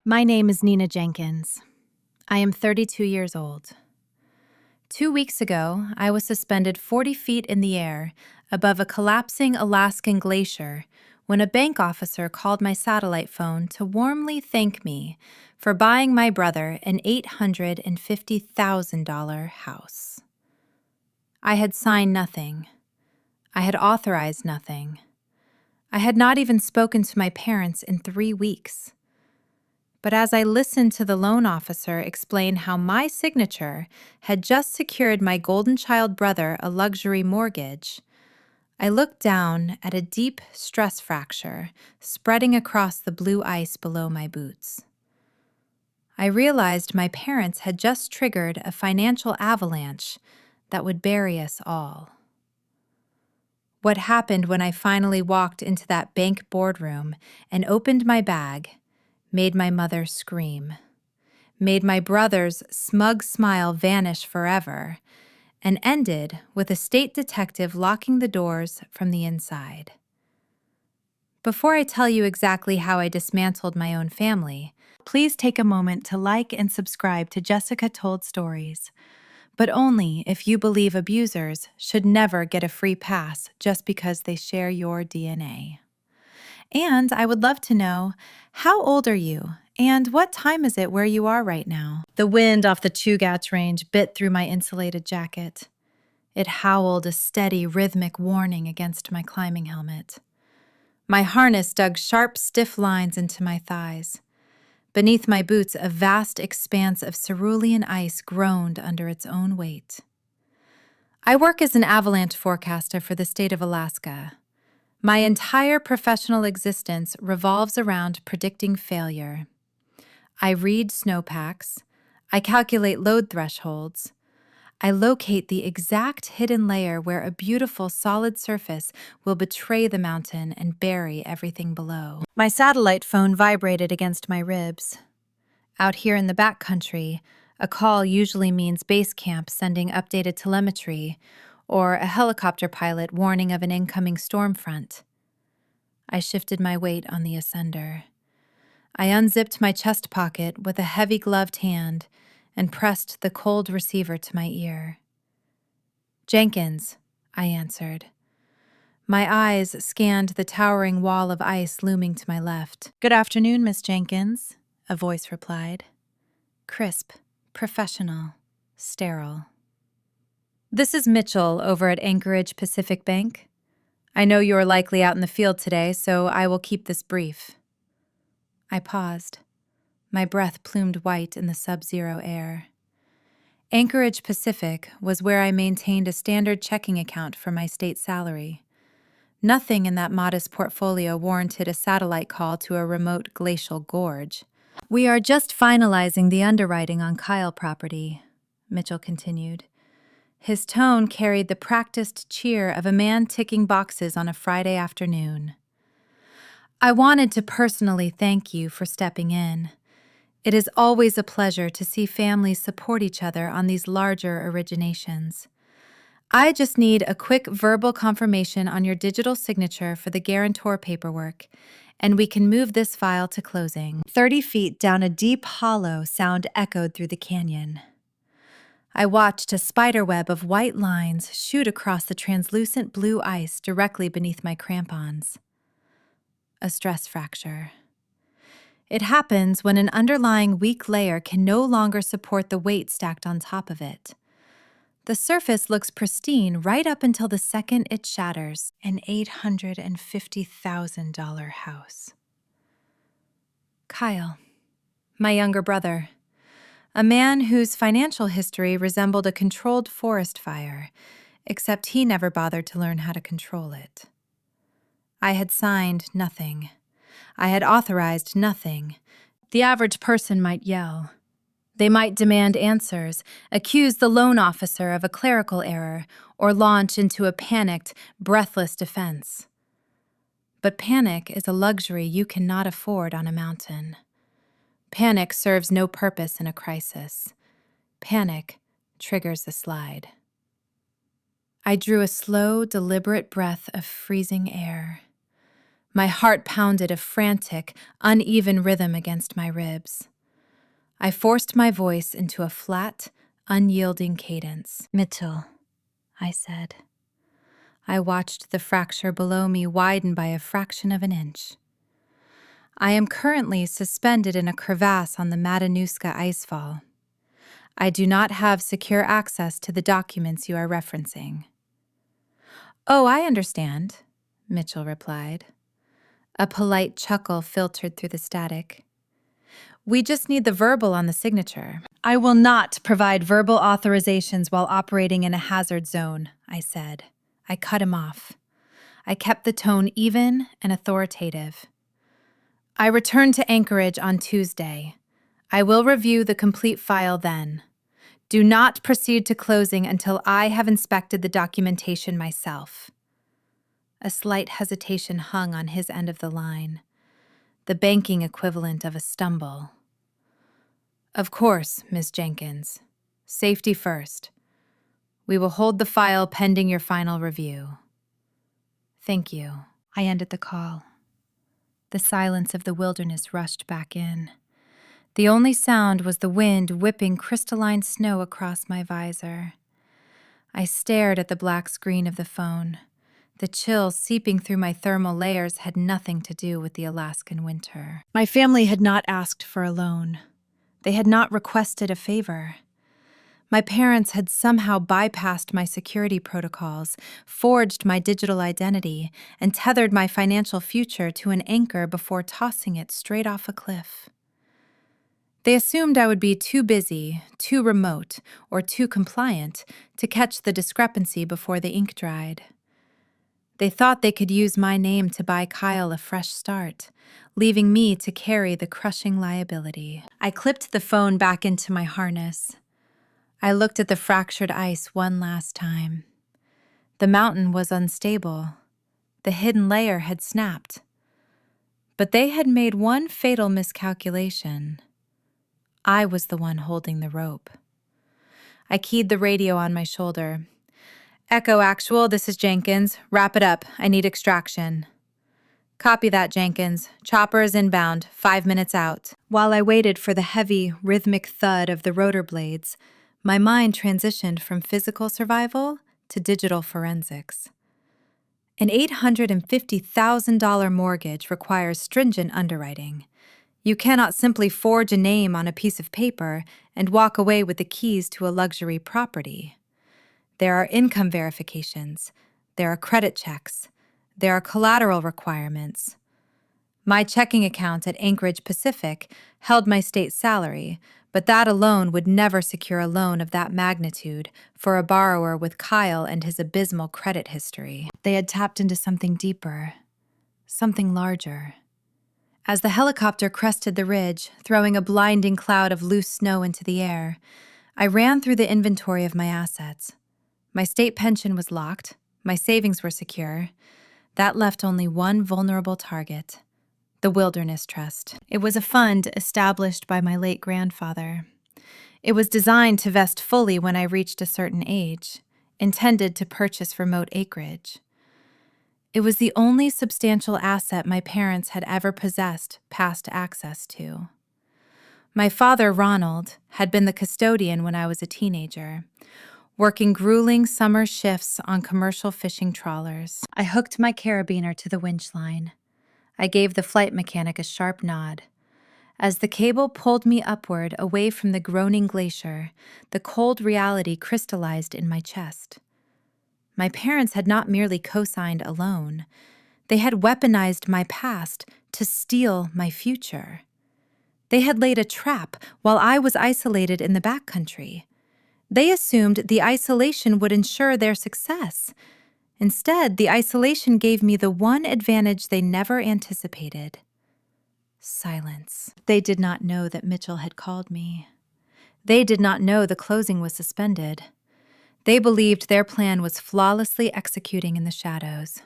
My name is Nina Jenkins. I am 32 years old. 2 weeks ago, I was suspended 40 feet in the air above a collapsing Alaskan glacier when a bank officer called my satellite phone to warmly thank me for buying my brother an $850,000 house. I had signed nothing. I had authorized nothing. I had not even spoken to my parents in 3 weeks. But as I listened to the loan officer explain how my signature had just secured my golden child brother a luxury mortgage, I looked down at a deep stress fracture spreading across the blue ice below my boots. I realized my parents had just triggered a financial avalanche that would bury us all. What happened when I finally walked into that bank boardroom and opened my bag made my mother scream, made my brother's smug smile vanish forever, and ended with a state detective locking the doors from the inside. Before I tell you exactly how I dismantled my own family, please take a moment to like and subscribe to Jessica Told Stories, but only if you believe abusers should never get a free pass just because they share your DNA. And I would love to know, how old are you? And what time is it where you are right now? The wind off the Chugach Range bit through my insulated jacket. It howled a steady, rhythmic warning against my climbing helmet. My harness dug sharp, stiff lines into my thighs. Beneath my boots, a vast expanse of cerulean ice groaned under its own weight. I work as an avalanche forecaster for the state of Alaska. My entire professional existence revolves around predicting failure. I read snowpacks. I calculate load thresholds. I locate the exact hidden layer where a beautiful solid surface will betray the mountain and bury everything below. My satellite phone vibrated against my ribs. Out here in the backcountry, a call usually means base camp sending updated telemetry, or a helicopter pilot warning of an incoming storm front. I shifted my weight on the ascender. I unzipped my chest pocket with a heavy gloved hand and pressed the cold receiver to my ear. "Jenkins," I answered. My eyes scanned the towering wall of ice looming to my left. "Good afternoon, Miss Jenkins," a voice replied. Crisp, professional, sterile. "This is Mitchell over at Anchorage Pacific Bank. I know you are likely out in the field today, so I will keep this brief." I paused. My breath plumed white in the sub-zero air. Anchorage Pacific was where I maintained a standard checking account for my state salary. Nothing in that modest portfolio warranted a satellite call to a remote glacial gorge. "We are just finalizing the underwriting on Kyle property," Mitchell continued. His tone carried the practiced cheer of a man ticking boxes on a Friday afternoon. "I wanted to personally thank you for stepping in. It is always a pleasure to see families support each other on these larger originations. I just need a quick verbal confirmation on your digital signature for the guarantor paperwork, and we can move this file to closing." 30 feet down a deep hollow sound echoed through the canyon. I watched a spiderweb of white lines shoot across the translucent blue ice directly beneath my crampons. A stress fracture. It happens when an underlying weak layer can no longer support the weight stacked on top of it. The surface looks pristine right up until the second it shatters. An $850,000 house. Kyle, my younger brother. A man whose financial history resembled a controlled forest fire, except he never bothered to learn how to control it. I had signed nothing. I had authorized nothing. The average person might yell. They might demand answers, accuse the loan officer of a clerical error, or launch into a panicked, breathless defense. But panic is a luxury you cannot afford on a mountain. Panic serves no purpose in a crisis. Panic triggers the slide. I drew a slow, deliberate breath of freezing air. My heart pounded a frantic, uneven rhythm against my ribs. I forced my voice into a flat, unyielding cadence. "Mitchell," I said. I watched the fracture below me widen by a fraction of an inch. I am currently suspended in a crevasse on the Matanuska icefall. I do not have secure access to the documents you are referencing. "Oh, I understand," Mitchell replied. A polite chuckle filtered through the static. "We just need the verbal on the signature." "I will not provide verbal authorizations while operating in a hazard zone," I said. I cut him off. I kept the tone even and authoritative. "I return to Anchorage on Tuesday. I will review the complete file then. Do not proceed to closing until I have inspected the documentation myself." A slight hesitation hung on his end of the line, the banking equivalent of a stumble. "Of course, Miss Jenkins. Safety first. We will hold the file pending your final review." "Thank you." I ended the call. The silence of the wilderness rushed back in. The only sound was the wind whipping crystalline snow across my visor. I stared at the black screen of the phone. The chill seeping through my thermal layers had nothing to do with the Alaskan winter. My family had not asked for a loan. They had not requested a favor. My parents had somehow bypassed my security protocols, forged my digital identity, and tethered my financial future to an anchor before tossing it straight off a cliff. They assumed I would be too busy, too remote, or too compliant to catch the discrepancy before the ink dried. They thought they could use my name to buy Kyle a fresh start, leaving me to carry the crushing liability. I clipped the phone back into my harness. I looked at the fractured ice one last time. The mountain was unstable. The hidden layer had snapped. But they had made one fatal miscalculation. I was the one holding the rope. I keyed the radio on my shoulder. "Echo Actual, this is Jenkins. Wrap it up. I need extraction." "Copy that, Jenkins. Chopper is inbound, 5 minutes out." While I waited for the heavy, rhythmic thud of the rotor blades, my mind transitioned from physical survival to digital forensics. An $850,000 mortgage requires stringent underwriting. You cannot simply forge a name on a piece of paper and walk away with the keys to a luxury property. There are income verifications. There are credit checks. There are collateral requirements. My checking account at Anchorage Pacific held my state salary, but that alone would never secure a loan of that magnitude for a borrower with Kyle and his abysmal credit history. They had tapped into something deeper, something larger. As the helicopter crested the ridge, throwing a blinding cloud of loose snow into the air, I ran through the inventory of my assets. My state pension was locked. My savings were secure. That left only one vulnerable target: the Wilderness Trust. It was a fund established by my late grandfather. It was designed to vest fully when I reached a certain age, intended to purchase remote acreage. It was the only substantial asset my parents had ever possessed past access to. My father, Ronald, had been the custodian when I was a teenager, working grueling summer shifts on commercial fishing trawlers. I hooked my carabiner to the winch line. I gave the flight mechanic a sharp nod. As the cable pulled me upward away from the groaning glacier, the cold reality crystallized in my chest. My parents had not merely cosigned a loan. They had weaponized my past to steal my future. They had laid a trap while I was isolated in the backcountry. They assumed the isolation would ensure their success. Instead, the isolation gave me the one advantage they never anticipated: silence. They did not know that Mitchell had called me. They did not know the closing was suspended. They believed their plan was flawlessly executing in the shadows.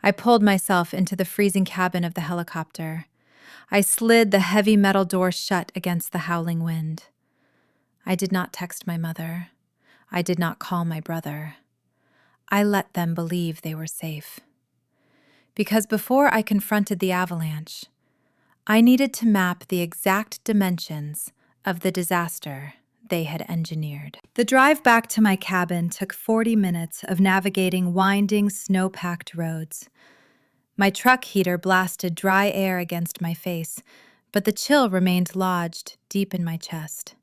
I pulled myself into the freezing cabin of the helicopter. I slid the heavy metal door shut against the howling wind. I did not text my mother. I did not call my brother. I let them believe they were safe. Because before I confronted the avalanche, I needed to map the exact dimensions of the disaster they had engineered. The drive back to my cabin took 40 minutes of navigating winding, snow-packed roads. My truck heater blasted dry air against my face, but the chill remained lodged deep in my chest.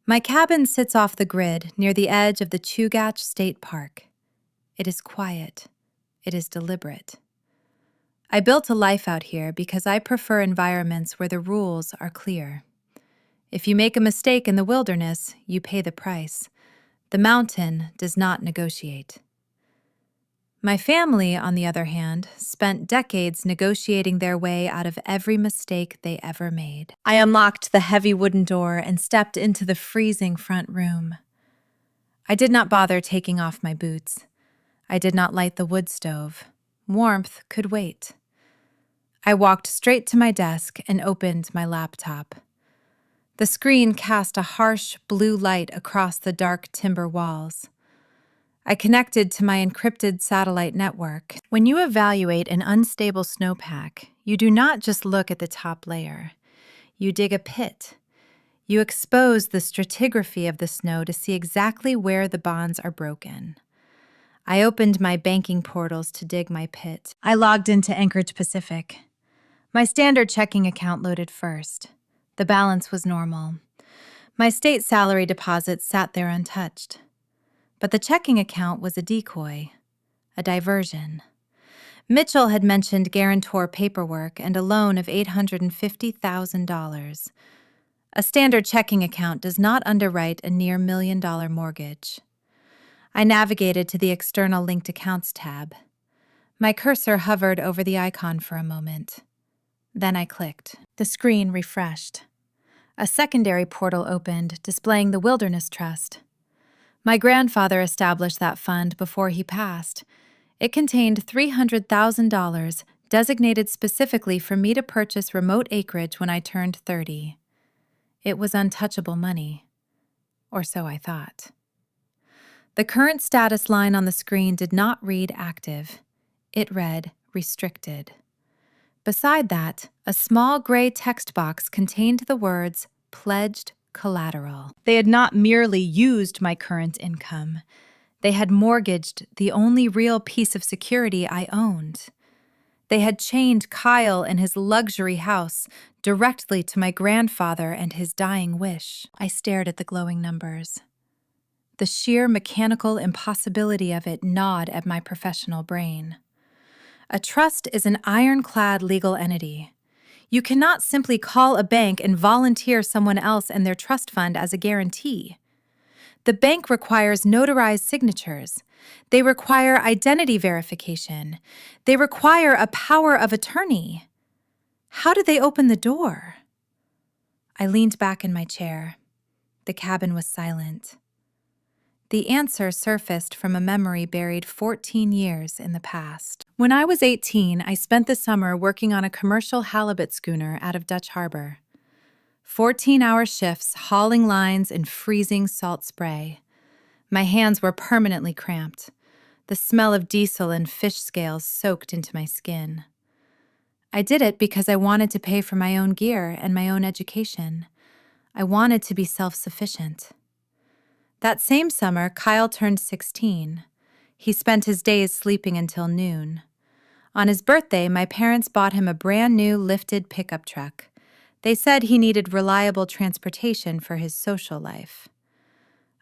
My cabin sits off the grid near the edge of the Chugach State Park. It is quiet. It is deliberate. I built a life out here because I prefer environments where the rules are clear. If you make a mistake in the wilderness, you pay the price. The mountain does not negotiate. My family, on the other hand, spent decades negotiating their way out of every mistake they ever made. I unlocked the heavy wooden door and stepped into the freezing front room. I did not bother taking off my boots. I did not light the wood stove. Warmth could wait. I walked straight to my desk and opened my laptop. The screen cast a harsh blue light across the dark timber walls. I connected to my encrypted satellite network. When you evaluate an unstable snowpack, you do not just look at the top layer. You dig a pit. You expose the stratigraphy of the snow to see exactly where the bonds are broken. I opened my banking portals to dig my pit. I logged into Anchorage Pacific. My standard checking account loaded first. The balance was normal. My state salary deposits sat there untouched. But the checking account was a decoy, a diversion. Mitchell had mentioned guarantor paperwork and a loan of $850,000. A standard checking account does not underwrite a near $1 million mortgage. I navigated to the External Linked Accounts tab. My cursor hovered over the icon for a moment. Then I clicked. The screen refreshed. A secondary portal opened, displaying the Wilderness Trust. My grandfather established that fund before he passed. It contained $300,000 designated specifically for me to purchase remote acreage when I turned 30. It was untouchable money. Or so I thought. The current status line on the screen did not read active. It read restricted. Beside that, a small gray text box contained the words pledged collateral. They had not merely used my current income. They had mortgaged the only real piece of security I owned. They had chained Kyle and his luxury house directly to my grandfather and his dying wish. I stared at the glowing numbers. The sheer mechanical impossibility of it gnawed at my professional brain. A trust is an ironclad legal entity. You cannot simply call a bank and volunteer someone else and their trust fund as a guarantee. The bank requires notarized signatures. They require identity verification. They require a power of attorney. How did they open the door? I leaned back in my chair. The cabin was silent. The answer surfaced from a memory buried 14 years in the past. When I was 18, I spent the summer working on a commercial halibut schooner out of Dutch Harbor. 14-hour shifts, hauling lines in freezing salt spray. My hands were permanently cramped. The smell of diesel and fish scales soaked into my skin. I did it because I wanted to pay for my own gear and my own education. I wanted to be self-sufficient. That same summer, Kyle turned 16. He spent his days sleeping until noon. On his birthday, my parents bought him a brand new lifted pickup truck. They said he needed reliable transportation for his social life.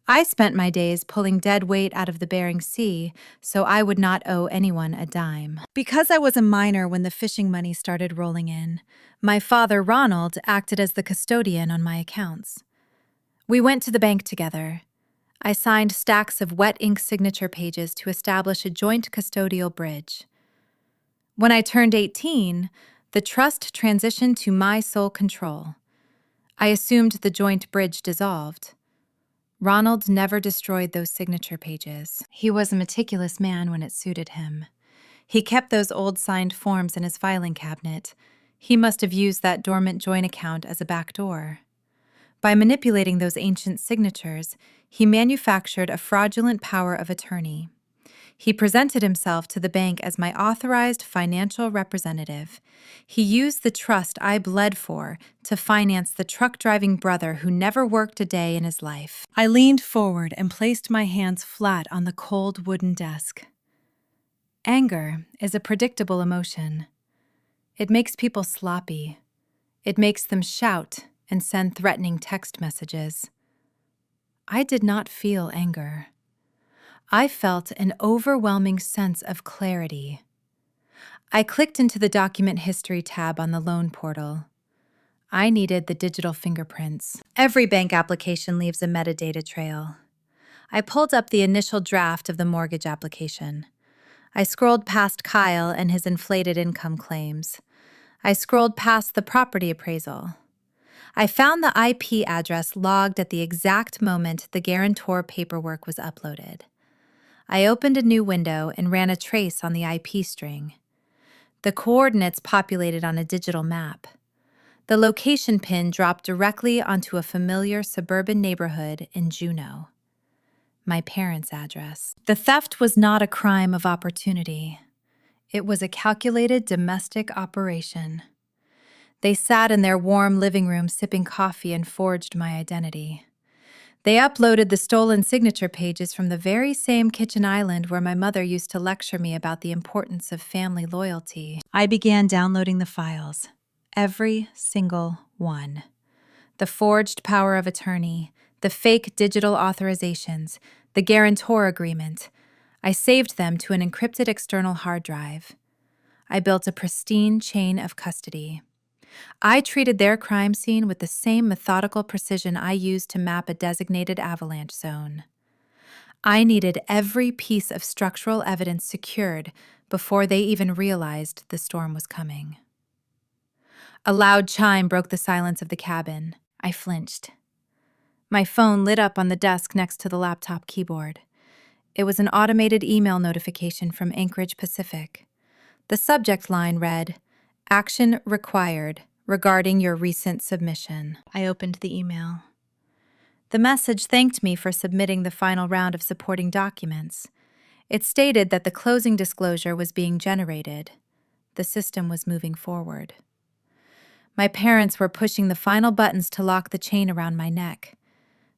I spent my days pulling dead weight out of the Bering Sea so I would not owe anyone a dime. Because I was a minor when the fishing money started rolling in, my father, Ronald, acted as the custodian on my accounts. We went to the bank together. I signed stacks of wet ink signature pages to establish a joint custodial bridge. When I turned 18, the trust transitioned to my sole control. I assumed the joint bridge dissolved. Ronald never destroyed those signature pages. He was a meticulous man when it suited him. He kept those old signed forms in his filing cabinet. He must have used that dormant joint account as a backdoor. By manipulating those ancient signatures, he manufactured a fraudulent power of attorney. He presented himself to the bank as my authorized financial representative. He used the trust I bled for to finance the truck-driving brother who never worked a day in his life. I leaned forward and placed my hands flat on the cold wooden desk. Anger is a predictable emotion. It makes people sloppy. It makes them shout and send threatening text messages. I did not feel anger. I felt an overwhelming sense of clarity. I clicked into the document history tab on the loan portal. I needed the digital fingerprints. Every bank application leaves a metadata trail. I pulled up the initial draft of the mortgage application. I scrolled past Kyle and his inflated income claims. I scrolled past the property appraisal. I found the IP address logged at the exact moment the guarantor paperwork was uploaded. I opened a new window and ran a trace on the IP string. The coordinates populated on a digital map. The location pin dropped directly onto a familiar suburban neighborhood in Juneau. My parents' address. The theft was not a crime of opportunity. It was a calculated domestic operation. They sat in their warm living room sipping coffee and forged my identity. They uploaded the stolen signature pages from the very same kitchen island where my mother used to lecture me about the importance of family loyalty. I began downloading the files, every single one. The forged power of attorney, the fake digital authorizations, the guarantor agreement. I saved them to an encrypted external hard drive. I built a pristine chain of custody. I treated their crime scene with the same methodical precision I used to map a designated avalanche zone. I needed every piece of structural evidence secured before they even realized the storm was coming. A loud chime broke the silence of the cabin. I flinched. My phone lit up on the desk next to the laptop keyboard. It was an automated email notification from Anchorage Pacific. The subject line read, "Action required regarding your recent submission." I opened the email. The message thanked me for submitting the final round of supporting documents. It stated that the closing disclosure was being generated. The system was moving forward. My parents were pushing the final buttons to lock the chain around my neck.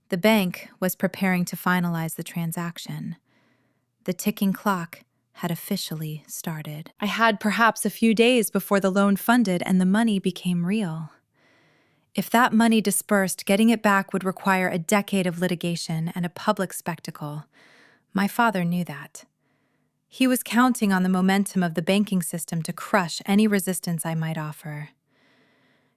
The bank was preparing to finalize the transaction. The ticking clock had officially started. I had perhaps a few days before the loan funded and the money became real. If that money dispersed, getting it back would require a decade of litigation and a public spectacle. My father knew that. He was counting on the momentum of the banking system to crush any resistance I might offer.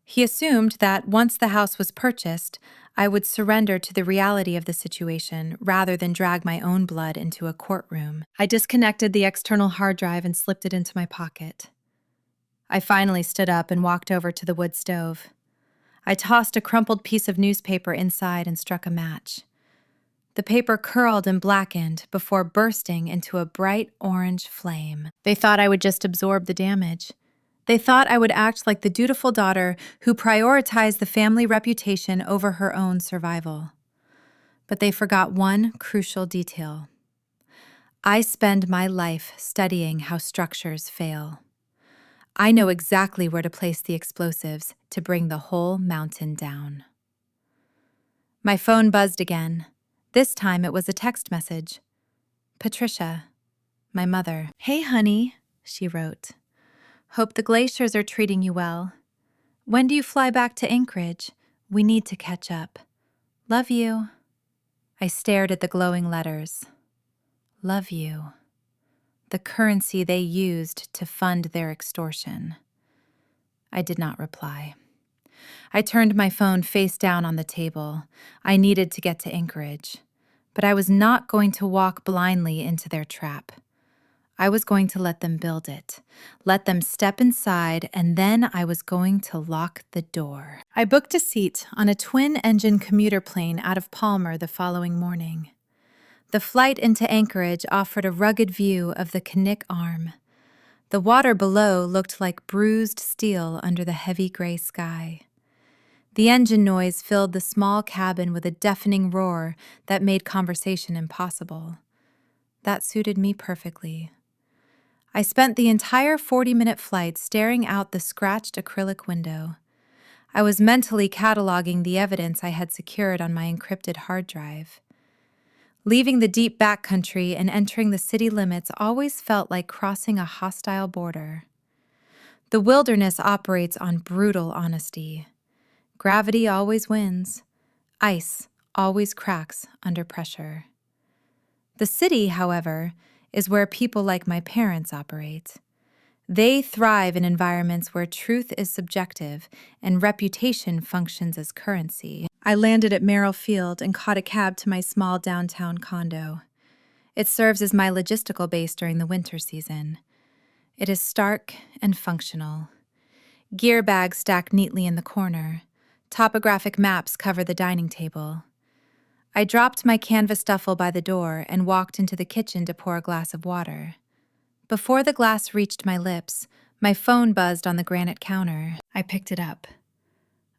He assumed that once the house was purchased, I would surrender to the reality of the situation rather than drag my own blood into a courtroom. I disconnected the external hard drive and slipped it into my pocket. I finally stood up and walked over to the wood stove. I tossed a crumpled piece of newspaper inside and struck a match. The paper curled and blackened before bursting into a bright orange flame. They thought I would just absorb the damage. They thought I would act like the dutiful daughter who prioritized the family reputation over her own survival. But they forgot one crucial detail. I spend my life studying how structures fail. I know exactly where to place the explosives to bring the whole mountain down. My phone buzzed again. This time it was a text message. Patricia, my mother. "Hey, honey," she wrote. "Hope the glaciers are treating you well. When do you fly back to Anchorage? We need to catch up. Love you." I stared at the glowing letters. Love you. The currency they used to fund their extortion. I did not reply. I turned my phone face down on the table. I needed to get to Anchorage. But I was not going to walk blindly into their trap. I was going to let them build it, let them step inside, and then I was going to lock the door. I booked a seat on a twin-engine commuter plane out of Palmer the following morning. The flight into Anchorage offered a rugged view of the Knik Arm. The water below looked like bruised steel under the heavy gray sky. The engine noise filled the small cabin with a deafening roar that made conversation impossible. That suited me perfectly. I spent the entire 40-minute flight staring out the scratched acrylic window. I was mentally cataloging the evidence I had secured on my encrypted hard drive. Leaving the deep backcountry and entering the city limits always felt like crossing a hostile border. The wilderness operates on brutal honesty. Gravity always wins. Ice always cracks under pressure. The city, however, is where people like my parents operate. They thrive in environments where truth is subjective and reputation functions as currency. I landed at Merrill Field and caught a cab to my small downtown condo. It serves as my logistical base during the winter season. It is stark and functional. Gear bags stacked neatly in the corner. Topographic maps cover the dining table. I dropped my canvas duffel by the door and walked into the kitchen to pour a glass of water. Before the glass reached my lips, my phone buzzed on the granite counter. I picked it up.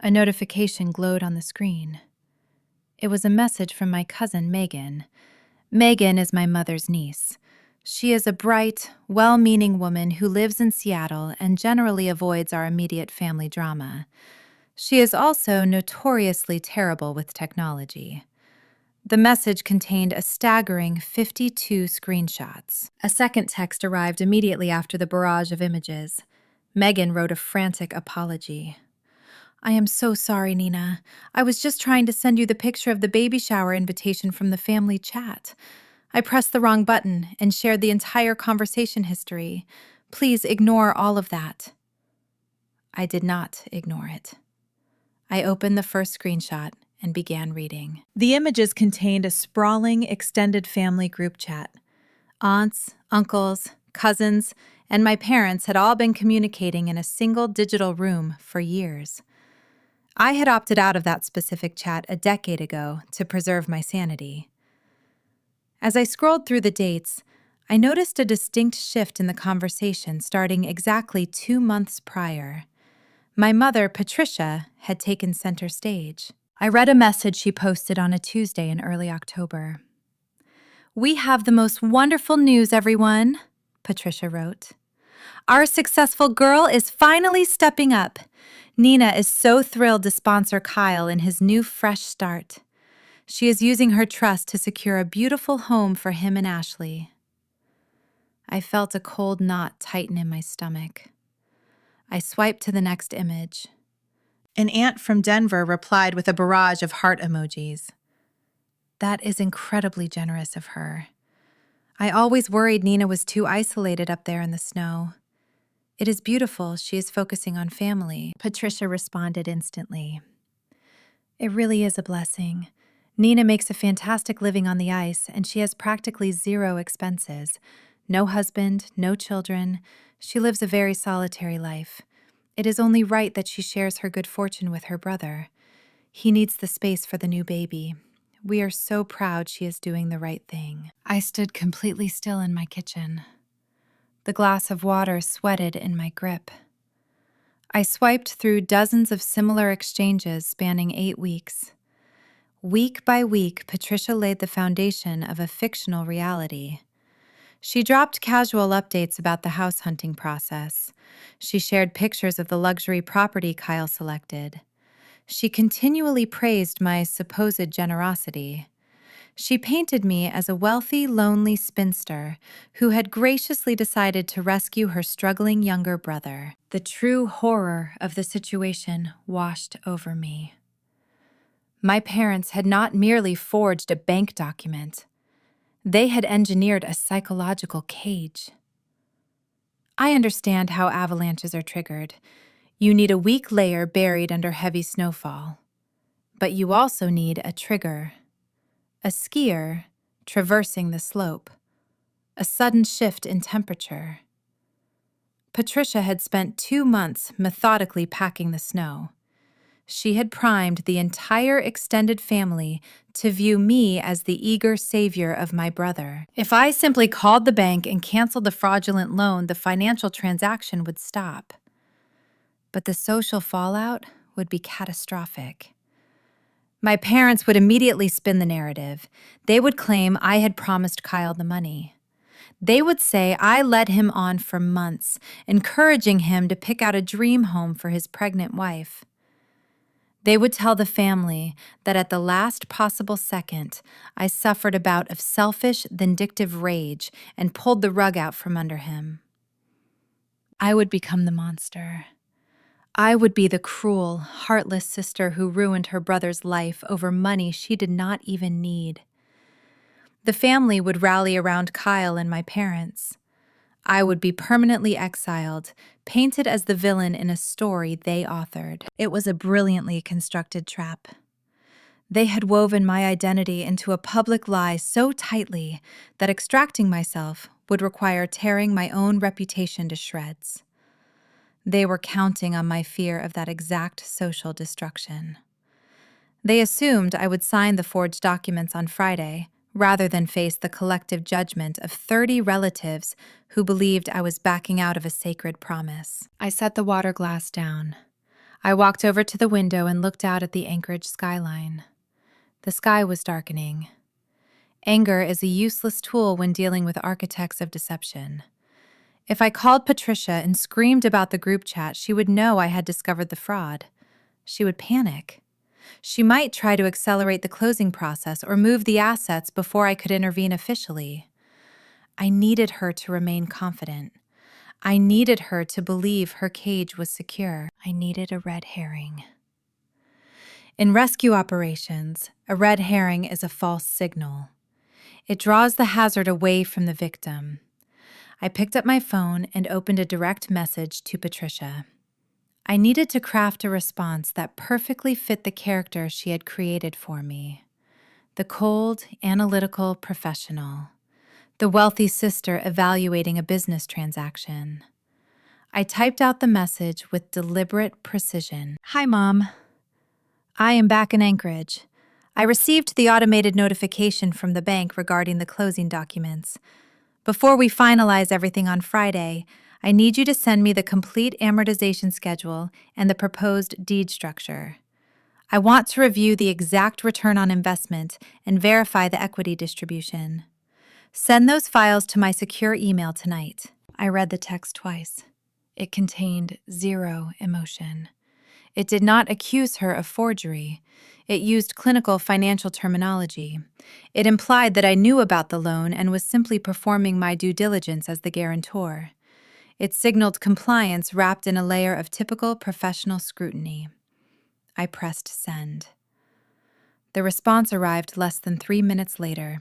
A notification glowed on the screen. It was a message from my cousin, Megan. Megan is my mother's niece. She is a bright, well-meaning woman who lives in Seattle and generally avoids our immediate family drama. She is also notoriously terrible with technology. The message contained a staggering 52 screenshots. A second text arrived immediately after the barrage of images. Megan wrote a frantic apology. "I am so sorry, Nina. I was just trying to send you the picture of the baby shower invitation from the family chat. I pressed the wrong button and shared the entire conversation history. Please ignore all of that." I did not ignore it. I opened the first screenshot and began reading. The images contained a sprawling extended family group chat. Aunts, uncles, cousins, and my parents had all been communicating in a single digital room for years. I had opted out of that specific chat a decade ago to preserve my sanity. As I scrolled through the dates, I noticed a distinct shift in the conversation starting exactly 2 months prior. My mother, Patricia, had taken center stage. I read a message she posted on a Tuesday in early October. "We have the most wonderful news, everyone," Patricia wrote. "Our successful girl is finally stepping up. Nina is so thrilled to sponsor Kyle in his new fresh start. She is using her trust to secure a beautiful home for him and Ashley." I felt a cold knot tighten in my stomach. I swiped to the next image. An aunt from Denver replied with a barrage of heart emojis. That is incredibly generous of her. I always worried Nina was too isolated up there in the snow. It is beautiful she is focusing on family, Patricia responded instantly. It really is a blessing. Nina makes a fantastic living on the ice, and she has practically zero expenses. No husband, no children. She lives a very solitary life. It is only right that she shares her good fortune with her brother. He needs the space for the new baby. We are so proud she is doing the right thing. I stood completely still in my kitchen. The glass of water sweated in my grip. I swiped through dozens of similar exchanges spanning 8 weeks. Week by week, Patricia laid the foundation of a fictional reality. She dropped casual updates about the house hunting process. She shared pictures of the luxury property Kyle selected. She continually praised my supposed generosity. She painted me as a wealthy, lonely spinster who had graciously decided to rescue her struggling younger brother. The true horror of the situation washed over me. My parents had not merely forged a bank document. They had engineered a psychological cage. I understand how avalanches are triggered. You need a weak layer buried under heavy snowfall. But you also need a trigger. A skier traversing the slope. A sudden shift in temperature. Patricia had spent 2 months methodically packing the snow. She had primed the entire extended family to view me as the eager savior of my brother. If I simply called the bank and canceled the fraudulent loan, the financial transaction would stop. But the social fallout would be catastrophic. My parents would immediately spin the narrative. They would claim I had promised Kyle the money. They would say I led him on for months, encouraging him to pick out a dream home for his pregnant wife. They would tell the family that at the last possible second, I suffered a bout of selfish, vindictive rage and pulled the rug out from under him. I would become the monster. I would be the cruel, heartless sister who ruined her brother's life over money she did not even need. The family would rally around Kyle and my parents. I would be permanently exiled, painted as the villain in a story they authored. It was a brilliantly constructed trap. They had woven my identity into a public lie so tightly that extracting myself would require tearing my own reputation to shreds. They were counting on my fear of that exact social destruction. They assumed I would sign the forged documents on Friday, rather than face the collective judgment of 30 relatives who believed I was backing out of a sacred promise. I set the water glass down. I walked over to the window and looked out at the Anchorage skyline. The sky was darkening. Anger is a useless tool when dealing with architects of deception. If I called Patricia and screamed about the group chat, she would know I had discovered the fraud. She would panic. She might try to accelerate the closing process or move the assets before I could intervene officially. I needed her to remain confident. I needed her to believe her cage was secure. I needed a red herring. In rescue operations, a red herring is a false signal. It draws the hazard away from the victim. I picked up my phone and opened a direct message to Patricia. I needed to craft a response that perfectly fit the character she had created for me. The cold, analytical professional. The wealthy sister evaluating a business transaction. I typed out the message with deliberate precision. Hi, Mom. I am back in Anchorage. I received the automated notification from the bank regarding the closing documents. Before we finalize everything on Friday, I need you to send me the complete amortization schedule and the proposed deed structure. I want to review the exact return on investment and verify the equity distribution. Send those files to my secure email tonight. I read the text twice. It contained zero emotion. It did not accuse her of forgery. It used clinical financial terminology. It implied that I knew about the loan and was simply performing my due diligence as the guarantor. It signaled compliance wrapped in a layer of typical professional scrutiny. I pressed send. The response arrived less than 3 minutes later.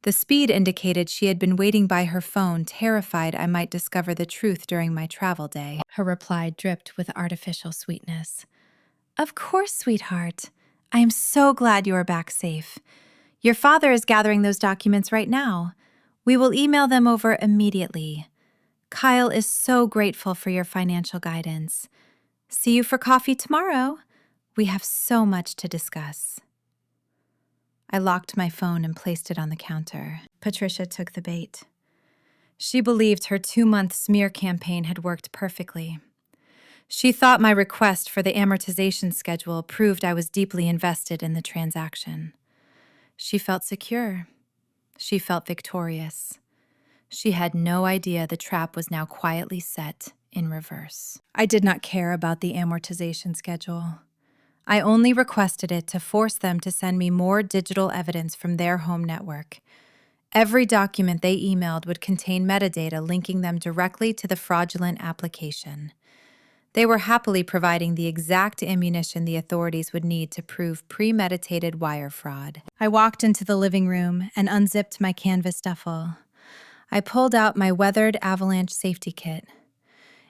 The speed indicated she had been waiting by her phone, terrified I might discover the truth during my travel day. Her reply dripped with artificial sweetness. Of course, sweetheart. I am so glad you are back safe. Your father is gathering those documents right now. We will email them over immediately. Kyle is so grateful for your financial guidance. See you for coffee tomorrow. We have so much to discuss. I locked my phone and placed it on the counter. Patricia took the bait. She believed her 2-month smear campaign had worked perfectly. She thought my request for the amortization schedule proved I was deeply invested in the transaction. She felt secure. She felt victorious. She had no idea the trap was now quietly set in reverse. I did not care about the amortization schedule. I only requested it to force them to send me more digital evidence from their home network. Every document they emailed would contain metadata linking them directly to the fraudulent application. They were happily providing the exact ammunition the authorities would need to prove premeditated wire fraud. I walked into the living room and unzipped my canvas duffel. I pulled out my weathered avalanche safety kit.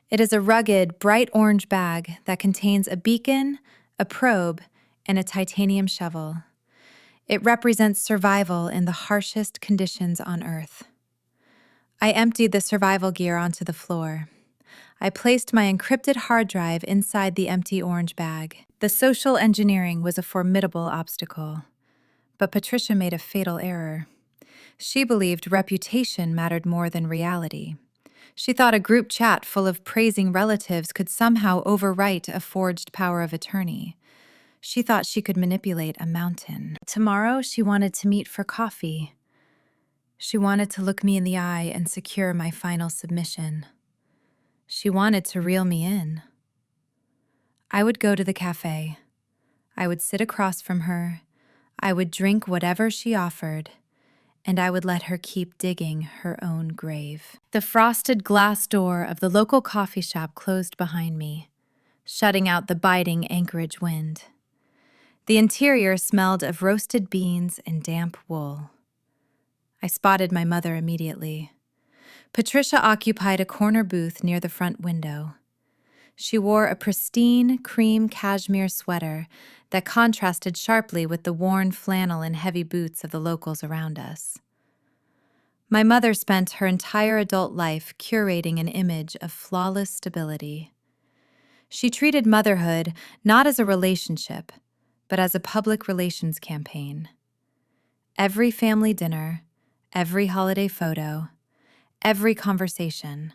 It is a rugged, bright orange bag that contains a beacon, a probe, and a titanium shovel. It represents survival in the harshest conditions on Earth. I emptied the survival gear onto the floor. I placed my encrypted hard drive inside the empty orange bag. The social engineering was a formidable obstacle. But Patricia made a fatal error. She believed reputation mattered more than reality. She thought a group chat full of praising relatives could somehow overwrite a forged power of attorney. She thought she could manipulate a mountain. Tomorrow, she wanted to meet for coffee. She wanted to look me in the eye and secure my final submission. She wanted to reel me in. I would go to the cafe. I would sit across from her. I would drink whatever she offered, and I would let her keep digging her own grave. The frosted glass door of the local coffee shop closed behind me, shutting out the biting Anchorage wind. The interior smelled of roasted beans and damp wool. I spotted my mother immediately. Patricia occupied a corner booth near the front window. She wore a pristine cream cashmere sweater that contrasted sharply with the worn flannel and heavy boots of the locals around us. My mother spent her entire adult life curating an image of flawless stability. She treated motherhood not as a relationship, but as a public relations campaign. Every family dinner, every holiday photo, every conversation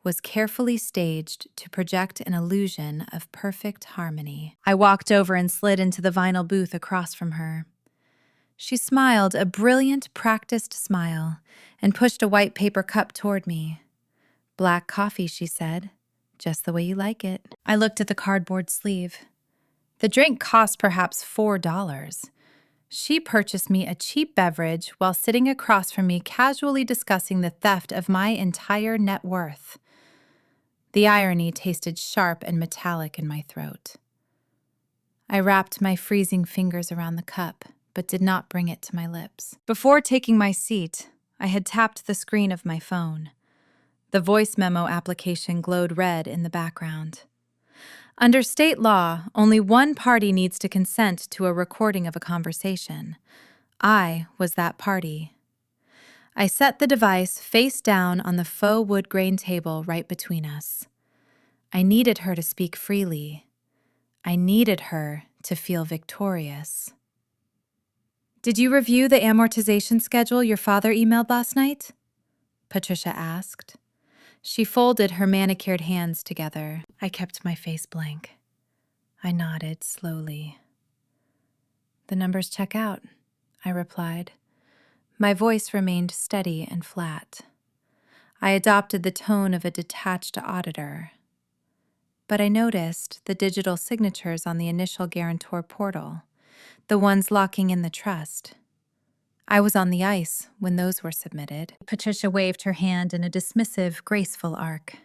was carefully staged to project an illusion of perfect harmony. I walked over and slid into the vinyl booth across from her. She smiled a brilliant, practiced smile and pushed a white paper cup toward me. "Black coffee," she said, "just the way you like it." I looked at the cardboard sleeve. The drink cost perhaps $4. She purchased me a cheap beverage while sitting across from me casually discussing the theft of my entire net worth. The irony tasted sharp and metallic in my throat. I wrapped my freezing fingers around the cup, but did not bring it to my lips. Before taking my seat, I had tapped the screen of my phone. The voice memo application glowed red in the background. Under state law, only one party needs to consent to a recording of a conversation. I was that party. I set the device face down on the faux wood grain table right between us. I needed her to speak freely. I needed her to feel victorious. "Did you review the amortization schedule your father emailed last night?" Patricia asked. She folded her manicured hands together. I kept my face blank. I nodded slowly. "The numbers check out," I replied. My voice remained steady and flat. I adopted the tone of a detached auditor. But I noticed the digital signatures on the initial guarantor portal, the ones locking in the trust. I was on the ice when those were submitted. Patricia waved her hand in a dismissive, graceful arc.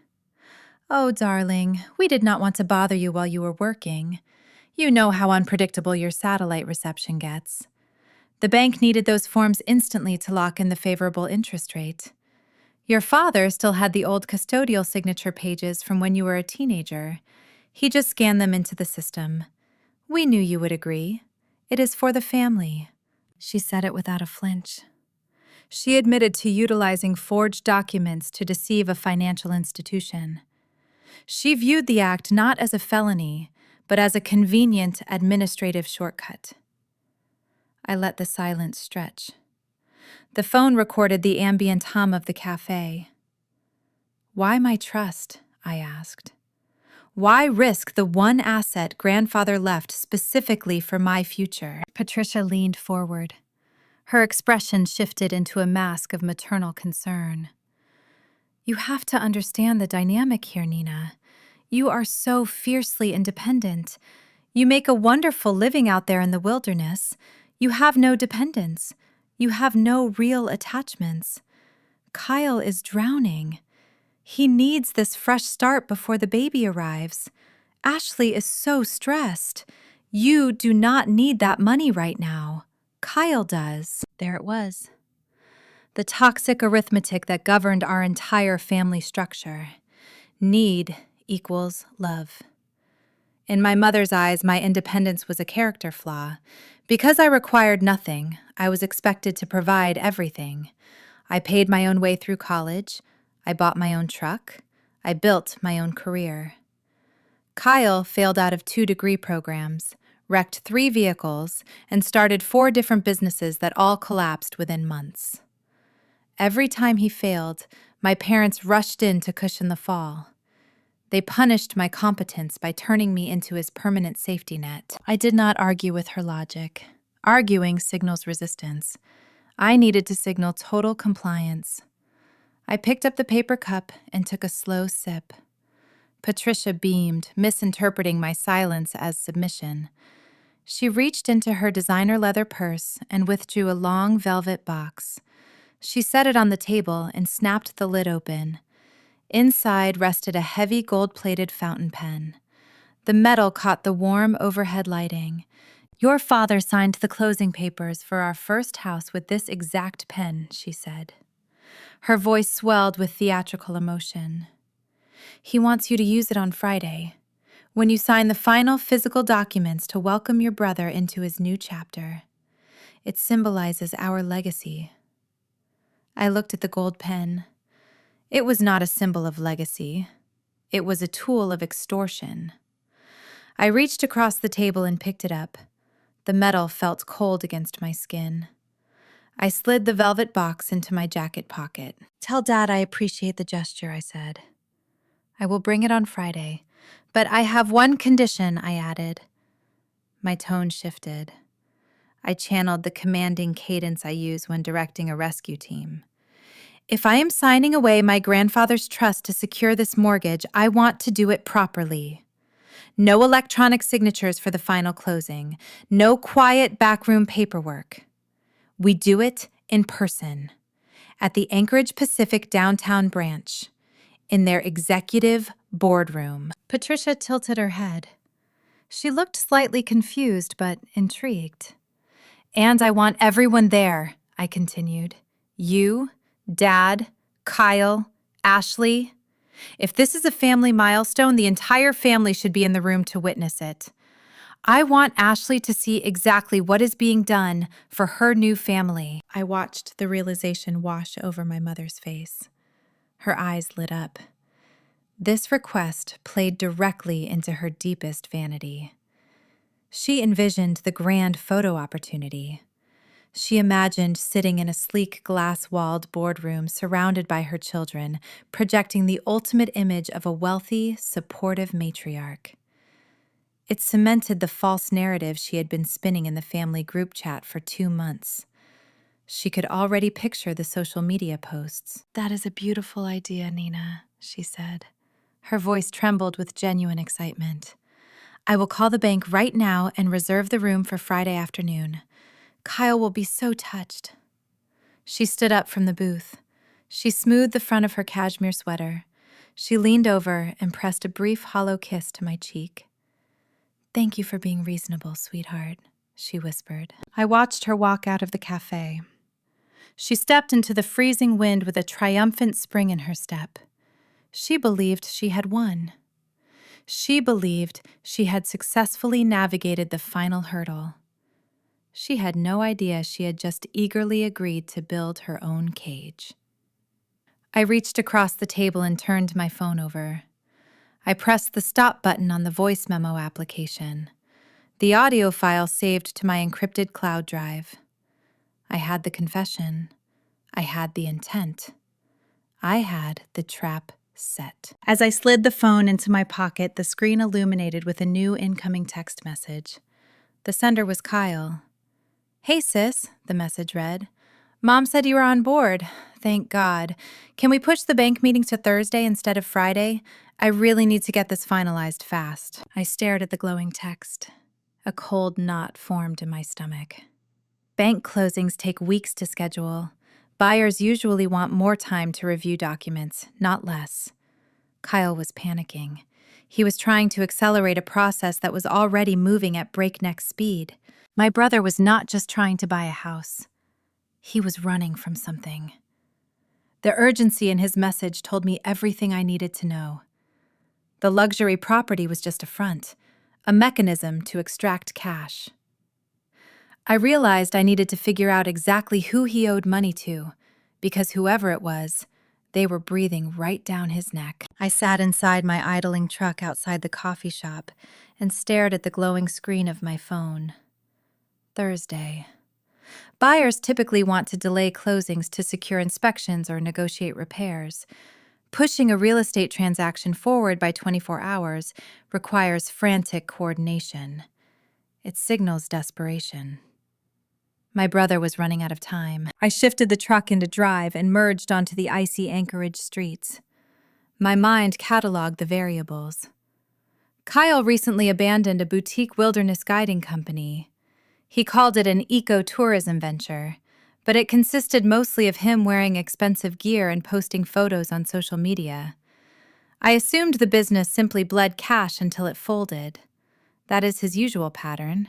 "Oh, darling, we did not want to bother you while you were working. You know how unpredictable your satellite reception gets. The bank needed those forms instantly to lock in the favorable interest rate. Your father still had the old custodial signature pages from when you were a teenager. He just scanned them into the system. We knew you would agree. It is for the family." She said it without a flinch. She admitted to utilizing forged documents to deceive a financial institution. She viewed the act not as a felony, but as a convenient administrative shortcut. I let the silence stretch. The phone recorded the ambient hum of the cafe. "Why my trust?" I asked. "Why risk the one asset grandfather left specifically for my future?" Patricia leaned forward. Her expression shifted into a mask of maternal concern. "You have to understand the dynamic here, Nina. You are so fiercely independent. You make a wonderful living out there in the wilderness. You have no dependents. You have no real attachments. Kyle is drowning. He needs this fresh start before the baby arrives. Ashley is so stressed. You do not need that money right now. Kyle does." There it was. The toxic arithmetic that governed our entire family structure. Need equals love. In my mother's eyes, my independence was a character flaw. Because I required nothing, I was expected to provide everything. I paid my own way through college. I bought my own truck. I built my own career. Kyle failed out of 2 degree programs, wrecked 3 vehicles, and started 4 different businesses that all collapsed within months. Every time he failed, my parents rushed in to cushion the fall. They punished my competence by turning me into his permanent safety net. I did not argue with her logic. Arguing signals resistance. I needed to signal total compliance. I picked up the paper cup and took a slow sip. Patricia beamed, misinterpreting my silence as submission. She reached into her designer leather purse and withdrew a long velvet box. She set it on the table and snapped the lid open. Inside rested a heavy gold-plated fountain pen. The metal caught the warm overhead lighting. "Your father signed the closing papers for our first house with this exact pen," she said. Her voice swelled with theatrical emotion. "He wants you to use it on Friday, when you sign the final physical documents to welcome your brother into his new chapter. It symbolizes our legacy." I looked at the gold pen. It was not a symbol of legacy. It was a tool of extortion. I reached across the table and picked it up. The metal felt cold against my skin. I slid the velvet box into my jacket pocket. "Tell Dad I appreciate the gesture," I said. "I will bring it on Friday. But I have one condition," I added. My tone shifted. I channeled the commanding cadence I use when directing a rescue team. "If I am signing away my grandfather's trust to secure this mortgage, I want to do it properly. No electronic signatures for the final closing. No quiet backroom paperwork. We do it in person, at the Anchorage Pacific downtown branch, in their executive boardroom." Patricia tilted her head. She looked slightly confused but intrigued. "And I want everyone there," I continued. "You, Dad, Kyle, Ashley. If this is a family milestone, the entire family should be in the room to witness it. I want Ashley to see exactly what is being done for her new family." I watched the realization wash over my mother's face. Her eyes lit up. This request played directly into her deepest vanity. She envisioned the grand photo opportunity. She imagined sitting in a sleek glass-walled boardroom surrounded by her children, projecting the ultimate image of a wealthy, supportive matriarch. It cemented the false narrative she had been spinning in the family group chat for 2 months. She could already picture the social media posts. "That is a beautiful idea, Nina," she said. Her voice trembled with genuine excitement. "I will call the bank right now and reserve the room for Friday afternoon. Kyle will be so touched." She stood up from the booth. She smoothed the front of her cashmere sweater. She leaned over and pressed a brief hollow kiss to my cheek. "Thank you for being reasonable, sweetheart," she whispered. I watched her walk out of the cafe. She stepped into the freezing wind with a triumphant spring in her step. She believed she had won. She believed she had successfully navigated the final hurdle. She had no idea she had just eagerly agreed to build her own cage. I reached across the table and turned my phone over. I pressed the stop button on the voice memo application. The audio file saved to my encrypted cloud drive. I had the confession. I had the intent. I had the trap set. As I slid the phone into my pocket, the screen illuminated with a new incoming text message. The sender was Kyle. "Hey, sis," the message read. "Mom said you were on board. Thank God. Can we push the bank meeting to Thursday instead of Friday? I really need to get this finalized fast." I stared at the glowing text. A cold knot formed in my stomach. Bank closings take weeks to schedule. Buyers usually want more time to review documents, not less. Kyle was panicking. He was trying to accelerate a process that was already moving at breakneck speed. My brother was not just trying to buy a house. He was running from something. The urgency in his message told me everything I needed to know. The luxury property was just a front, a mechanism to extract cash. I realized I needed to figure out exactly who he owed money to, because whoever it was, they were breathing right down his neck. I sat inside my idling truck outside the coffee shop and stared at the glowing screen of my phone. Thursday. Buyers typically want to delay closings to secure inspections or negotiate repairs. Pushing a real estate transaction forward by 24 hours requires frantic coordination. It signals desperation. My brother was running out of time. I shifted the truck into drive and merged onto the icy Anchorage streets. My mind cataloged the variables. Kyle recently abandoned a boutique wilderness guiding company. He called it an eco-tourism venture, but it consisted mostly of him wearing expensive gear and posting photos on social media. I assumed the business simply bled cash until it folded. That is his usual pattern.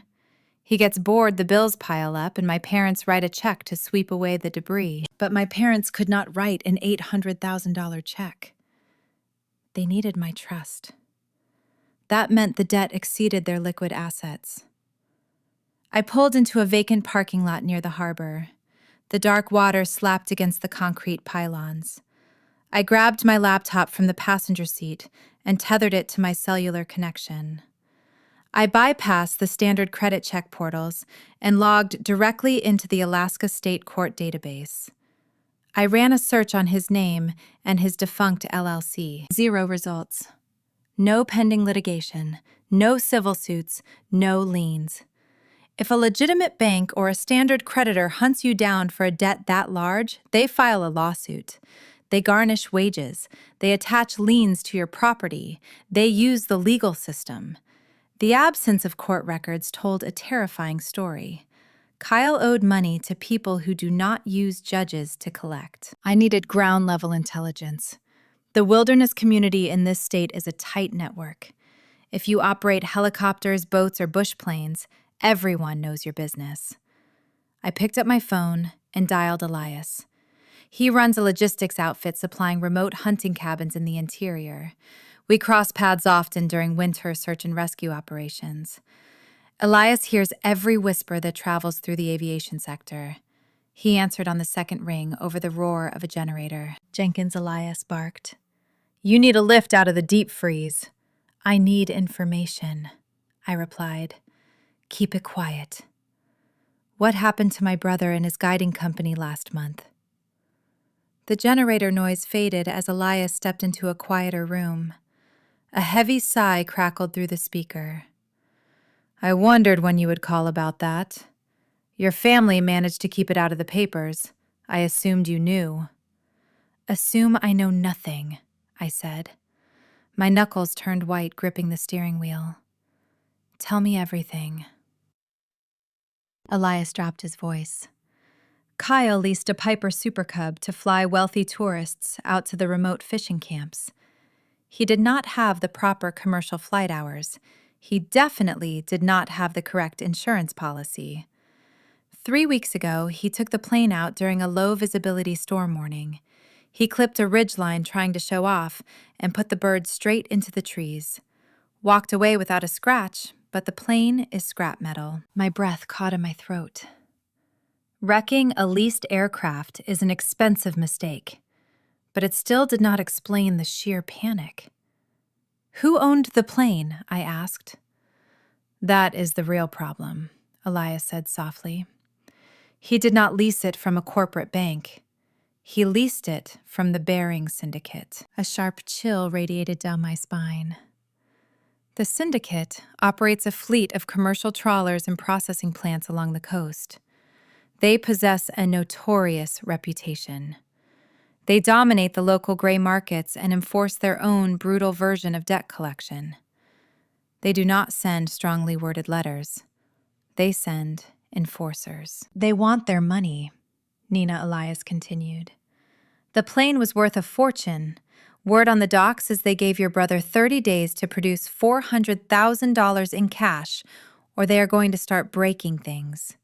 He gets bored, the bills pile up, and my parents write a check to sweep away the debris. But my parents could not write an $800,000 check. They needed my trust. That meant the debt exceeded their liquid assets. I pulled into a vacant parking lot near the harbor. The dark water slapped against the concrete pylons. I grabbed my laptop from the passenger seat and tethered it to my cellular connection. I bypassed the standard credit check portals and logged directly into the Alaska State Court database. I ran a search on his name and his defunct LLC. 0 results. No pending litigation, no civil suits, no liens. If a legitimate bank or a standard creditor hunts you down for a debt that large, they file a lawsuit. They garnish wages. They attach liens to your property. They use the legal system. The absence of court records told a terrifying story. Kyle owed money to people who do not use judges to collect. I needed ground-level intelligence. The wilderness community in this state is a tight network. If you operate helicopters, boats, or bush planes, everyone knows your business. I picked up my phone and dialed Elias. He runs a logistics outfit supplying remote hunting cabins in the interior. We cross paths often during winter search and rescue operations. Elias hears every whisper that travels through the aviation sector. He answered on the second ring over the roar of a generator. Jenkins, Elias barked. "You need a lift out of the deep freeze." "I need information," I replied. "Keep it quiet." "What happened to my brother and his guiding company last month?" The generator noise faded as Elias stepped into a quieter room. A heavy sigh crackled through the speaker. "I wondered when you would call about that. Your family managed to keep it out of the papers. I assumed you knew." "Assume I know nothing," I said. My knuckles turned white, gripping the steering wheel. "Tell me everything." Elias dropped his voice. Kyle leased a Piper Super Cub to fly wealthy tourists out to the remote fishing camps. He did not have the proper commercial flight hours. He definitely did not have the correct insurance policy. 3 weeks ago, he took the plane out during a low-visibility storm warning. He clipped a ridgeline trying to show off and put the bird straight into the trees. Walked away without a scratch, but the plane is scrap metal. My breath caught in my throat. Wrecking a leased aircraft is an expensive mistake, but it still did not explain the sheer panic. "Who owned the plane?" I asked. "That is the real problem," Elias said softly. "He did not lease it from a corporate bank. He leased it from the Bering Syndicate." A sharp chill radiated down my spine. The syndicate operates a fleet of commercial trawlers and processing plants along the coast. They possess a notorious reputation. They dominate the local gray markets and enforce their own brutal version of debt collection. They do not send strongly worded letters. They send enforcers. "They want their money," Nina Elias continued. "The plane was worth a fortune. Word on the docks is they gave your brother 30 days to produce $400,000 in cash, or they are going to start breaking things.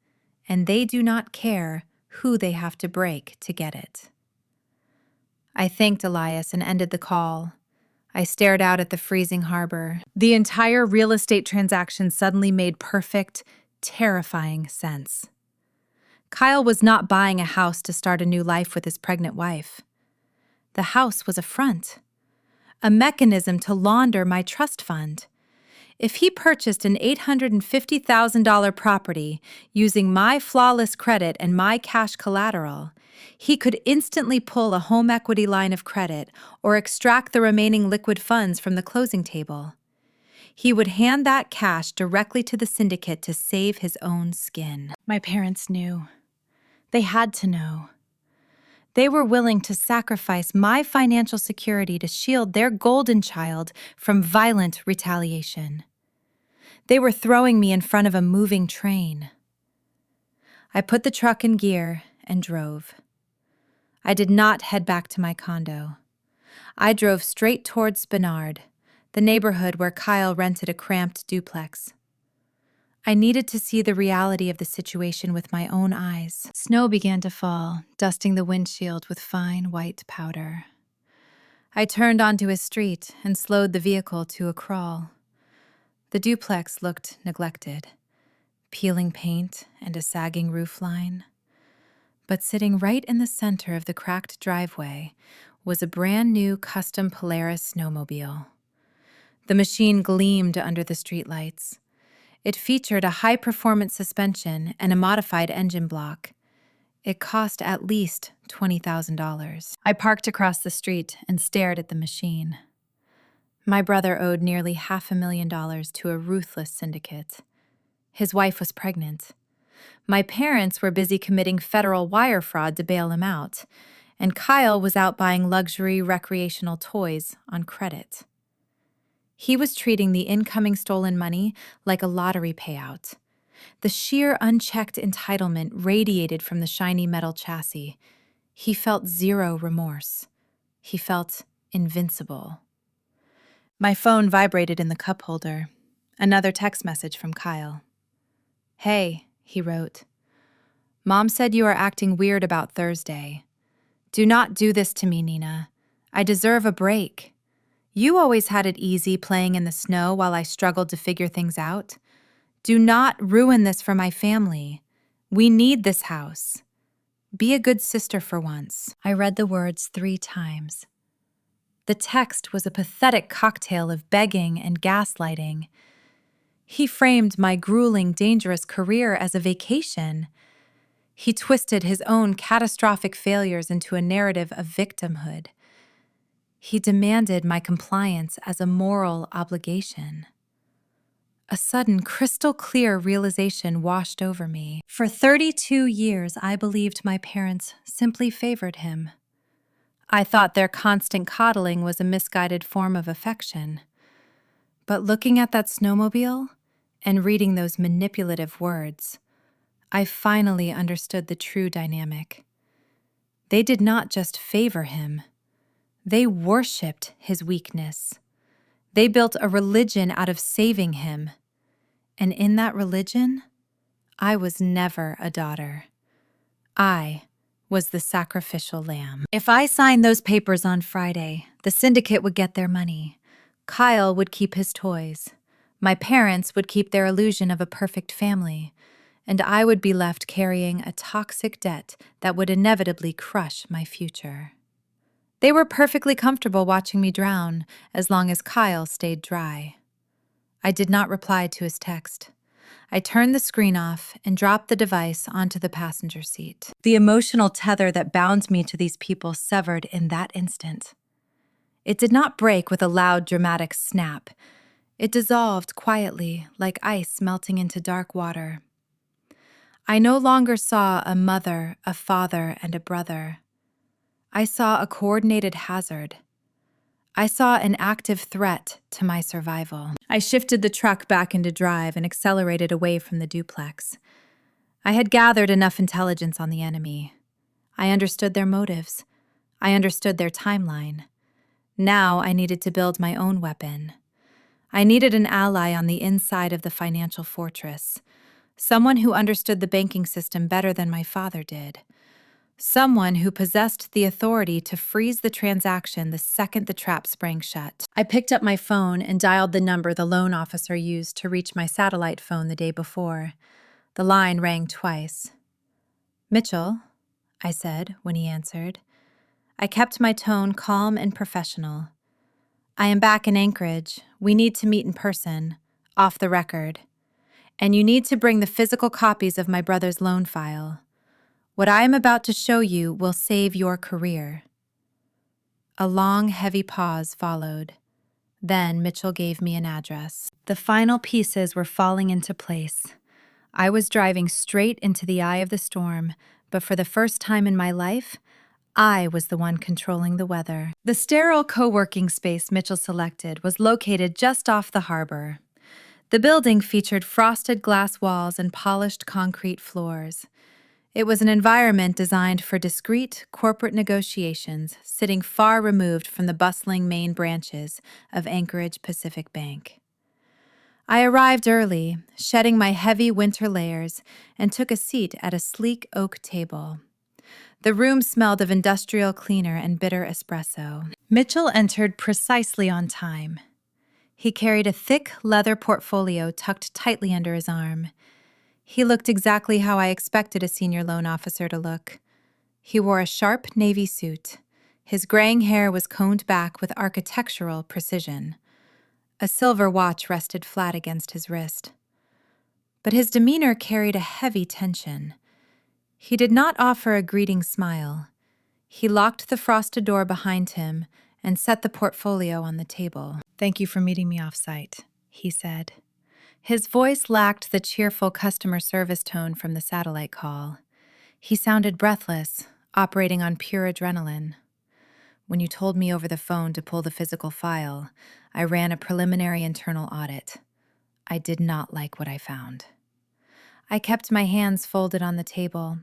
And they do not care who they have to break to get it." I thanked Elias and ended the call. I stared out at the freezing harbor. The entire real estate transaction suddenly made perfect, terrifying sense. Kyle was not buying a house to start a new life with his pregnant wife. The house was a front, a mechanism to launder my trust fund. If he purchased an $850,000 property using my flawless credit and my cash collateral, he could instantly pull a home equity line of credit or extract the remaining liquid funds from the closing table. He would hand that cash directly to the syndicate to save his own skin. My parents knew. They had to know. They were willing to sacrifice my financial security to shield their golden child from violent retaliation. They were throwing me in front of a moving train. I put the truck in gear and drove. I did not head back to my condo. I drove straight towards Spenard, the neighborhood where Kyle rented a cramped duplex. I needed to see the reality of the situation with my own eyes. Snow began to fall, dusting the windshield with fine white powder. I turned onto a street and slowed the vehicle to a crawl. The duplex looked neglected, peeling paint and a sagging roofline. But sitting right in the center of the cracked driveway was a brand new custom Polaris snowmobile. The machine gleamed under the streetlights. It featured a high-performance suspension and a modified engine block. It cost at least $20,000. I parked across the street and stared at the machine. My brother owed nearly $500,000 to a ruthless syndicate. His wife was pregnant. My parents were busy committing federal wire fraud to bail him out, and Kyle was out buying luxury recreational toys on credit. He was treating the incoming stolen money like a lottery payout. The sheer unchecked entitlement radiated from the shiny metal chassis. He felt zero remorse. He felt invincible. My phone vibrated in the cup holder. Another text message from Kyle. "Hey," he wrote. "Mom said you are acting weird about Thursday. Do not do this to me, Nina. I deserve a break. You always had it easy playing in the snow while I struggled to figure things out. Do not ruin this for my family. We need this house. Be a good sister for once." I read the words 3 times. The text was a pathetic cocktail of begging and gaslighting. He framed my grueling, dangerous career as a vacation. He twisted his own catastrophic failures into a narrative of victimhood. He demanded my compliance as a moral obligation. A sudden, crystal-clear realization washed over me. For 32 years, I believed my parents simply favored him. I thought their constant coddling was a misguided form of affection. But looking at that snowmobile and reading those manipulative words, I finally understood the true dynamic. They did not just favor him. They worshipped his weakness. They built a religion out of saving him. And in that religion, I was never a daughter. I was the sacrificial lamb. If I signed those papers on Friday, the syndicate would get their money. Kyle would keep his toys. My parents would keep their illusion of a perfect family. And I would be left carrying a toxic debt that would inevitably crush my future. They were perfectly comfortable watching me drown as long as Kyle stayed dry. I did not reply to his text. I turned the screen off and dropped the device onto the passenger seat. The emotional tether that bound me to these people severed in that instant. It did not break with a loud, dramatic snap. It dissolved quietly, like ice melting into dark water. I no longer saw a mother, a father, and a brother. I saw a coordinated hazard. I saw an active threat to my survival. I shifted the truck back into drive and accelerated away from the duplex. I had gathered enough intelligence on the enemy. I understood their motives. I understood their timeline. Now I needed to build my own weapon. I needed an ally on the inside of the financial fortress, someone who understood the banking system better than my father did. Someone who possessed the authority to freeze the transaction the second the trap sprang shut. I picked up my phone and dialed the number the loan officer used to reach my satellite phone the day before. The line rang twice. "Mitchell," I said when he answered. I kept my tone calm and professional. "I am back in Anchorage. We need to meet in person, off the record. And you need to bring the physical copies of my brother's loan file. What I am about to show you will save your career." A long, heavy pause followed. Then Mitchell gave me an address. The final pieces were falling into place. I was driving straight into the eye of the storm, but for the first time in my life, I was the one controlling the weather. The sterile co-working space Mitchell selected was located just off the harbor. The building featured frosted glass walls and polished concrete floors. It was an environment designed for discreet corporate negotiations, sitting far removed from the bustling main branches of Anchorage Pacific Bank. I arrived early, shedding my heavy winter layers, and took a seat at a sleek oak table. The room smelled of industrial cleaner and bitter espresso. Mitchell entered precisely on time. He carried a thick leather portfolio tucked tightly under his arm. He looked exactly how I expected a senior loan officer to look. He wore a sharp navy suit. His graying hair was combed back with architectural precision. A silver watch rested flat against his wrist. But his demeanor carried a heavy tension. He did not offer a greeting smile. He locked the frosted door behind him and set the portfolio on the table. "Thank you for meeting me off-site," he said. His voice lacked the cheerful customer service tone from the satellite call. He sounded breathless, operating on pure adrenaline. "When you told me over the phone to pull the physical file, I ran a preliminary internal audit. I did not like what I found." I kept my hands folded on the table.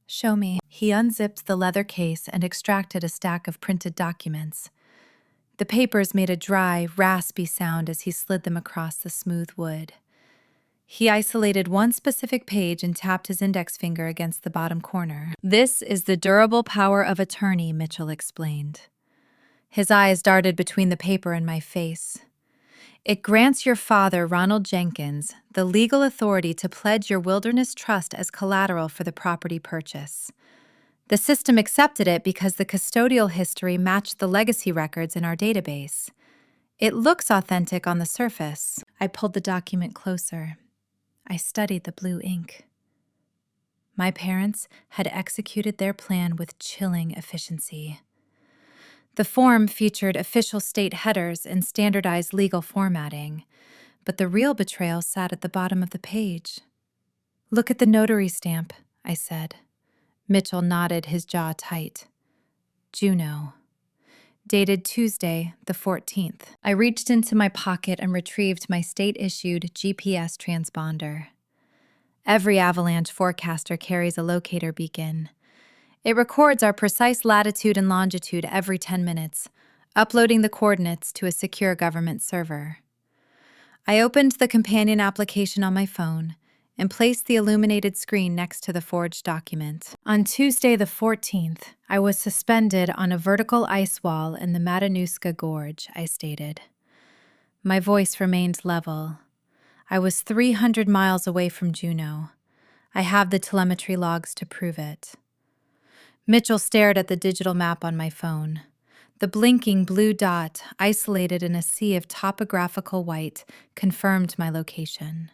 "Show me." He unzipped the leather case and extracted a stack of printed documents. The papers made a dry, raspy sound as he slid them across the smooth wood. He isolated one specific page and tapped his index finger against the bottom corner. "This is the durable power of attorney," Mitchell explained. His eyes darted between the paper and my face. "It grants your father, Ronald Jenkins, the legal authority to pledge your wilderness trust as collateral for the property purchase. The system accepted it because the custodial history matched the legacy records in our database. It looks authentic on the surface." I pulled the document closer. I studied the blue ink. My parents had executed their plan with chilling efficiency. The form featured official state headers and standardized legal formatting, but the real betrayal sat at the bottom of the page. "Look at the notary stamp," I said. Mitchell nodded, his jaw tight. "Juneau. Dated Tuesday, the 14th. I reached into my pocket and retrieved my state-issued GPS transponder. Every avalanche forecaster carries a locator beacon. It records our precise latitude and longitude every 10 minutes, uploading the coordinates to a secure government server. I opened the companion application on my phone and placed the illuminated screen next to the forged document. On Tuesday the 14th, I was suspended on a vertical ice wall in the Matanuska Gorge, I stated. My voice remained level. I was 300 miles away from Juneau. I have the telemetry logs to prove it. Mitchell stared at the digital map on my phone. The blinking blue dot, isolated in a sea of topographical white, confirmed my location.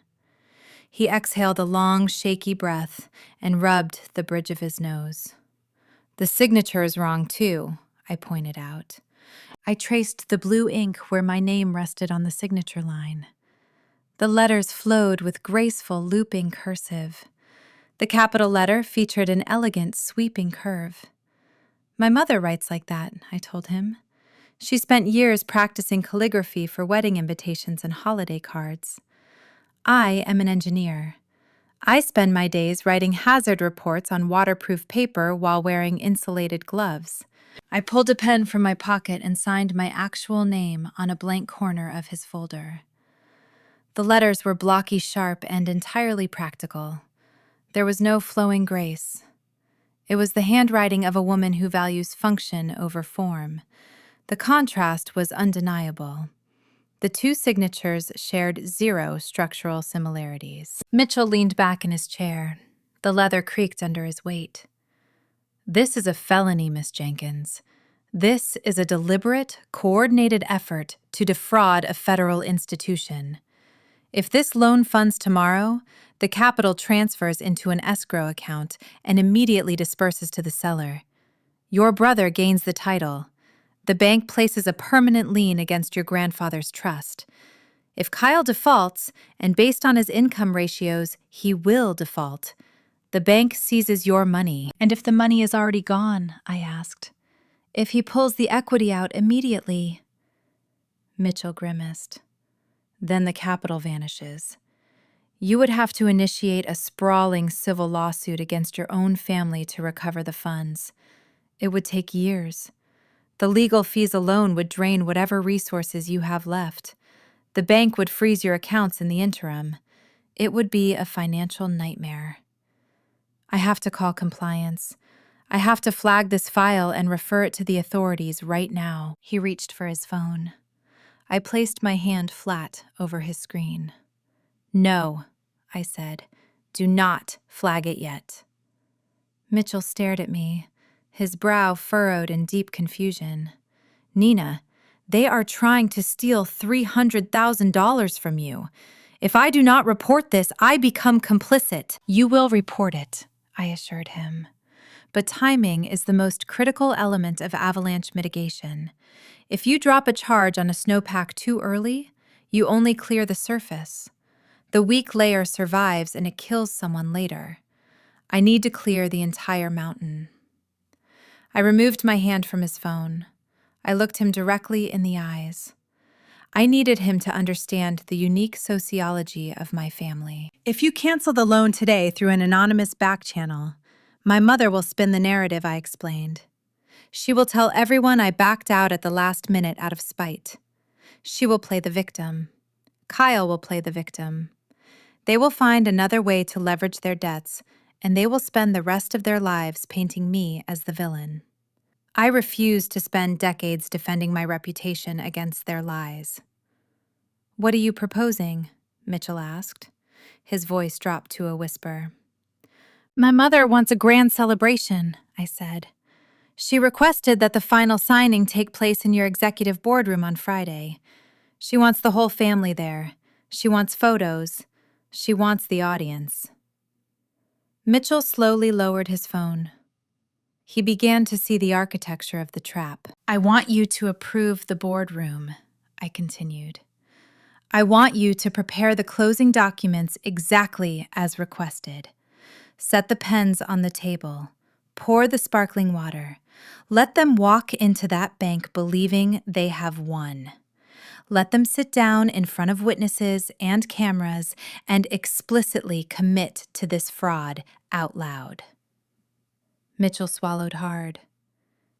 He exhaled a long, shaky breath and rubbed the bridge of his nose. "The signature is wrong, too," I pointed out. I traced the blue ink where my name rested on the signature line. The letters flowed with graceful, looping cursive. The capital letter featured an elegant, sweeping curve. "My mother writes like that," I told him. "She spent years practicing calligraphy for wedding invitations and holiday cards. I am an engineer. I spend my days writing hazard reports on waterproof paper while wearing insulated gloves." I pulled a pen from my pocket and signed my actual name on a blank corner of his folder. The letters were blocky sharp and entirely practical. There was no flowing grace. It was the handwriting of a woman who values function over form. The contrast was undeniable. The two signatures shared zero structural similarities. Mitchell leaned back in his chair. The leather creaked under his weight. "This is a felony, Miss Jenkins. This is a deliberate, coordinated effort to defraud a federal institution. If this loan funds tomorrow, the capital transfers into an escrow account and immediately disperses to the seller. Your brother gains the title. The bank places a permanent lien against your grandfather's trust. If Kyle defaults, and based on his income ratios, he will default, the bank seizes your money. And if the money is already gone, I asked. If he pulls the equity out immediately? Mitchell grimaced. Then the capital vanishes. You would have to initiate a sprawling civil lawsuit against your own family to recover the funds. It would take years. The legal fees alone would drain whatever resources you have left. The bank would freeze your accounts in the interim. It would be a financial nightmare. I have to call compliance. I have to flag this file and refer it to the authorities right now. He reached for his phone. I placed my hand flat over his screen. No, I said. Do not flag it yet. Mitchell stared at me, his brow furrowed in deep confusion. Nina, they are trying to steal $300,000 from you. If I do not report this, I become complicit. You will report it, I assured him. But timing is the most critical element of avalanche mitigation. If you drop a charge on a snowpack too early, you only clear the surface. The weak layer survives and it kills someone later. I need to clear the entire mountain. I removed my hand from his phone. I looked him directly in the eyes. I needed him to understand the unique sociology of my family. If you cancel the loan today through an anonymous back channel, my mother will spin the narrative, I explained. She will tell everyone I backed out at the last minute out of spite. She will play the victim. Kyle will play the victim. They will find another way to leverage their debts, and they will spend the rest of their lives painting me as the villain. I refuse to spend decades defending my reputation against their lies. What are you proposing? Mitchell asked. His voice dropped to a whisper. My mother wants a grand celebration, I said. She requested that the final signing take place in your executive boardroom on Friday. She wants the whole family there. She wants photos. She wants the audience. Mitchell slowly lowered his phone. He began to see the architecture of the trap. I want you to approve the boardroom, I continued. I want you to prepare the closing documents exactly as requested. Set the pens on the table. Pour the sparkling water. Let them walk into that bank believing they have won. Let them sit down in front of witnesses and cameras and explicitly commit to this fraud out loud. Mitchell swallowed hard.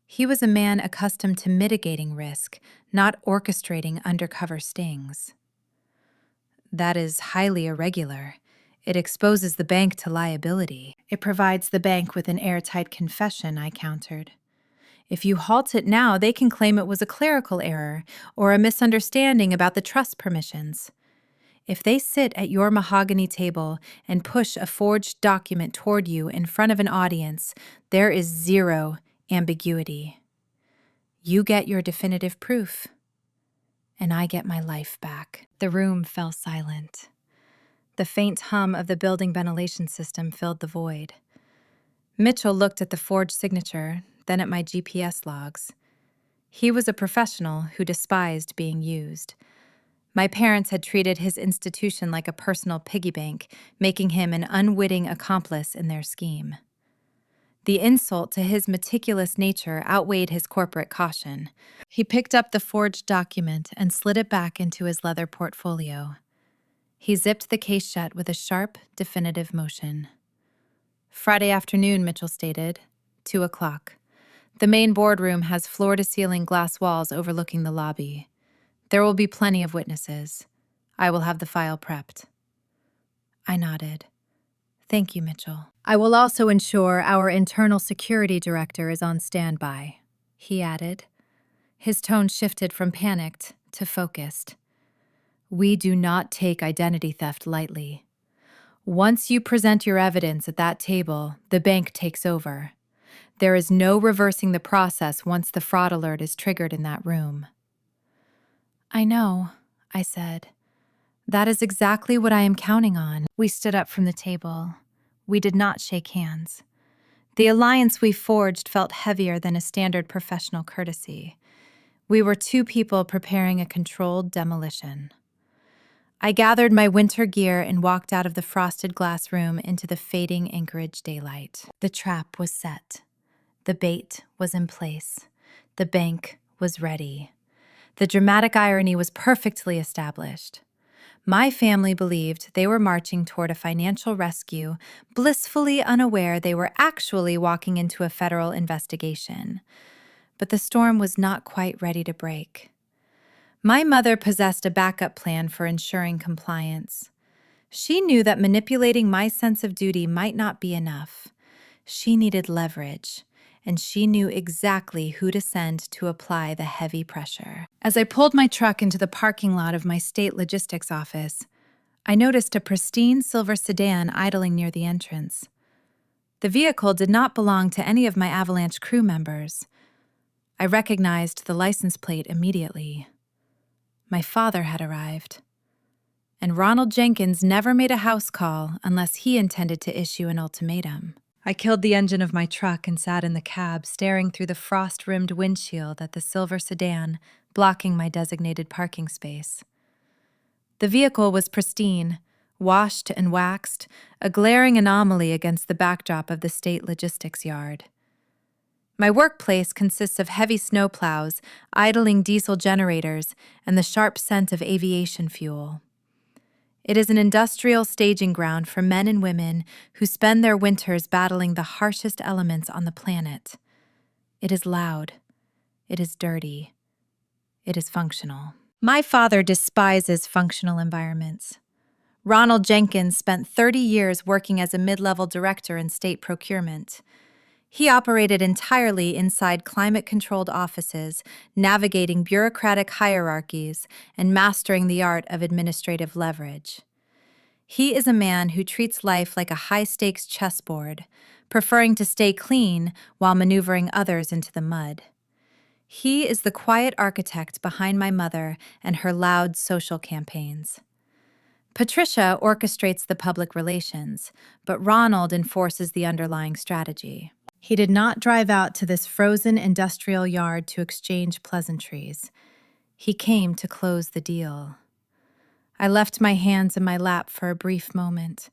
He was a man accustomed to mitigating risk, not orchestrating undercover stings. That is highly irregular. It exposes the bank to liability. It provides the bank with an airtight confession, I countered. If you halt it now, they can claim it was a clerical error or a misunderstanding about the trust permissions. If they sit at your mahogany table and push a forged document toward you in front of an audience, there is zero ambiguity. You get your definitive proof, and I get my life back. The room fell silent. The faint hum of the building ventilation system filled the void. Mitchell looked at the forged signature, then at my GPS logs. He was a professional who despised being used. My parents had treated his institution like a personal piggy bank, making him an unwitting accomplice in their scheme. The insult to his meticulous nature outweighed his corporate caution. He picked up the forged document and slid it back into his leather portfolio. He zipped the case shut with a sharp, definitive motion. Friday afternoon, Mitchell stated, 2:00. The main boardroom has floor-to-ceiling glass walls overlooking the lobby. There will be plenty of witnesses. I will have the file prepped. I nodded. Thank you, Mitchell. I will also ensure our internal security director is on standby, he added. His tone shifted from panicked to focused. We do not take identity theft lightly. Once you present your evidence at that table, the bank takes over. There is no reversing the process once the fraud alert is triggered in that room. I know, I said. That is exactly what I am counting on. We stood up from the table. We did not shake hands. The alliance we forged felt heavier than a standard professional courtesy. We were two people preparing a controlled demolition. I gathered my winter gear and walked out of the frosted glass room into the fading Anchorage daylight. The trap was set. The bait was in place. The bank was ready. The dramatic irony was perfectly established. My family believed they were marching toward a financial rescue, blissfully unaware they were actually walking into a federal investigation. But the storm was not quite ready to break. My mother possessed a backup plan for ensuring compliance. She knew that manipulating my sense of duty might not be enough. She needed leverage, and she knew exactly who to send to apply the heavy pressure. As I pulled my truck into the parking lot of my state logistics office, I noticed a pristine silver sedan idling near the entrance. The vehicle did not belong to any of my Avalanche crew members. I recognized the license plate immediately. My father had arrived. And Ronald Jenkins never made a house call unless he intended to issue an ultimatum. I killed the engine of my truck and sat in the cab, staring through the frost-rimmed windshield at the silver sedan, blocking my designated parking space. The vehicle was pristine, washed and waxed, a glaring anomaly against the backdrop of the state logistics yard. My workplace consists of heavy snowplows, idling diesel generators, and the sharp scent of aviation fuel. It is an industrial staging ground for men and women who spend their winters battling the harshest elements on the planet. It is loud. It is dirty. It is functional. My father despises functional environments. Ronald Jenkins spent 30 years working as a mid-level director in state procurement. He operated entirely inside climate-controlled offices, navigating bureaucratic hierarchies and mastering the art of administrative leverage. He is a man who treats life like a high-stakes chessboard, preferring to stay clean while maneuvering others into the mud. He is the quiet architect behind my mother and her loud social campaigns. Patricia orchestrates the public relations, but Ronald enforces the underlying strategy. He did not drive out to this frozen industrial yard to exchange pleasantries. He came to close the deal. I left my hands in my lap for a brief moment.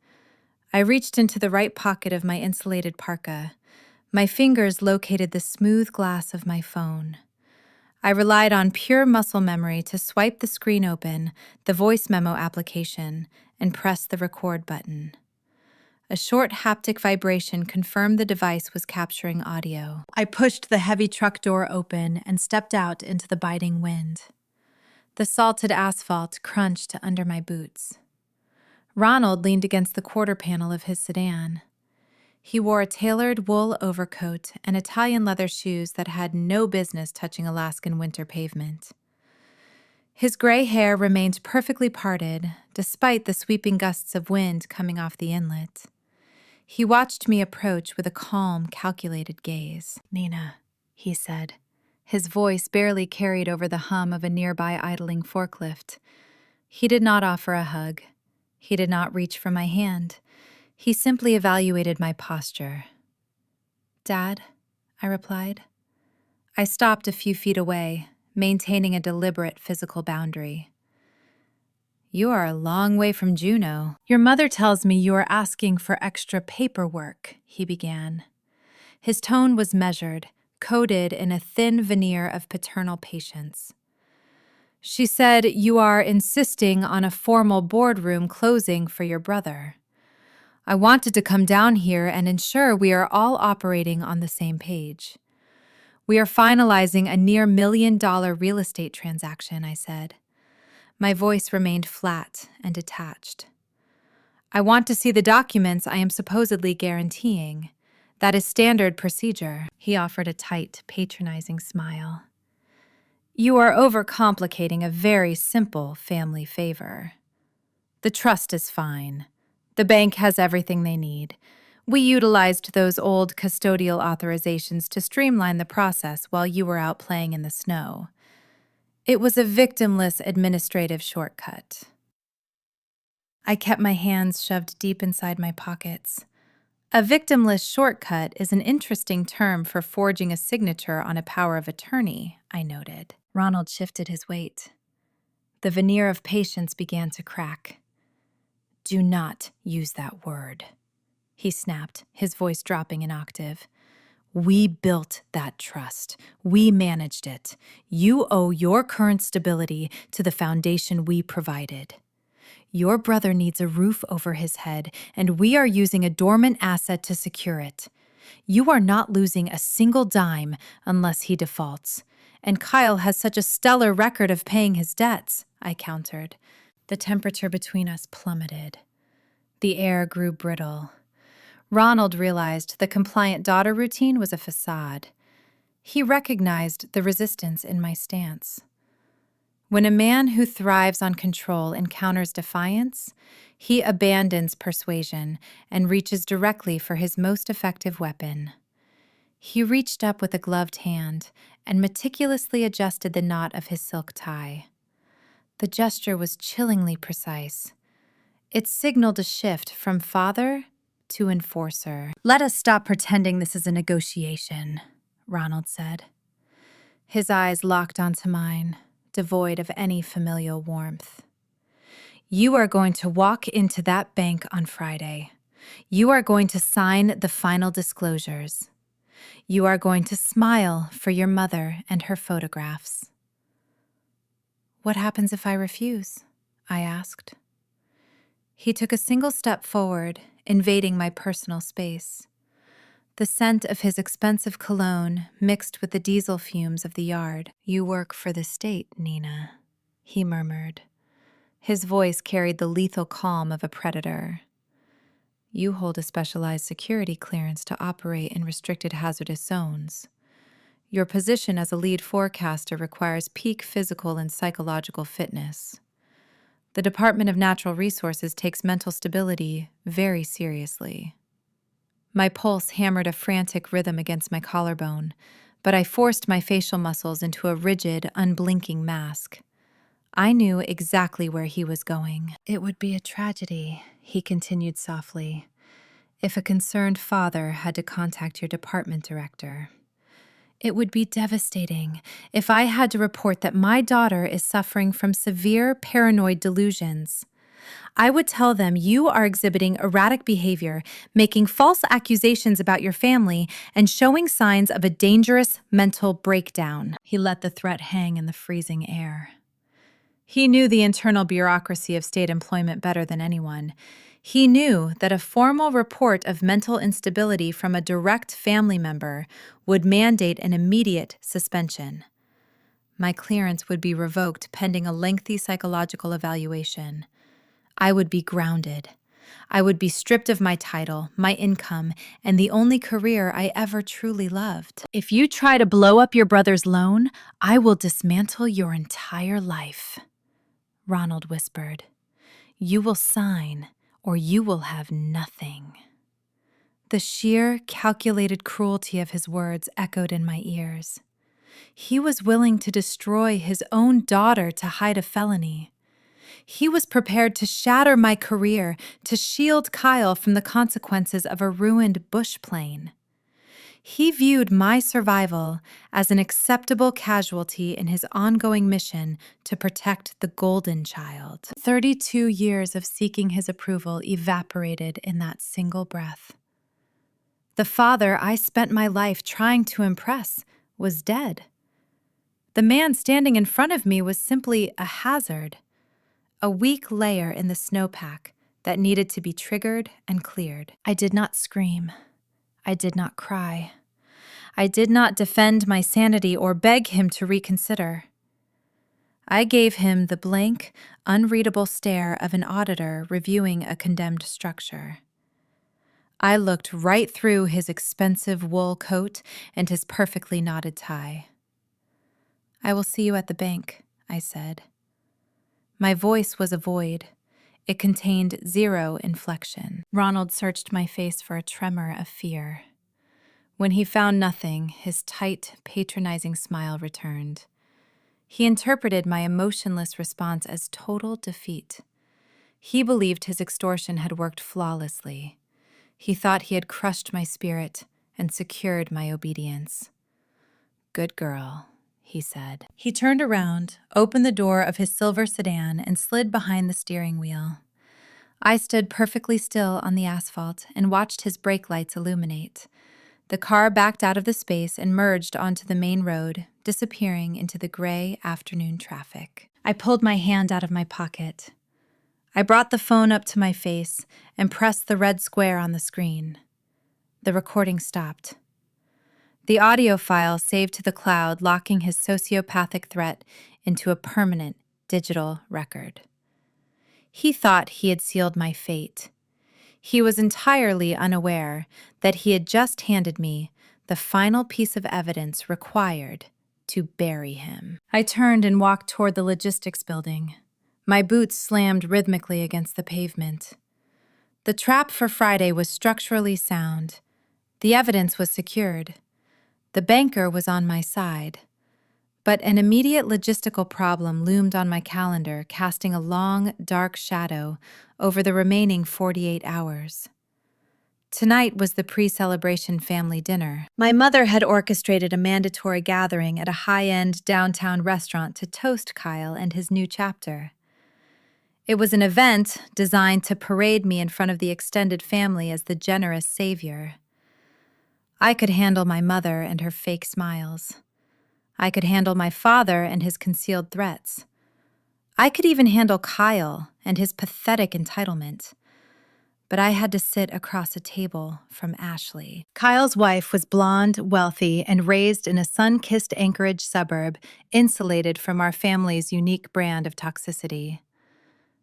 I reached into the right pocket of my insulated parka. My fingers located the smooth glass of my phone. I relied on pure muscle memory to swipe the screen open, the voice memo application, and press the record button. A short haptic vibration confirmed the device was capturing audio. I pushed the heavy truck door open and stepped out into the biting wind. The salted asphalt crunched under my boots. Ronald leaned against the quarter panel of his sedan. He wore a tailored wool overcoat and Italian leather shoes that had no business touching Alaskan winter pavement. His gray hair remained perfectly parted, despite the sweeping gusts of wind coming off the inlet. He watched me approach with a calm, calculated gaze. "Nina," he said. His voice barely carried over the hum of a nearby idling forklift. He did not offer a hug. He did not reach for my hand. He simply evaluated my posture. "Dad," I replied. I stopped a few feet away, maintaining a deliberate physical boundary. "You are a long way from Juneau. Your mother tells me you are asking for extra paperwork," he began. His tone was measured, coated in a thin veneer of paternal patience. "She said you are insisting on a formal boardroom closing for your brother. I wanted to come down here and ensure we are all operating on the same page. We are finalizing a near $1 million real estate transaction," I said. My voice remained flat and detached. "I want to see the documents I am supposedly guaranteeing. That is standard procedure." He offered a tight, patronizing smile. "You are overcomplicating a very simple family favor. The trust is fine. The bank has everything they need. We utilized those old custodial authorizations to streamline the process while you were out playing in the snow. It was a victimless administrative shortcut." I kept my hands shoved deep inside my pockets. A victimless shortcut is an interesting term for forging a signature on a power of attorney, I noted. Ronald shifted his weight. The veneer of patience began to crack. "Do not use that word," he snapped, his voice dropping an octave. "We built that trust. We managed it. You owe your current stability to the foundation we provided. Your brother needs a roof over his head, and we are using a dormant asset to secure it. You are not losing a single dime unless he defaults. And Kyle has such a stellar record of paying his debts," I countered. The temperature between us plummeted. The air grew brittle. Ronald realized the compliant daughter routine was a facade. He recognized the resistance in my stance. When a man who thrives on control encounters defiance, he abandons persuasion and reaches directly for his most effective weapon. He reached up with a gloved hand and meticulously adjusted the knot of his silk tie. The gesture was chillingly precise. It signaled a shift from father to enforcer. "Let us stop pretending this is a negotiation," Ronald said. His eyes locked onto mine, devoid of any familial warmth. "You are going to walk into that bank on Friday. You are going to sign the final disclosures. You are going to smile for your mother and her photographs." "What happens if I refuse?" I asked. He took a single step forward, invading my personal space. The scent of his expensive cologne mixed with the diesel fumes of the yard. "You work for the state, Nina," he murmured. His voice carried the lethal calm of a predator. "You hold a specialized security clearance to operate in restricted hazardous zones. Your position as a lead forecaster requires peak physical and psychological fitness. The Department of Natural Resources takes mental stability very seriously." My pulse hammered a frantic rhythm against my collarbone, but I forced my facial muscles into a rigid, unblinking mask. I knew exactly where he was going. "It would be a tragedy," he continued softly, "if a concerned father had to contact your department director. It would be devastating if I had to report that my daughter is suffering from severe paranoid delusions. I would tell them you are exhibiting erratic behavior, making false accusations about your family, and showing signs of a dangerous mental breakdown." He let the threat hang in the freezing air. He knew the internal bureaucracy of state employment better than anyone. He knew that a formal report of mental instability from a direct family member would mandate an immediate suspension. My clearance would be revoked pending a lengthy psychological evaluation. I would be grounded. I would be stripped of my title, my income, and the only career I ever truly loved. "If you try to blow up your brother's loan, I will dismantle your entire life," Ronald whispered. "You will sign, or you will have nothing." The sheer, calculated cruelty of his words echoed in my ears. He was willing to destroy his own daughter to hide a felony. He was prepared to shatter my career to shield Kyle from the consequences of a ruined bush plane. He viewed my survival as an acceptable casualty in his ongoing mission to protect the golden child. 32 years of seeking his approval evaporated in that single breath. The father I spent my life trying to impress was dead. The man standing in front of me was simply a hazard, a weak layer in the snowpack that needed to be triggered and cleared. I did not scream. I did not cry. I did not defend my sanity or beg him to reconsider. I gave him the blank, unreadable stare of an auditor reviewing a condemned structure. I looked right through his expensive wool coat and his perfectly knotted tie. "I will see you at the bank," I said. My voice was a void. It contained zero inflection. Ronald searched my face for a tremor of fear. When he found nothing, his tight, patronizing smile returned. He interpreted my emotionless response as total defeat. He believed his extortion had worked flawlessly. He thought he had crushed my spirit and secured my obedience. "Good girl," he said. He turned around, opened the door of his silver sedan, and slid behind the steering wheel. I stood perfectly still on the asphalt and watched his brake lights illuminate. The car backed out of the space and merged onto the main road, disappearing into the gray afternoon traffic. I pulled my hand out of my pocket. I brought the phone up to my face and pressed the red square on the screen. The recording stopped. The audio file saved to the cloud, locking his sociopathic threat into a permanent digital record. He thought he had sealed my fate. He was entirely unaware that he had just handed me the final piece of evidence required to bury him. I turned and walked toward the logistics building. My boots slammed rhythmically against the pavement. The trap for Friday was structurally sound. The evidence was secured. The banker was on my side. But an immediate logistical problem loomed on my calendar, casting a long, dark shadow over the remaining 48 hours. Tonight was the pre-celebration family dinner. My mother had orchestrated a mandatory gathering at a high-end downtown restaurant to toast Kyle and his new chapter. It was an event designed to parade me in front of the extended family as the generous savior. I could handle my mother and her fake smiles. I could handle my father and his concealed threats. I could even handle Kyle and his pathetic entitlement. But I had to sit across a table from Ashley. Kyle's wife was blonde, wealthy, and raised in a sun-kissed Anchorage suburb, insulated from our family's unique brand of toxicity.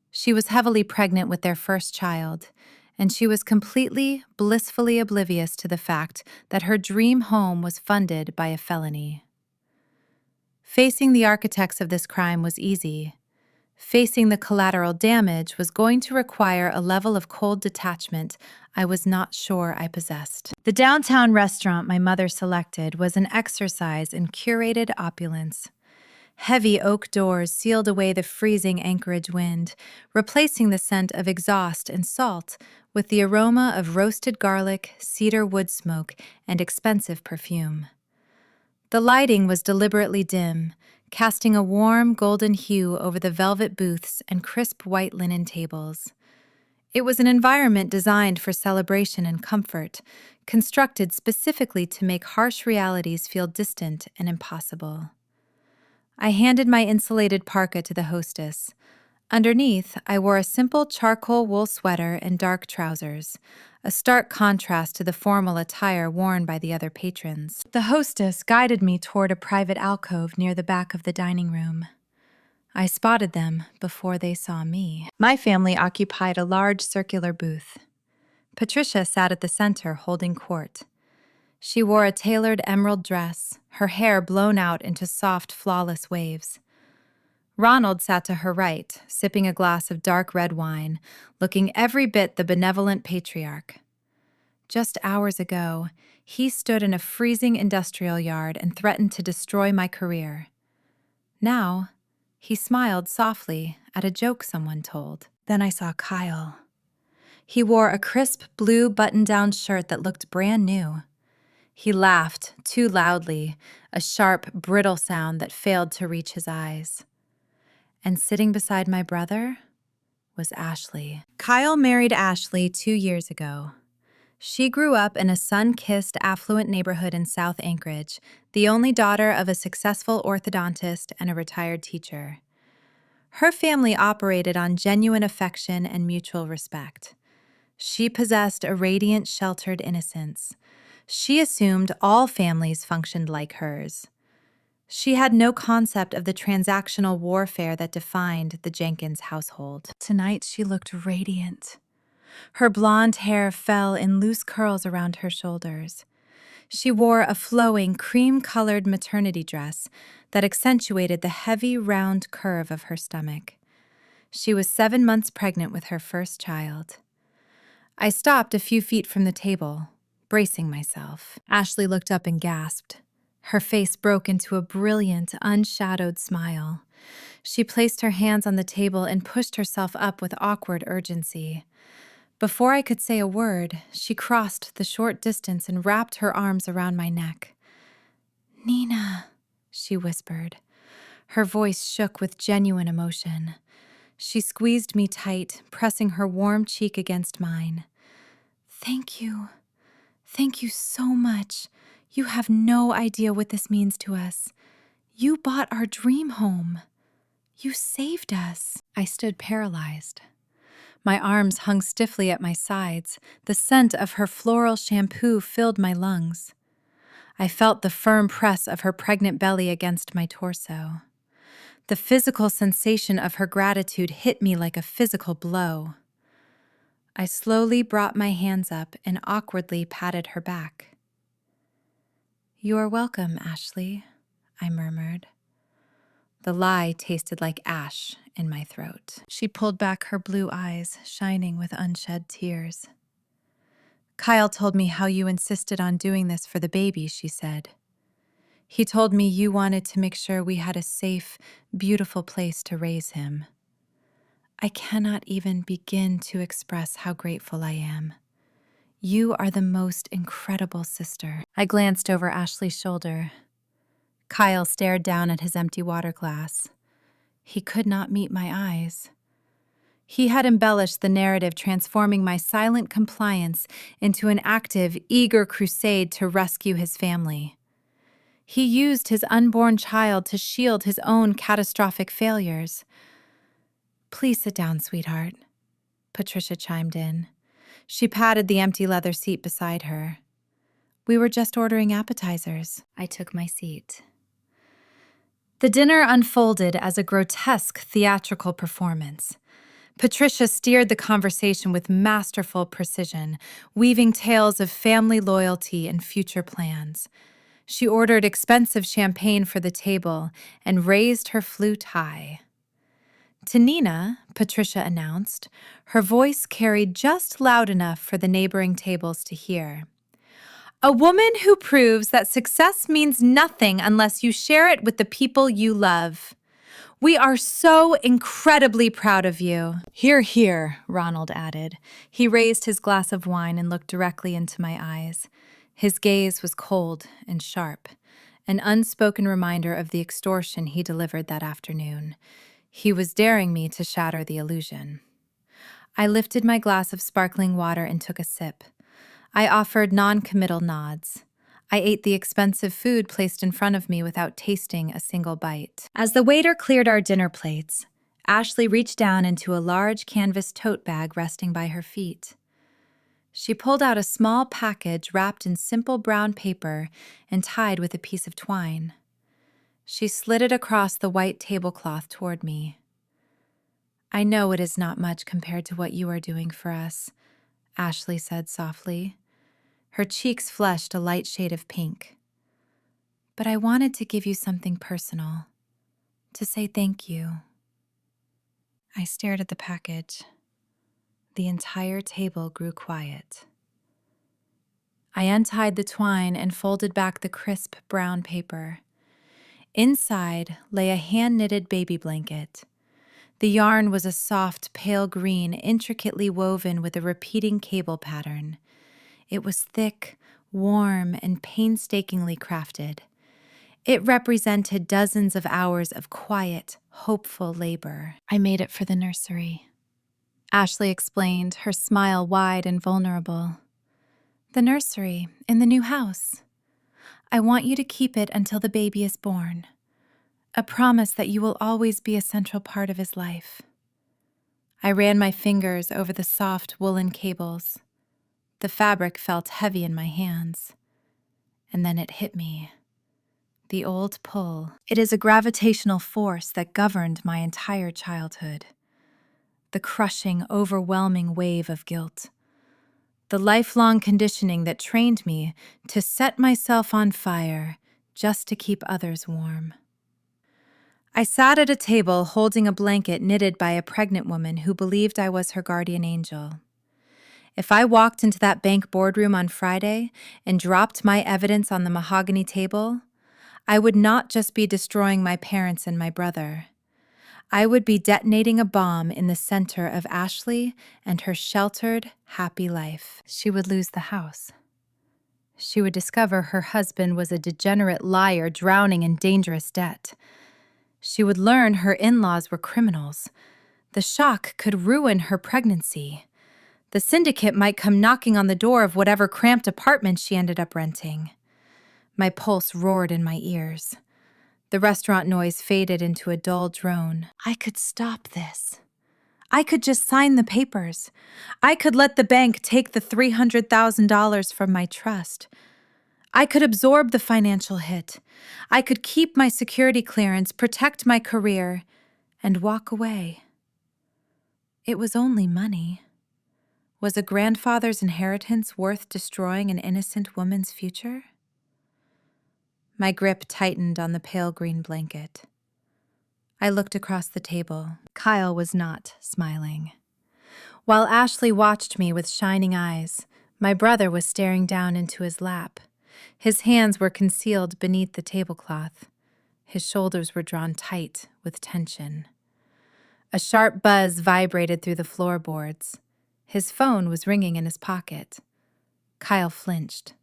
She was heavily pregnant with their first child, and she was completely, blissfully oblivious to the fact that her dream home was funded by a felony. Facing the architects of this crime was easy. Facing the collateral damage was going to require a level of cold detachment I was not sure I possessed. The downtown restaurant my mother selected was an exercise in curated opulence. Heavy oak doors sealed away the freezing Anchorage wind, replacing the scent of exhaust and salt with the aroma of roasted garlic, cedar wood smoke, and expensive perfume. The lighting was deliberately dim, casting a warm golden hue over the velvet booths and crisp white linen tables. It was an environment designed for celebration and comfort, constructed specifically to make harsh realities feel distant and impossible. I handed my insulated parka to the hostess. Underneath, I wore a simple charcoal wool sweater and dark trousers, a stark contrast to the formal attire worn by the other patrons. The hostess guided me toward a private alcove near the back of the dining room. I spotted them before they saw me. My family occupied a large circular booth. Patricia sat at the center holding court. She wore a tailored emerald dress, her hair blown out into soft, flawless waves. Ronald sat to her right, sipping a glass of dark red wine, looking every bit the benevolent patriarch. Just hours ago, he stood in a freezing industrial yard and threatened to destroy my career. Now, he smiled softly at a joke someone told. Then I saw Kyle. He wore a crisp blue button-down shirt that looked brand new. He laughed, too loudly, a sharp, brittle sound that failed to reach his eyes. And sitting beside my brother was Ashley. Kyle married Ashley 2 years ago. She grew up in a sun-kissed, affluent neighborhood in South Anchorage, the only daughter of a successful orthodontist and a retired teacher. Her family operated on genuine affection and mutual respect. She possessed a radiant, sheltered innocence. She assumed all families functioned like hers. She had no concept of the transactional warfare that defined the Jenkins household. Tonight she looked radiant. Her blonde hair fell in loose curls around her shoulders. She wore a flowing, cream-colored maternity dress that accentuated the heavy, round curve of her stomach. She was 7 months pregnant with her first child. I stopped a few feet from the table, bracing myself. Ashley looked up and gasped. Her face broke into a brilliant, unshadowed smile. She placed her hands on the table and pushed herself up with awkward urgency. Before I could say a word, she crossed the short distance and wrapped her arms around my neck. "Nina," she whispered. Her voice shook with genuine emotion. She squeezed me tight, pressing her warm cheek against mine. Thank you. Thank you so much. You have no idea what this means to us. You bought our dream home. You saved us. I stood paralyzed. My arms hung stiffly at my sides. The scent of her floral shampoo filled my lungs. I felt the firm press of her pregnant belly against my torso. The physical sensation of her gratitude hit me like a physical blow. I slowly brought my hands up and awkwardly patted her back. You are welcome, Ashley, I murmured. The lie tasted like ash in my throat. She pulled back her blue eyes, shining with unshed tears. Kyle told me how you insisted on doing this for the baby, she said. He told me you wanted to make sure we had a safe, beautiful place to raise him. I cannot even begin to express how grateful I am. You are the most incredible sister. I glanced over Ashley's shoulder. Kyle stared down at his empty water glass. He could not meet my eyes. He had embellished the narrative, transforming my silent compliance into an active, eager crusade to rescue his family. He used his unborn child to shield his own catastrophic failures. Please sit down, sweetheart, Patricia chimed in. She patted the empty leather seat beside her. We were just ordering appetizers. I took my seat. The dinner unfolded as a grotesque theatrical performance. Patricia steered the conversation with masterful precision, weaving tales of family loyalty and future plans. She ordered expensive champagne for the table and raised her flute high. To Nina, Patricia announced, her voice carried just loud enough for the neighboring tables to hear. A woman who proves that success means nothing unless you share it with the people you love. We are so incredibly proud of you. Hear, hear, Ronald added. He raised his glass of wine and looked directly into my eyes. His gaze was cold and sharp, an unspoken reminder of the extortion he delivered that afternoon. He was daring me to shatter the illusion. I lifted my glass of sparkling water and took a sip. I offered non-committal nods. I ate the expensive food placed in front of me without tasting a single bite. As the waiter cleared our dinner plates, Ashley reached down into a large canvas tote bag resting by her feet. She pulled out a small package wrapped in simple brown paper and tied with a piece of twine. She slid it across the white tablecloth toward me. I know it is not much compared to what you are doing for us, Ashley said softly. Her cheeks flushed a light shade of pink. But I wanted to give you something personal, to say thank you. I stared at the package. The entire table grew quiet. I untied the twine and folded back the crisp brown paper. Inside lay a hand-knitted baby blanket. The yarn was a soft, pale green, intricately woven with a repeating cable pattern. It was thick, warm, and painstakingly crafted. It represented dozens of hours of quiet, hopeful labor. I made it for the nursery. Ashley explained, her smile wide and vulnerable. The nursery, in the new house. I want you to keep it until the baby is born. A promise that you will always be a central part of his life. I ran my fingers over the soft woolen cables. The fabric felt heavy in my hands. And then it hit me. The old pull. It is a gravitational force that governed my entire childhood. The crushing, overwhelming wave of guilt. The lifelong conditioning that trained me to set myself on fire just to keep others warm. I sat at a table holding a blanket knitted by a pregnant woman who believed I was her guardian angel. If I walked into that bank boardroom on Friday and dropped my evidence on the mahogany table, I would not just be destroying my parents and my brother. I would be detonating a bomb in the center of Ashley and her sheltered, happy life. She would lose the house. She would discover her husband was a degenerate liar drowning in dangerous debt. She would learn her in-laws were criminals. The shock could ruin her pregnancy. The syndicate might come knocking on the door of whatever cramped apartment she ended up renting. My pulse roared in my ears. The restaurant noise faded into a dull drone. I could stop this. I could just sign the papers. I could let the bank take the $300,000 from my trust. I could absorb the financial hit. I could keep my security clearance, protect my career, and walk away. It was only money. Was a grandfather's inheritance worth destroying an innocent woman's future? My grip tightened on the pale green blanket. I looked across the table. Kyle was not smiling. While Ashley watched me with shining eyes, my brother was staring down into his lap. His hands were concealed beneath the tablecloth. His shoulders were drawn tight with tension. A sharp buzz vibrated through the floorboards. His phone was ringing in his pocket. Kyle flinched.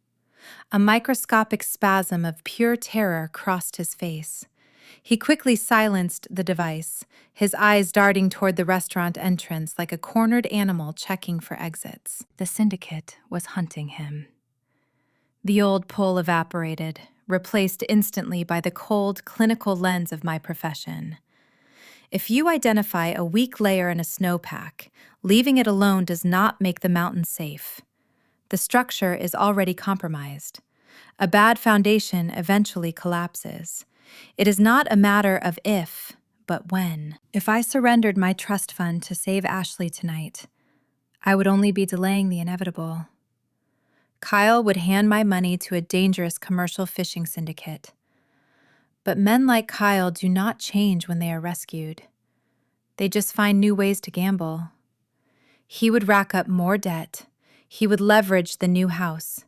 A microscopic spasm of pure terror crossed his face. He quickly silenced the device, his eyes darting toward the restaurant entrance like a cornered animal checking for exits. The syndicate was hunting him. The old pull evaporated, replaced instantly by the cold, clinical lens of my profession. If you identify a weak layer in a snowpack, leaving it alone does not make the mountain safe. The structure is already compromised. A bad foundation eventually collapses. It is not a matter of if, but when. If I surrendered my trust fund to save Ashley tonight, I would only be delaying the inevitable. Kyle would hand my money to a dangerous commercial fishing syndicate. But men like Kyle do not change when they are rescued. They just find new ways to gamble. He would rack up more debt. He would leverage the new house.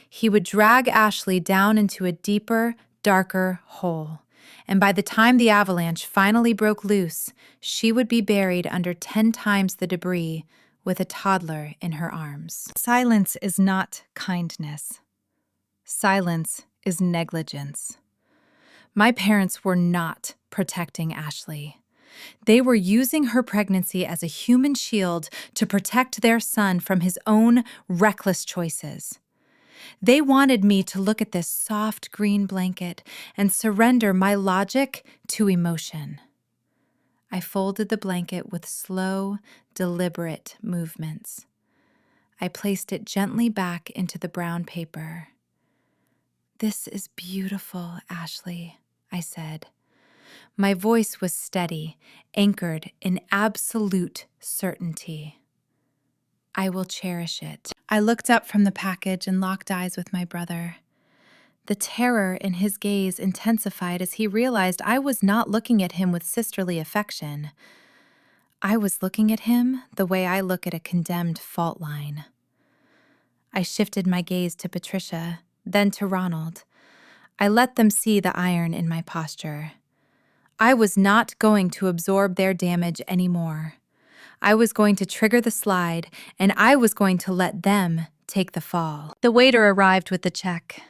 He would drag Ashley down into a deeper, darker hole. And by the time the avalanche finally broke loose, she would be buried under 10 times the debris with a toddler in her arms. Silence is not kindness. Silence is negligence. My parents were not protecting Ashley. They were using her pregnancy as a human shield to protect their son from his own reckless choices. They wanted me to look at this soft green blanket and surrender my logic to emotion. I folded the blanket with slow, deliberate movements. I placed it gently back into the brown paper. "This is beautiful, Ashley," I said. My voice was steady, anchored in absolute certainty. "I will cherish it." I looked up from the package and locked eyes with my brother. The terror in his gaze intensified as he realized I was not looking at him with sisterly affection. I was looking at him the way I look at a condemned fault line. I shifted my gaze to Patricia, then to Ronald. I let them see the iron in my posture. I was not going to absorb their damage anymore. I was going to trigger the slide, and I was going to let them take the fall. The waiter arrived with the check.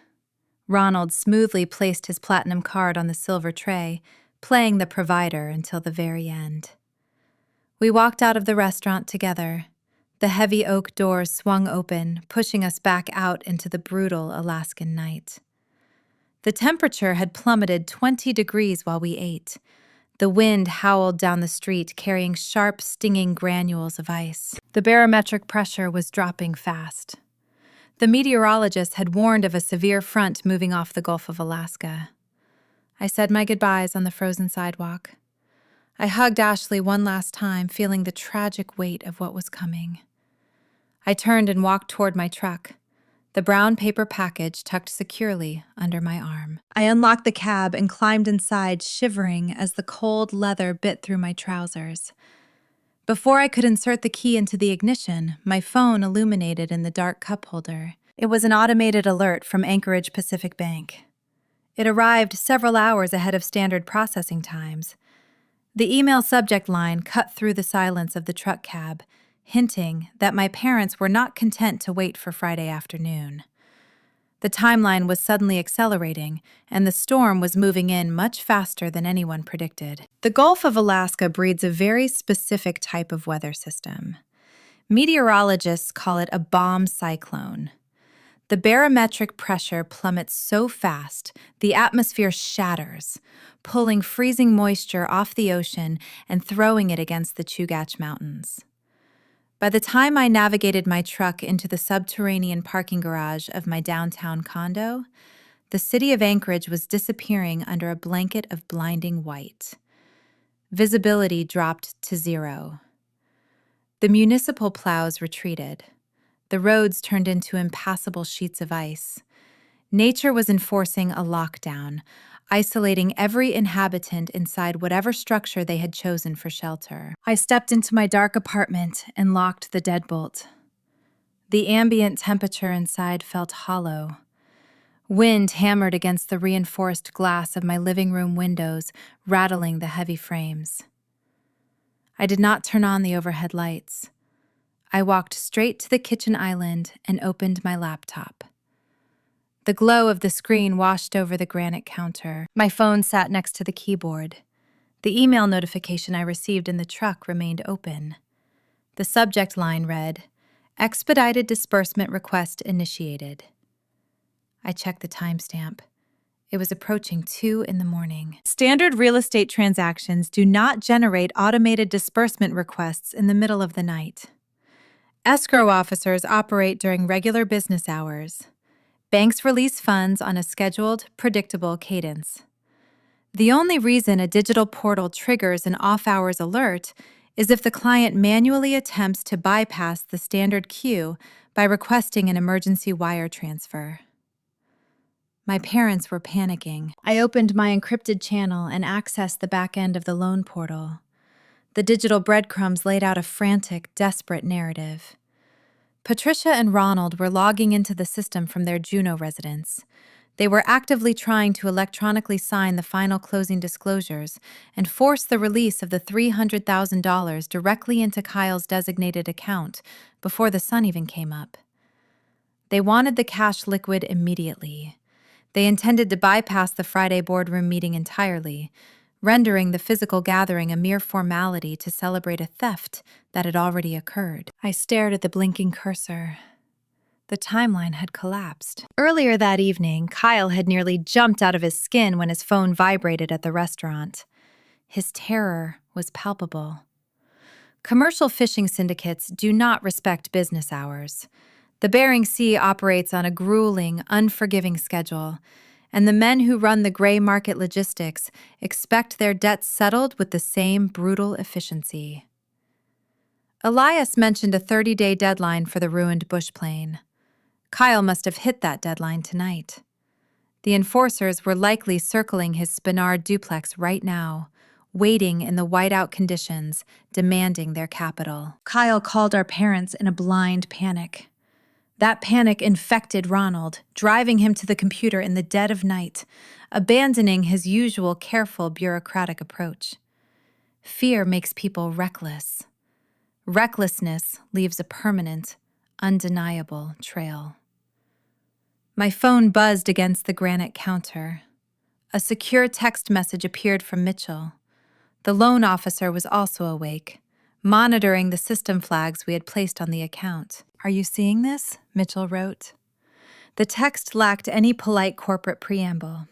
Ronald smoothly placed his platinum card on the silver tray, playing the provider until the very end. We walked out of the restaurant together. The heavy oak doors swung open, pushing us back out into the brutal Alaskan night. The temperature had plummeted 20 degrees while we ate. The wind howled down the street, carrying sharp, stinging granules of ice. The barometric pressure was dropping fast. The meteorologist had warned of a severe front moving off the Gulf of Alaska. I said my goodbyes on the frozen sidewalk. I hugged Ashley one last time, feeling the tragic weight of what was coming. I turned and walked toward my truck, the brown paper package tucked securely under my arm. I unlocked the cab and climbed inside, shivering as the cold leather bit through my trousers. Before I could insert the key into the ignition, my phone illuminated in the dark cup holder. It was an automated alert from Anchorage Pacific Bank. It arrived several hours ahead of standard processing times. The email subject line cut through the silence of the truck cab, hinting that my parents were not content to wait for Friday afternoon. The timeline was suddenly accelerating, and the storm was moving in much faster than anyone predicted. The Gulf of Alaska breeds a very specific type of weather system. Meteorologists call it a bomb cyclone. The barometric pressure plummets so fast, the atmosphere shatters, pulling freezing moisture off the ocean and throwing it against the Chugach Mountains. By the time I navigated my truck into the subterranean parking garage of my downtown condo, the city of Anchorage was disappearing under a blanket of blinding white. Visibility dropped to zero. The municipal plows retreated. The roads turned into impassable sheets of ice. Nature was enforcing a lockdown, isolating every inhabitant inside whatever structure they had chosen for shelter. I stepped into my dark apartment and locked the deadbolt. The ambient temperature inside felt hollow. Wind hammered against the reinforced glass of my living room windows, rattling the heavy frames. I did not turn on the overhead lights. I walked straight to the kitchen island and opened my laptop. The glow of the screen washed over the granite counter. My phone sat next to the keyboard. The email notification I received in the truck remained open. The subject line read, "Expedited disbursement request initiated." I checked the timestamp. It was approaching 2 a.m. Standard real estate transactions do not generate automated disbursement requests in the middle of the night. Escrow officers operate during regular business hours. Banks release funds on a scheduled, predictable cadence. The only reason a digital portal triggers an off-hours alert is if the client manually attempts to bypass the standard queue by requesting an emergency wire transfer. My parents were panicking. I opened my encrypted channel and accessed the back end of the loan portal. The digital breadcrumbs laid out a frantic, desperate narrative. Patricia and Ronald were logging into the system from their Juneau residence. They were actively trying to electronically sign the final closing disclosures and force the release of the $300,000 directly into Kyle's designated account before the sun even came up. They wanted the cash liquid immediately. They intended to bypass the Friday boardroom meeting entirely, rendering the physical gathering a mere formality to celebrate a theft that had already occurred. I stared at the blinking cursor. The timeline had collapsed. Earlier that evening, Kyle had nearly jumped out of his skin when his phone vibrated at the restaurant. His terror was palpable. Commercial fishing syndicates do not respect business hours. The Bering Sea operates on a grueling, unforgiving schedule, and the men who run the gray market logistics expect their debts settled with the same brutal efficiency. Elias mentioned a 30-day deadline for the ruined bush plane. Kyle must have hit that deadline tonight. The enforcers were likely circling his Spinard duplex right now, waiting in the whiteout conditions, demanding their capital. Kyle called our parents in a blind panic. That panic infected Ronald, driving him to the computer in the dead of night, abandoning his usual careful bureaucratic approach. Fear makes people reckless. Recklessness leaves a permanent, undeniable trail. My phone buzzed against the granite counter. A secure text message appeared from Mitchell. The loan officer was also awake, monitoring the system flags we had placed on the account. "Are you seeing this?" Mitchell wrote. The text lacked any polite corporate preamble.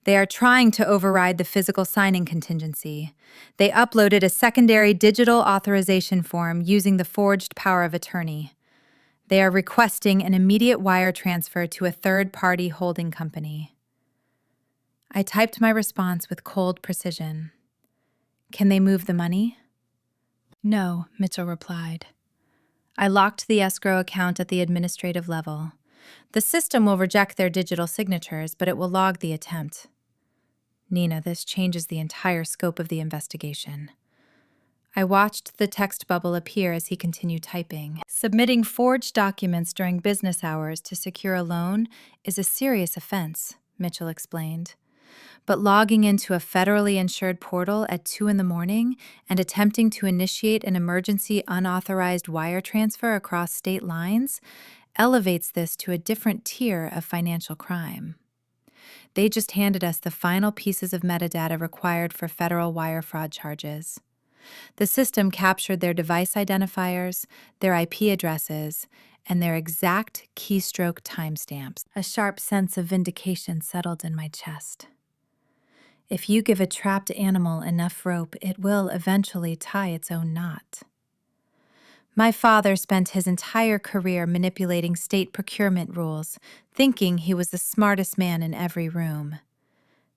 "They are trying to override the physical signing contingency. They uploaded a secondary digital authorization form using the forged power of attorney. They are requesting an immediate wire transfer to a third-party holding company." I typed my response with cold precision. "Can they move the money?" "No," Mitchell replied. I locked the escrow account at the administrative level. The system will reject their digital signatures, but it will log the attempt. "Nina, this changes the entire scope of the investigation." I watched the text bubble appear as he continued typing. "Submitting forged documents during business hours to secure a loan is a serious offense," Mitchell explained. "But logging into a federally insured portal at 2 a.m. and attempting to initiate an emergency unauthorized wire transfer across state lines elevates this to a different tier of financial crime. They just handed us the final pieces of metadata required for federal wire fraud charges. The system captured their device identifiers, their IP addresses, and their exact keystroke timestamps. A sharp sense of vindication settled in my chest. If you give a trapped animal enough rope, it will eventually tie its own knot. My father spent his entire career manipulating state procurement rules, thinking he was the smartest man in every room.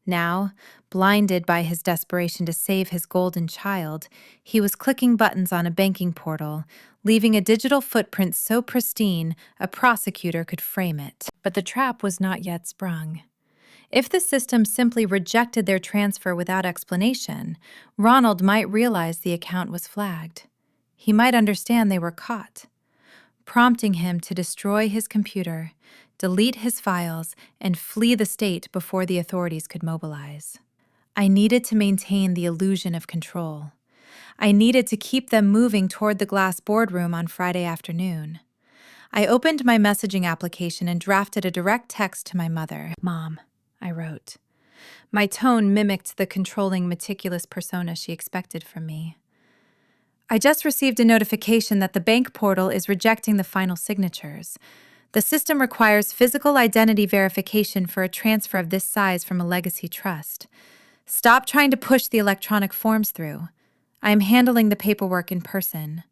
Now, blinded by his desperation to save his golden child, he was clicking buttons on a banking portal, leaving a digital footprint so pristine a prosecutor could frame it. But the trap was not yet sprung. If the system simply rejected their transfer without explanation, Ronald might realize the account was flagged. He might understand they were caught, prompting him to destroy his computer, delete his files, and flee the state before the authorities could mobilize. I needed to maintain the illusion of control. I needed to keep them moving toward the glass boardroom on Friday afternoon. I opened my messaging application and drafted a direct text to my mother. "Mom," I wrote. My tone mimicked the controlling, meticulous persona she expected from me. "I just received a notification that the bank portal is rejecting the final signatures. The system requires physical identity verification for a transfer of this size from a legacy trust. Stop trying to push the electronic forms through. I am handling the paperwork in person.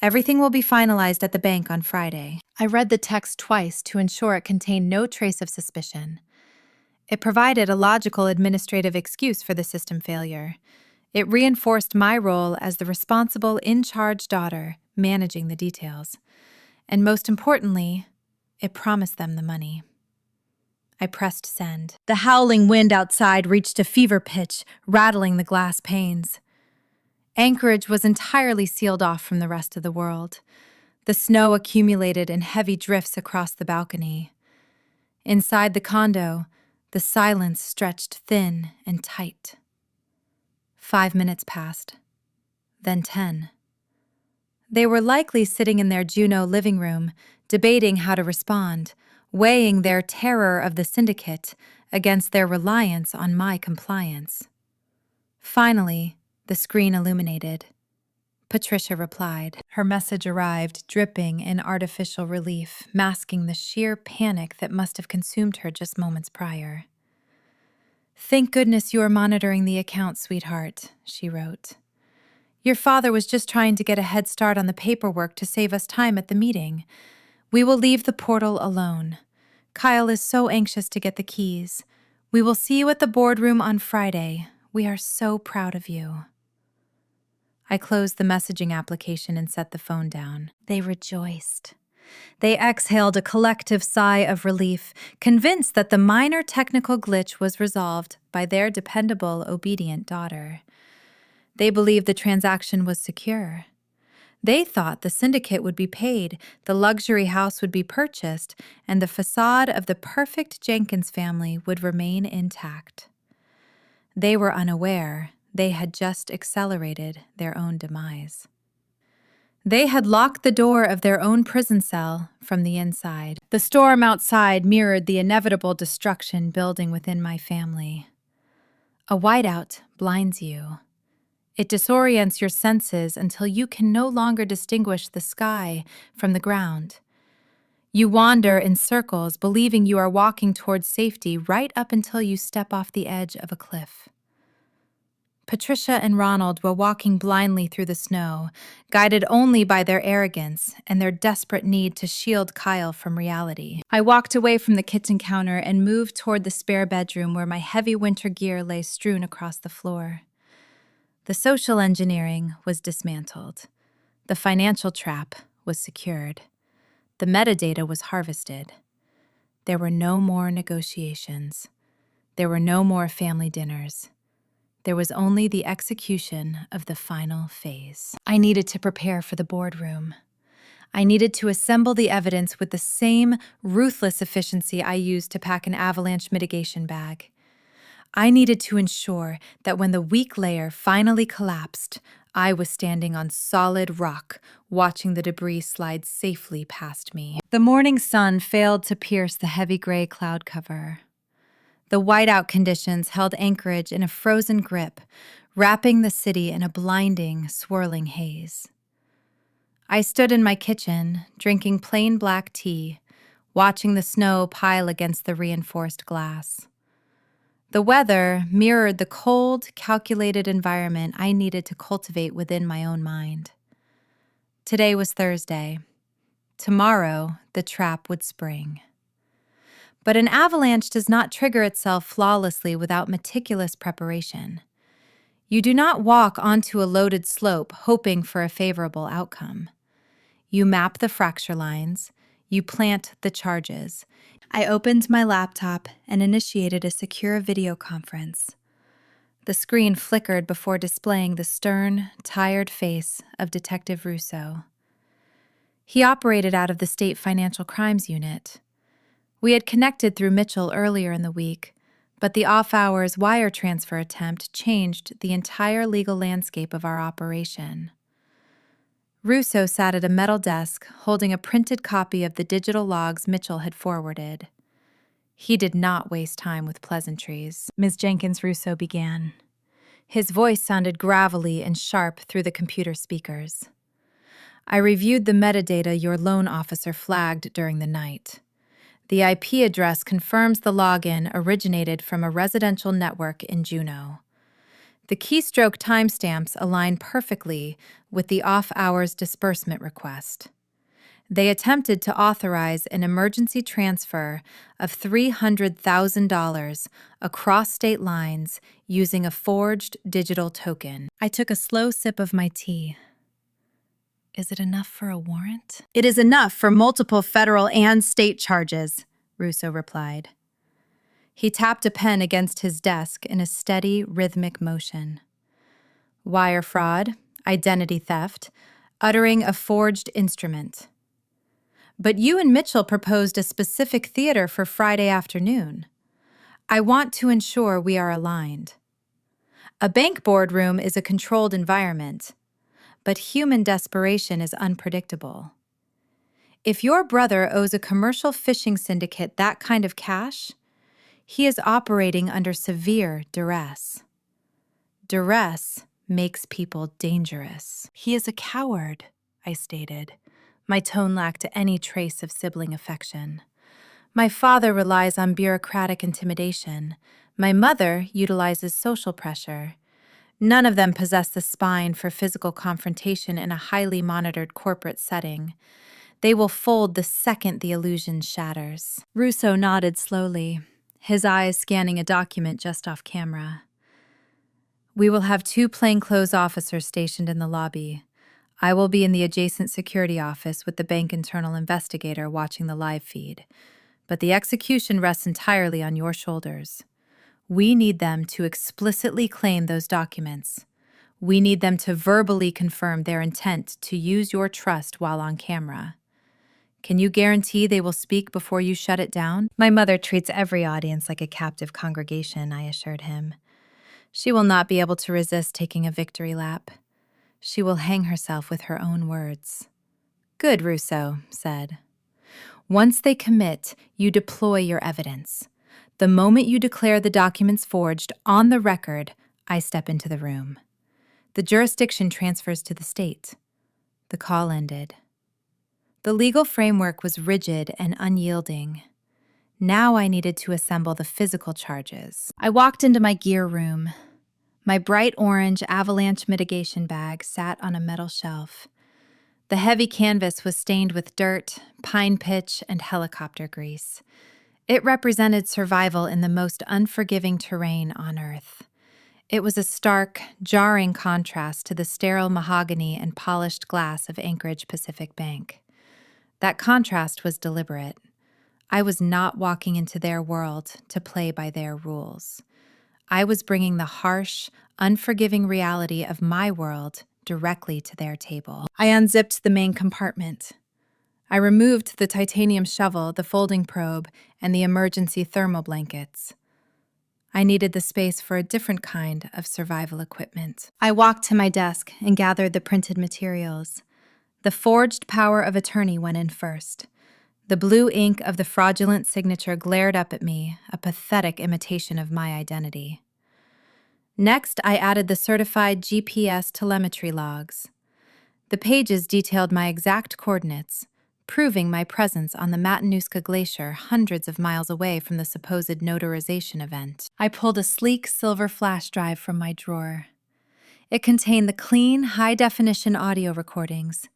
Everything will be finalized at the bank on Friday." I read the text twice to ensure it contained no trace of suspicion. It provided a logical administrative excuse for the system failure. It reinforced my role as the responsible, in-charge daughter, managing the details. And most importantly, it promised them the money. I pressed send. The howling wind outside reached a fever pitch, rattling the glass panes. Anchorage was entirely sealed off from the rest of the world. The snow accumulated in heavy drifts across the balcony. Inside the condo, the silence stretched thin and tight. 5 minutes passed, then 10. They were likely sitting in their Juneau living room, debating how to respond, weighing their terror of the syndicate against their reliance on my compliance. Finally, the screen illuminated. Patricia replied. Her message arrived, dripping in artificial relief, masking the sheer panic that must have consumed her just moments prior. "Thank goodness you are monitoring the account, sweetheart," she wrote. "Your father was just trying to get a head start on the paperwork to save us time at the meeting. We will leave the portal alone. Kyle is so anxious to get the keys. We will see you at the boardroom on Friday. We are so proud of you." I closed the messaging application and set the phone down. They rejoiced. They exhaled a collective sigh of relief, convinced that the minor technical glitch was resolved by their dependable, obedient daughter. They believed the transaction was secure. They thought the syndicate would be paid, the luxury house would be purchased, and the facade of the perfect Jenkins family would remain intact. They were unaware they had just accelerated their own demise. They had locked the door of their own prison cell from the inside. The storm outside mirrored the inevitable destruction building within my family. A whiteout blinds you. It disorients your senses until you can no longer distinguish the sky from the ground. You wander in circles, believing you are walking towards safety right up until you step off the edge of a cliff. Patricia and Ronald were walking blindly through the snow, guided only by their arrogance and their desperate need to shield Kyle from reality. I walked away from the kitchen counter and moved toward the spare bedroom where my heavy winter gear lay strewn across the floor. The social engineering was dismantled. The financial trap was secured. The metadata was harvested. There were no more negotiations. There were no more family dinners. There was only the execution of the final phase. I needed to prepare for the boardroom. I needed to assemble the evidence with the same ruthless efficiency I used to pack an avalanche mitigation bag. I needed to ensure that when the weak layer finally collapsed, I was standing on solid rock, watching the debris slide safely past me. The morning sun failed to pierce the heavy gray cloud cover. The whiteout conditions held Anchorage in a frozen grip, wrapping the city in a blinding, swirling haze. I stood in my kitchen, drinking plain black tea, watching the snow pile against the reinforced glass. The weather mirrored the cold, calculated environment I needed to cultivate within my own mind. Today was Thursday. Tomorrow, the trap would spring. But an avalanche does not trigger itself flawlessly without meticulous preparation. You do not walk onto a loaded slope hoping for a favorable outcome. You map the fracture lines, you plant the charges. I opened my laptop and initiated a secure video conference. The screen flickered before displaying the stern, tired face of Detective Russo. He operated out of the State Financial Crimes Unit. We had connected through Mitchell earlier in the week, but the off-hours wire transfer attempt changed the entire legal landscape of our operation. Russo sat at a metal desk, holding a printed copy of the digital logs Mitchell had forwarded. He did not waste time with pleasantries. Ms. Jenkins, Russo began. His voice sounded gravelly and sharp through the computer speakers. I reviewed the metadata your loan officer flagged during the night. The IP address confirms the login originated from a residential network in Juneau. The keystroke timestamps align perfectly with the off-hours disbursement request. They attempted to authorize an emergency transfer of $300,000 across state lines using a forged digital token. I took a slow sip of my tea. Is it enough for a warrant? It is enough for multiple federal and state charges, Russo replied. He tapped a pen against his desk in a steady, rhythmic motion. Wire fraud, identity theft, uttering a forged instrument. But you and Mitchell proposed a specific theater for Friday afternoon. I want to ensure we are aligned. A bank boardroom is a controlled environment, but human desperation is unpredictable. If your brother owes a commercial fishing syndicate that kind of cash, he is operating under severe duress. Duress makes people dangerous. He is a coward, I stated. My tone lacked any trace of sibling affection. My father relies on bureaucratic intimidation. My mother utilizes social pressure. None of them possess the spine for physical confrontation in a highly monitored corporate setting. They will fold the second the illusion shatters. Russo nodded slowly, his eyes scanning a document just off camera. We will have 2 plainclothes officers stationed in the lobby. I will be in the adjacent security office with the bank internal investigator watching the live feed. But the execution rests entirely on your shoulders. We need them to explicitly claim those documents. We need them to verbally confirm their intent to use your trust while on camera. Can you guarantee they will speak before you shut it down? My mother treats every audience like a captive congregation, I assured him. She will not be able to resist taking a victory lap. She will hang herself with her own words. Good, Russo said. Once they commit, you deploy your evidence. The moment you declare the documents forged on the record, I step into the room. The jurisdiction transfers to the state. The call ended. The legal framework was rigid and unyielding. Now I needed to assemble the physical charges. I walked into my gear room. My bright orange avalanche mitigation bag sat on a metal shelf. The heavy canvas was stained with dirt, pine pitch, and helicopter grease. It represented survival in the most unforgiving terrain on Earth. It was a stark, jarring contrast to the sterile mahogany and polished glass of Anchorage Pacific Bank. That contrast was deliberate. I was not walking into their world to play by their rules. I was bringing the harsh, unforgiving reality of my world directly to their table. I unzipped the main compartment. I removed the titanium shovel, the folding probe, and the emergency thermal blankets. I needed the space for a different kind of survival equipment. I walked to my desk and gathered the printed materials. The forged power of attorney went in first. The blue ink of the fraudulent signature glared up at me, a pathetic imitation of my identity. Next, I added the certified GPS telemetry logs. The pages detailed my exact coordinates, proving my presence on the Matanuska Glacier hundreds of miles away from the supposed notarization event. I pulled a sleek silver flash drive from my drawer. It contained the clean, high-definition audio recordings.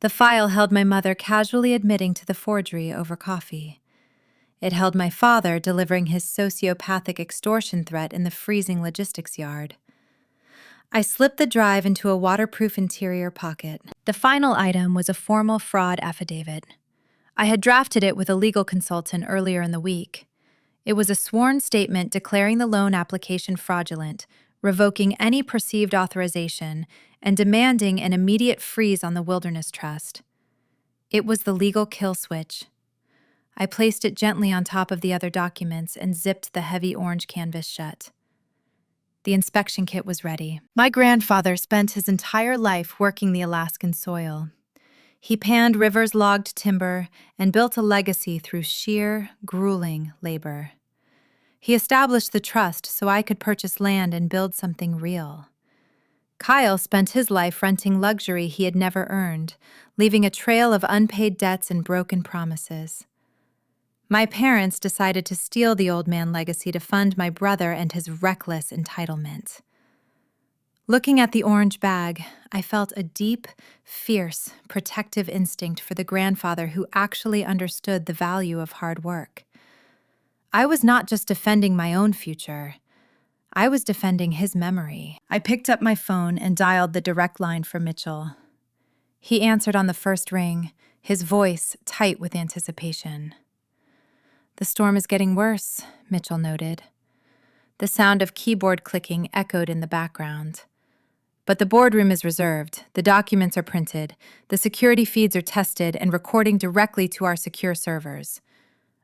The file held my mother casually admitting to the forgery over coffee. It held my father delivering his sociopathic extortion threat in the freezing logistics yard. I slipped the drive into a waterproof interior pocket. The final item was a formal fraud affidavit. I had drafted it with a legal consultant earlier in the week. It was a sworn statement declaring the loan application fraudulent, revoking any perceived authorization, and demanding an immediate freeze on the Wilderness Trust. It was the legal kill switch. I placed it gently on top of the other documents and zipped the heavy orange canvas shut. The inspection kit was ready. My grandfather spent his entire life working the Alaskan soil. He panned rivers, logged timber, and built a legacy through sheer, grueling labor. He established the trust so I could purchase land and build something real. Kyle spent his life renting luxury he had never earned, leaving a trail of unpaid debts and broken promises. My parents decided to steal the old man legacy to fund my brother and his reckless entitlement. Looking at the orange bag, I felt a deep, fierce, protective instinct for the grandfather who actually understood the value of hard work. I was not just defending my own future. I was defending his memory. I picked up my phone and dialed the direct line for Mitchell. He answered on the first ring, his voice tight with anticipation. "The storm is getting worse," Mitchell noted. The sound of keyboard clicking echoed in the background. "But the boardroom is reserved, the documents are printed, the security feeds are tested and recording directly to our secure servers.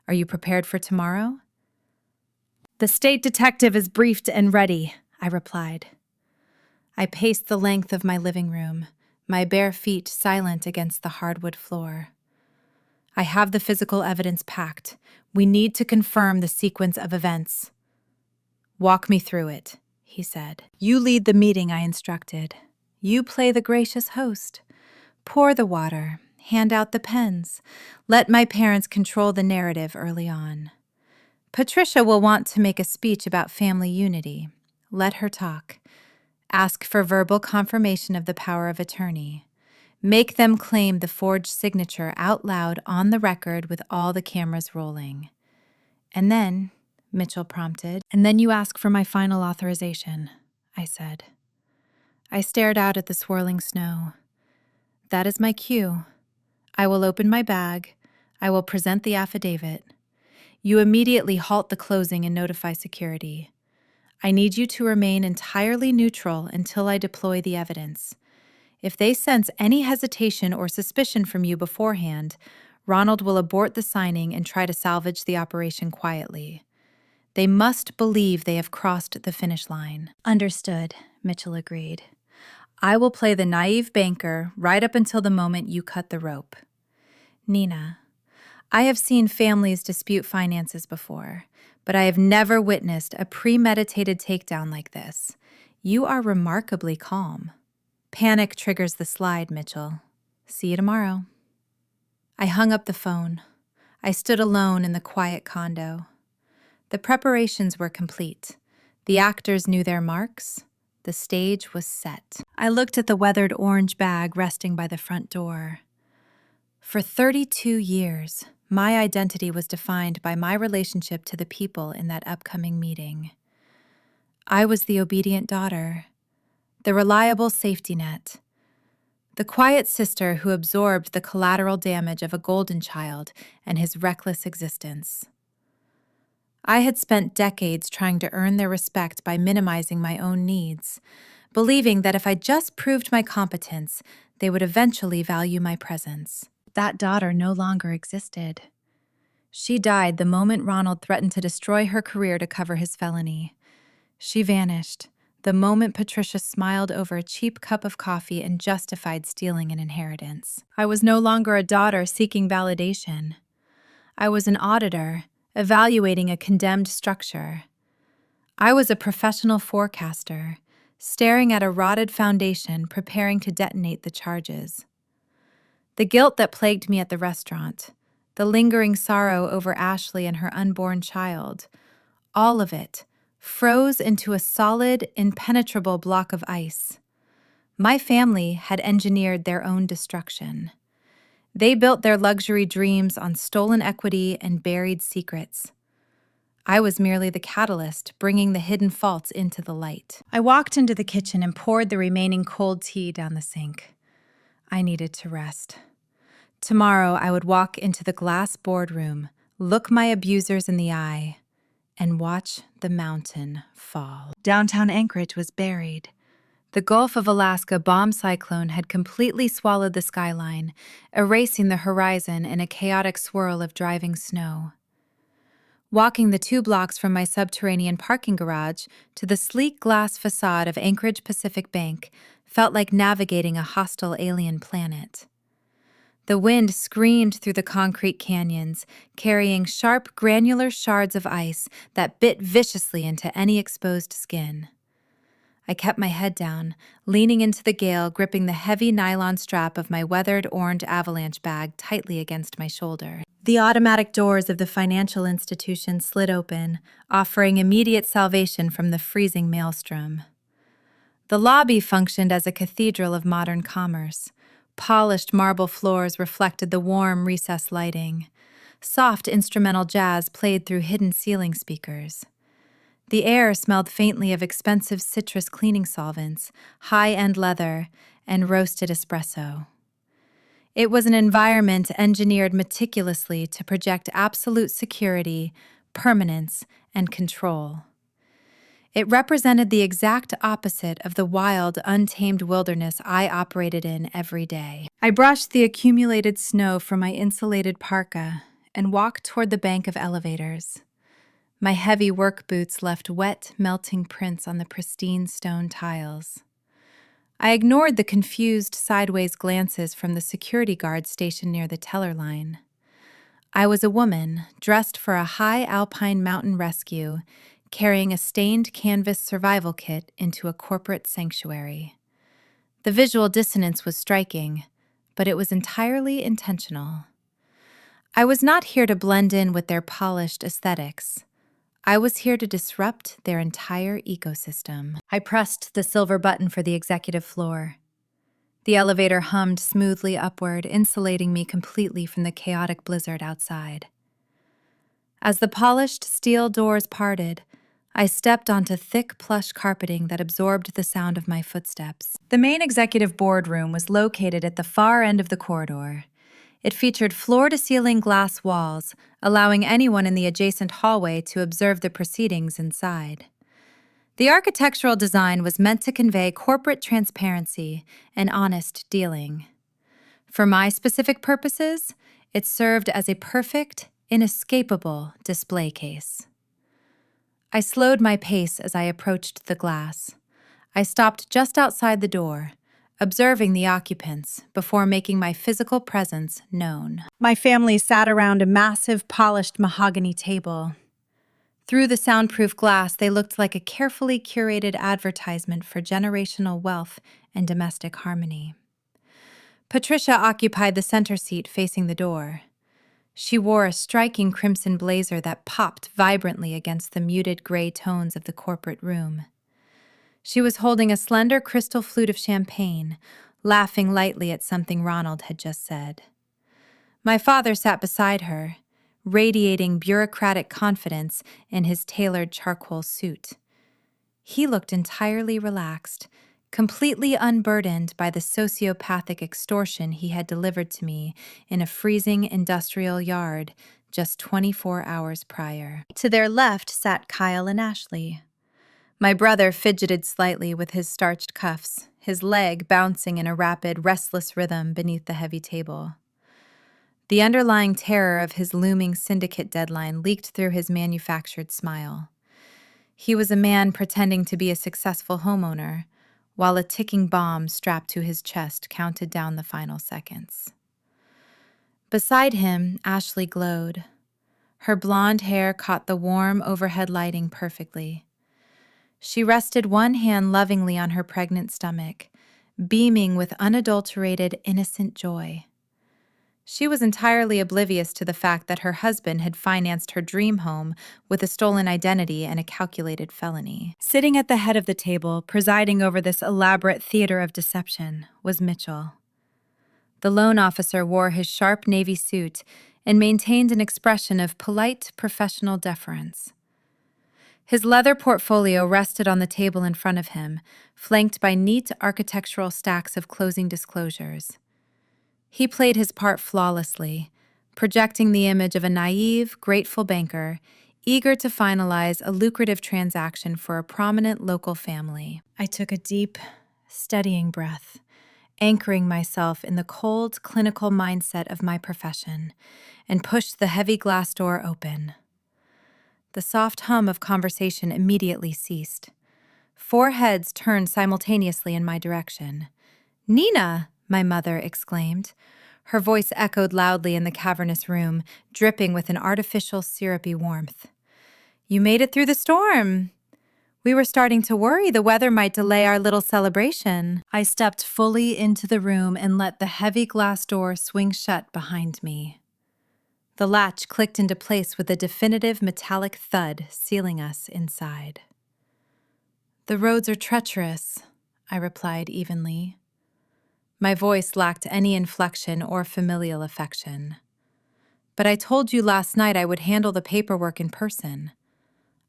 Are you prepared for tomorrow?" "The state detective is briefed and ready," I replied. I paced the length of my living room, my bare feet silent against the hardwood floor. "I have the physical evidence packed. We need to confirm the sequence of events." "Walk me through it," he said. "You lead the meeting," I instructed. "You play the gracious host. Pour the water, hand out the pens. Let my parents control the narrative early on. Patricia will want to make a speech about family unity. Let her talk. Ask for verbal confirmation of the power of attorney. Make them claim the forged signature out loud on the record with all the cameras rolling. And then," Mitchell prompted, "and then you ask for my final authorization," I said. I stared out at the swirling snow. "That is my cue. I will open my bag. I will present the affidavit. You immediately halt the closing and notify security. I need you to remain entirely neutral until I deploy the evidence. If they sense any hesitation or suspicion from you beforehand, Ronald will abort the signing and try to salvage the operation quietly. They must believe they have crossed the finish line." "Understood," Mitchell agreed. "I will play the naive banker right up until the moment you cut the rope. Nina, I have seen families dispute finances before, but I have never witnessed a premeditated takedown like this. You are remarkably calm. Panic triggers the slide, Mitchell. See you tomorrow." I hung up the phone. I stood alone in the quiet condo. The preparations were complete. The actors knew their marks. The stage was set. I looked at the weathered orange bag resting by the front door. For 32 years, my identity was defined by my relationship to the people in that upcoming meeting. I was the obedient daughter, the reliable safety net, the quiet sister who absorbed the collateral damage of a golden child and his reckless existence. I had spent decades trying to earn their respect by minimizing my own needs, believing that if I just proved my competence, they would eventually value my presence. That daughter no longer existed. She died the moment Ronald threatened to destroy her career to cover his felony. She vanished the moment Patricia smiled over a cheap cup of coffee and justified stealing an inheritance. I was no longer a daughter seeking validation. I was an auditor, evaluating a condemned structure. I was a professional forecaster, staring at a rotted foundation, preparing to detonate the charges. The guilt that plagued me at the restaurant, the lingering sorrow over Ashley and her unborn child, all of it froze into a solid, impenetrable block of ice. My family had engineered their own destruction. They built their luxury dreams on stolen equity and buried secrets. I was merely the catalyst, bringing the hidden faults into the light. I walked into the kitchen and poured the remaining cold tea down the sink. I needed to rest. Tomorrow, I would walk into the glass boardroom, look my abusers in the eye, and watch the mountain fall. Downtown Anchorage was buried. The Gulf of Alaska bomb cyclone had completely swallowed the skyline, erasing the horizon in a chaotic swirl of driving snow. Walking the 2 blocks from my subterranean parking garage to the sleek glass facade of Anchorage Pacific Bank felt like navigating a hostile alien planet. The wind screamed through the concrete canyons, carrying sharp, granular shards of ice that bit viciously into any exposed skin. I kept my head down, leaning into the gale, gripping the heavy nylon strap of my weathered orange avalanche bag tightly against my shoulder. The automatic doors of the financial institution slid open, offering immediate salvation from the freezing maelstrom. The lobby functioned as a cathedral of modern commerce. Polished marble floors reflected the warm recess lighting. Soft instrumental jazz played through hidden ceiling speakers. The air smelled faintly of expensive citrus cleaning solvents, high-end leather, and roasted espresso. It was an environment engineered meticulously to project absolute security, permanence, and control. It represented the exact opposite of the wild, untamed wilderness I operated in every day. I brushed the accumulated snow from my insulated parka and walked toward the bank of elevators. My heavy work boots left wet, melting prints on the pristine stone tiles. I ignored the confused sideways glances from the security guard stationed near the teller line. I was a woman, dressed for a high alpine mountain rescue, carrying a stained canvas survival kit into a corporate sanctuary. The visual dissonance was striking, but it was entirely intentional. I was not here to blend in with their polished aesthetics. I was here to disrupt their entire ecosystem. I pressed the silver button for the executive floor. The elevator hummed smoothly upward, insulating me completely from the chaotic blizzard outside. As the polished steel doors parted, I stepped onto thick plush carpeting that absorbed the sound of my footsteps. The main executive boardroom was located at the far end of the corridor. It featured floor-to-ceiling glass walls, allowing anyone in the adjacent hallway to observe the proceedings inside. The architectural design was meant to convey corporate transparency and honest dealing. For my specific purposes, it served as a perfect, inescapable display case. I slowed my pace as I approached the glass. I stopped just outside the door, observing the occupants before making my physical presence known. My family sat around a massive, polished mahogany table. Through the soundproof glass, they looked like a carefully curated advertisement for generational wealth and domestic harmony. Patricia occupied the center seat facing the door. She wore a striking crimson blazer that popped vibrantly against the muted gray tones of the corporate room. She was holding a slender crystal flute of champagne, laughing lightly at something Ronald had just said. My father sat beside her, radiating bureaucratic confidence in his tailored charcoal suit. He looked entirely relaxed, completely unburdened by the sociopathic extortion he had delivered to me in a freezing industrial yard just 24 hours prior. To their left sat Kyle and Ashley. My brother fidgeted slightly with his starched cuffs, his leg bouncing in a rapid, restless rhythm beneath the heavy table. The underlying terror of his looming syndicate deadline leaked through his manufactured smile. He was a man pretending to be a successful homeowner, while a ticking bomb strapped to his chest counted down the final seconds. Beside him, Ashley glowed. Her blonde hair caught the warm overhead lighting perfectly. She rested one hand lovingly on her pregnant stomach, beaming with unadulterated, innocent joy. She was entirely oblivious to the fact that her husband had financed her dream home with a stolen identity and a calculated felony. Sitting at the head of the table, presiding over this elaborate theater of deception, was Mitchell. The loan officer wore his sharp navy suit and maintained an expression of polite, professional deference. His leather portfolio rested on the table in front of him, flanked by neat architectural stacks of closing disclosures. He played his part flawlessly, projecting the image of a naive, grateful banker, eager to finalize a lucrative transaction for a prominent local family. I took a deep, steadying breath, anchoring myself in the cold, clinical mindset of my profession, and pushed the heavy glass door open. The soft hum of conversation immediately ceased. 4 heads turned simultaneously in my direction. "Nina!" my mother exclaimed. Her voice echoed loudly in the cavernous room, dripping with an artificial syrupy warmth. "You made it through the storm. We were starting to worry the weather might delay our little celebration." I stepped fully into the room and let the heavy glass door swing shut behind me. The latch clicked into place with a definitive metallic thud, sealing us inside. "The roads are treacherous," I replied evenly. My voice lacked any inflection or familial affection. "But I told you last night I would handle the paperwork in person.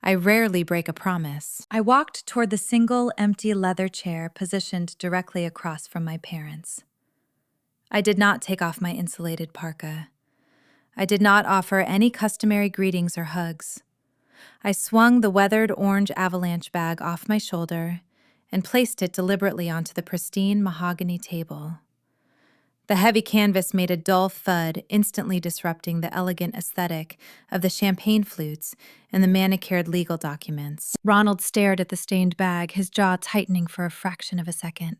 I rarely break a promise." I walked toward the single empty leather chair positioned directly across from my parents. I did not take off my insulated parka. I did not offer any customary greetings or hugs. I swung the weathered orange avalanche bag off my shoulder and placed it deliberately onto the pristine mahogany table. The heavy canvas made a dull thud, instantly disrupting the elegant aesthetic of the champagne flutes and the manicured legal documents. Ronald stared at the stained bag, his jaw tightening for a fraction of a second.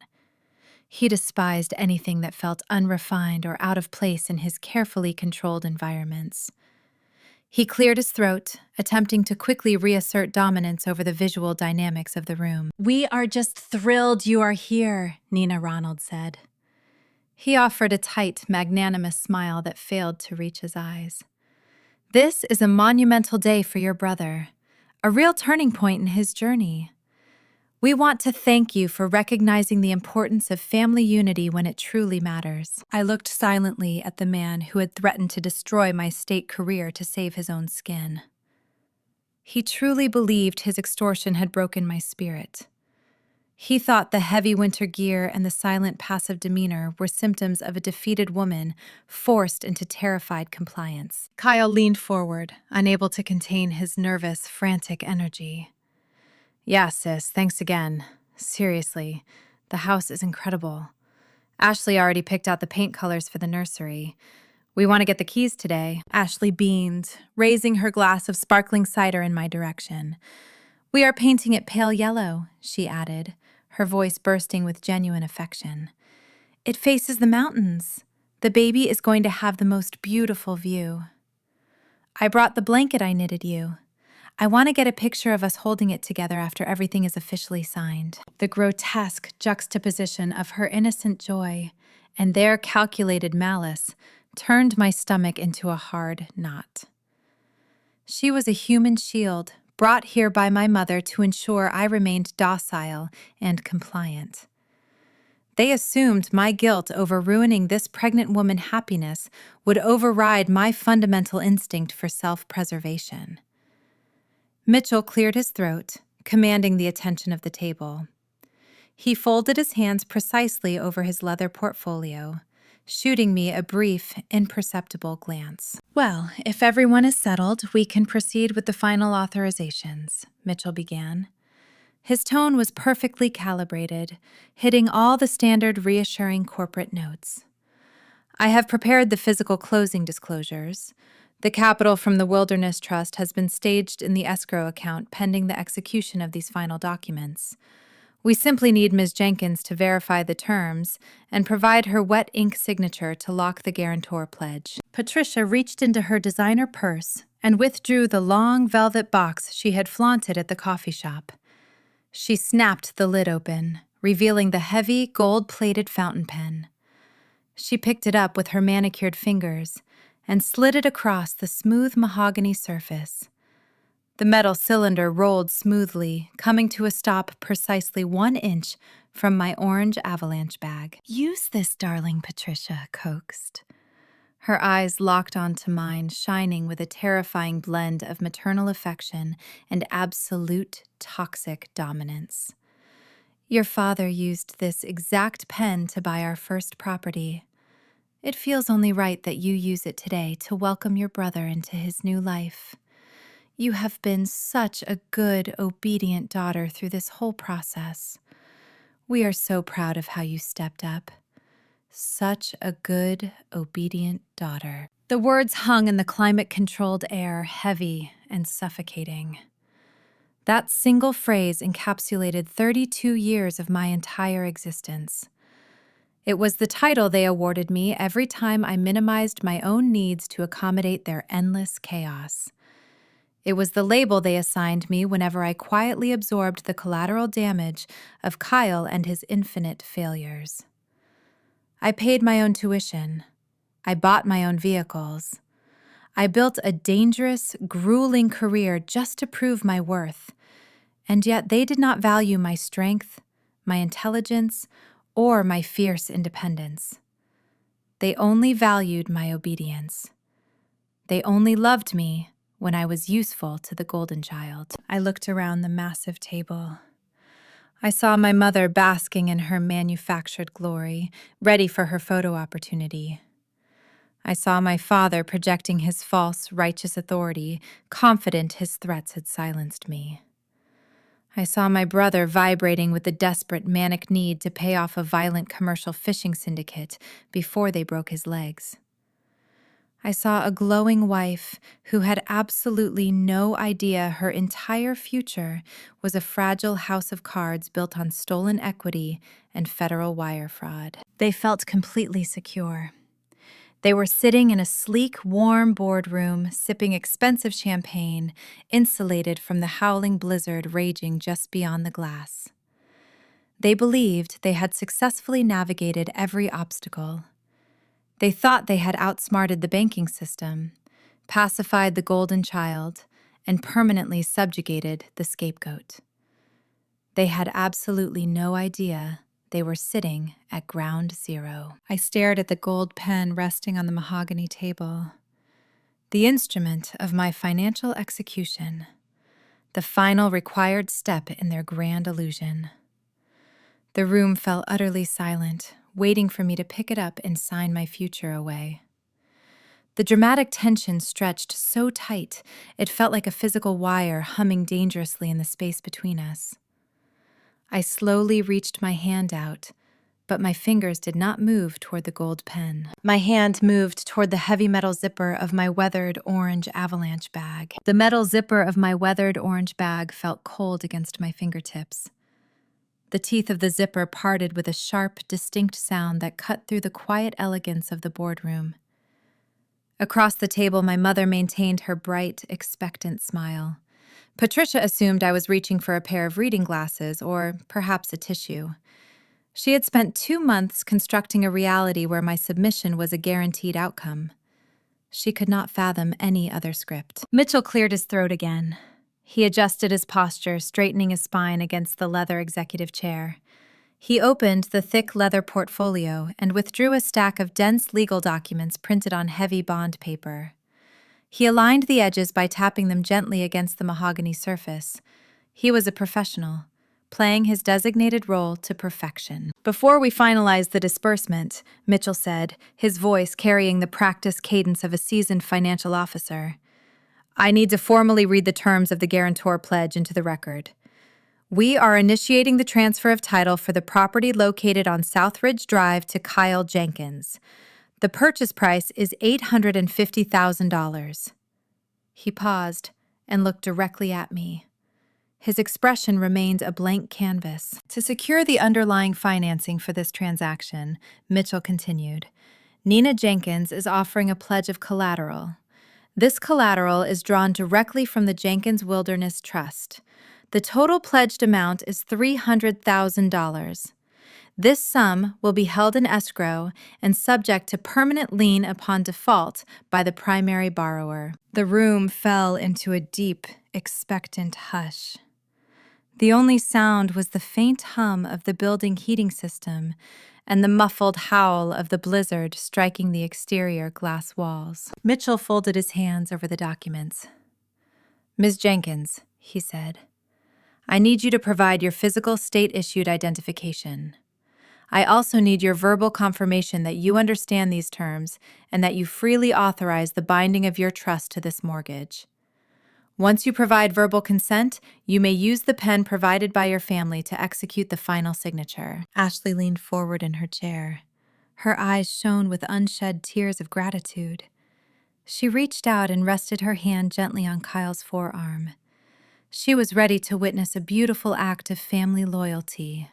He despised anything that felt unrefined or out of place in his carefully controlled environments. He cleared his throat, attempting to quickly reassert dominance over the visual dynamics of the room. "We are just thrilled you are here," Nina Ronald said. He offered a tight, magnanimous smile that failed to reach his eyes. "This is a monumental day for your brother, a real turning point in his journey. We want to thank you for recognizing the importance of family unity when it truly matters." I looked silently at the man who had threatened to destroy my state career to save his own skin. He truly believed his extortion had broken my spirit. He thought the heavy winter gear and the silent, passive demeanor were symptoms of a defeated woman forced into terrified compliance. Kyle leaned forward, unable to contain his nervous, frantic energy. "Yeah, sis, thanks again. Seriously, the house is incredible. Ashley already picked out the paint colors for the nursery. We want to get the keys today." Ashley beamed, raising her glass of sparkling cider in my direction. "We are painting it pale yellow," she added, her voice bursting with genuine affection. "It faces the mountains. The baby is going to have the most beautiful view. I brought the blanket I knitted you. I want to get a picture of us holding it together after everything is officially signed." The grotesque juxtaposition of her innocent joy and their calculated malice turned my stomach into a hard knot. She was a human shield, brought here by my mother to ensure I remained docile and compliant. They assumed my guilt over ruining this pregnant woman's happiness would override my fundamental instinct for self-preservation. Mitchell cleared his throat, commanding the attention of the table. He folded his hands precisely over his leather portfolio, shooting me a brief, imperceptible glance. "Well, if everyone is settled, we can proceed with the final authorizations," Mitchell began. His tone was perfectly calibrated, hitting all the standard reassuring corporate notes. I have prepared the physical closing disclosures. The capital from the Wilderness Trust has been staged in the escrow account pending the execution of these final documents. We simply need Ms. Jenkins to verify the terms and provide her wet ink signature to lock the guarantor pledge. Patricia reached into her designer purse and withdrew the long velvet box she had flaunted at the coffee shop. She snapped the lid open, revealing the heavy, gold-plated fountain pen. She picked it up with her manicured fingers and slid it across the smooth mahogany surface. The metal cylinder rolled smoothly, coming to a stop precisely 1 inch from my orange avalanche bag. "Use this, darling," Patricia coaxed. Her eyes locked onto mine, shining with a terrifying blend of maternal affection and absolute toxic dominance. "Your father used this exact pen to buy our first property. It feels only right that you use it today to welcome your brother into his new life. You have been such a good, obedient daughter through this whole process. We are so proud of how you stepped up. Such a good, obedient daughter." The words hung in the climate-controlled air, heavy and suffocating. That single phrase encapsulated 32 years of my entire existence. It was the title they awarded me every time I minimized my own needs to accommodate their endless chaos. It was the label they assigned me whenever I quietly absorbed the collateral damage of Kyle and his infinite failures. I paid my own tuition. I bought my own vehicles. I built a dangerous, grueling career just to prove my worth, and yet they did not value my strength, my intelligence, or my fierce independence. They only valued my obedience. They only loved me when I was useful to the golden child. I looked around the massive table. I saw my mother basking in her manufactured glory, ready for her photo opportunity. I saw my father projecting his false, righteous authority, confident his threats had silenced me. I saw my brother vibrating with the desperate, manic need to pay off a violent commercial fishing syndicate before they broke his legs. I saw a glowing wife who had absolutely no idea her entire future was a fragile house of cards built on stolen equity and federal wire fraud. They felt completely secure. They were sitting in a sleek, warm boardroom, sipping expensive champagne, insulated from the howling blizzard raging just beyond the glass. They believed they had successfully navigated every obstacle. They thought they had outsmarted the banking system, pacified the golden child, and permanently subjugated the scapegoat. They had absolutely no idea they were sitting at ground zero. I stared at the gold pen resting on the mahogany table, the instrument of my financial execution, the final required step in their grand illusion. The room fell utterly silent, waiting for me to pick it up and sign my future away. The dramatic tension stretched so tight, it felt like a physical wire humming dangerously in the space between us. I slowly reached my hand out, but my fingers did not move toward the gold pen. My hand moved toward the heavy metal zipper of my weathered orange avalanche bag. The metal zipper of my weathered orange bag felt cold against my fingertips. The teeth of the zipper parted with a sharp, distinct sound that cut through the quiet elegance of the boardroom. Across the table, my mother maintained her bright, expectant smile. Patricia assumed I was reaching for a pair of reading glasses or perhaps a tissue. She had spent 2 months constructing a reality where my submission was a guaranteed outcome. She could not fathom any other script. Mitchell cleared his throat again. He adjusted his posture, straightening his spine against the leather executive chair. He opened the thick leather portfolio and withdrew a stack of dense legal documents printed on heavy bond paper. He aligned the edges by tapping them gently against the mahogany surface. He was a professional, playing his designated role to perfection. "Before we finalize the disbursement," Mitchell said, his voice carrying the practiced cadence of a seasoned financial officer, "I need to formally read the terms of the guarantor pledge into the record. We are initiating the transfer of title for the property located on Southridge Drive to Kyle Jenkins. The purchase price is $850,000. He paused and looked directly at me. His expression remained a blank canvas. To secure the underlying financing for this transaction, Mitchell continued, Nina Jenkins is offering a pledge of collateral. This collateral is drawn directly from the Jenkins Wilderness Trust. The total pledged amount is $300,000. This sum will be held in escrow and subject to permanent lien upon default by the primary borrower. The room fell into a deep, expectant hush. The only sound was the faint hum of the building heating system and the muffled howl of the blizzard striking the exterior glass walls. Mitchell folded his hands over the documents. Ms. Jenkins, he said, I need you to provide your physical state-issued identification. I also need your verbal confirmation that you understand these terms and that you freely authorize the binding of your trust to this mortgage. Once you provide verbal consent, you may use the pen provided by your family to execute the final signature. Ashley leaned forward in her chair. Her eyes shone with unshed tears of gratitude. She reached out and rested her hand gently on Kyle's forearm. She was ready to witness a beautiful act of family loyalty.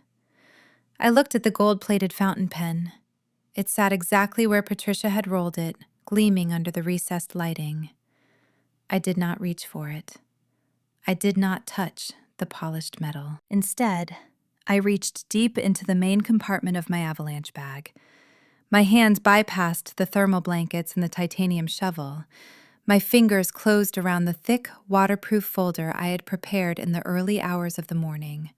I looked at the gold-plated fountain pen. It sat exactly where Patricia had rolled it, gleaming under the recessed lighting. I did not reach for it. I did not touch the polished metal. Instead, I reached deep into the main compartment of my avalanche bag. My hands bypassed the thermal blankets and the titanium shovel. My fingers closed around the thick, waterproof folder I had prepared in the early hours of the morning.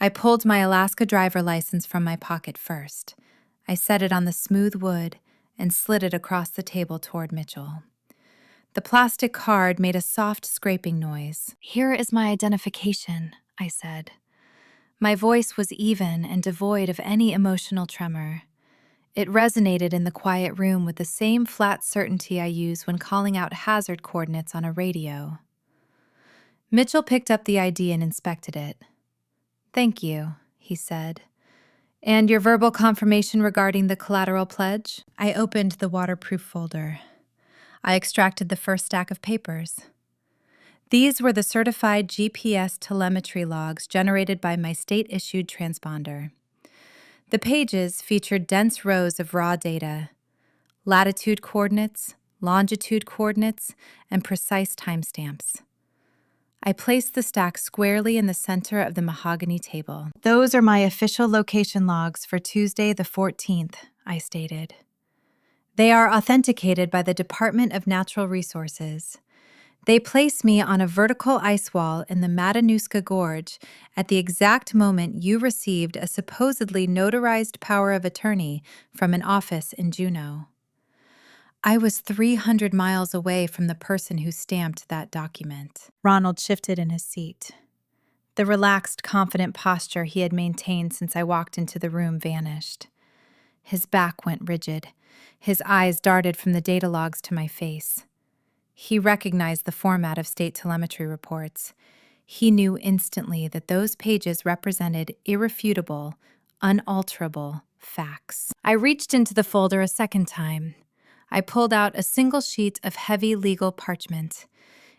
I pulled my Alaska driver license from my pocket first. I set it on the smooth wood and slid it across the table toward Mitchell. The plastic card made a soft scraping noise. Here is my identification, I said. My voice was even and devoid of any emotional tremor. It resonated in the quiet room with the same flat certainty I use when calling out hazard coordinates on a radio. Mitchell picked up the ID and inspected it. Thank you, he said. And your verbal confirmation regarding the collateral pledge? I opened the waterproof folder. I extracted the first stack of papers. These were the certified GPS telemetry logs generated by my state-issued transponder. The pages featured dense rows of raw data, latitude coordinates, longitude coordinates, and precise timestamps. I placed the stack squarely in the center of the mahogany table. Those are my official location logs for Tuesday the 14th, I stated. They are authenticated by the Department of Natural Resources. They place me on a vertical ice wall in the Matanuska Gorge at the exact moment you received a supposedly notarized power of attorney from an office in Juneau. I was 300 miles away from the person who stamped that document. Ronald shifted in his seat. The relaxed, confident posture he had maintained since I walked into the room vanished. His back went rigid. His eyes darted from the data logs to my face. He recognized the format of state telemetry reports. He knew instantly that those pages represented irrefutable, unalterable facts. I reached into the folder a second time. I pulled out a single sheet of heavy legal parchment.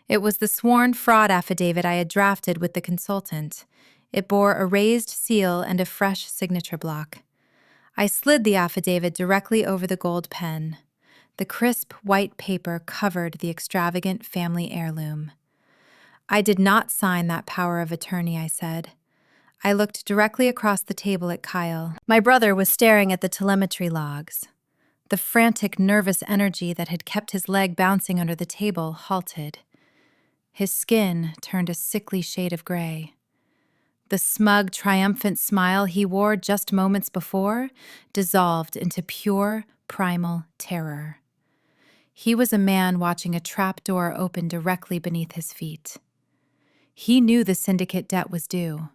It was the sworn fraud affidavit I had drafted with the consultant. It bore a raised seal and a fresh signature block. I slid the affidavit directly over the gold pen. The crisp white paper covered the extravagant family heirloom. I did not sign that power of attorney, I said. I looked directly across the table at Kyle. My brother was staring at the telemetry logs. The frantic, nervous energy that had kept his leg bouncing under the table halted. His skin turned a sickly shade of gray. The smug, triumphant smile he wore just moments before dissolved into pure, primal terror. He was a man watching a trap door open directly beneath his feet. He knew the syndicate debt was due.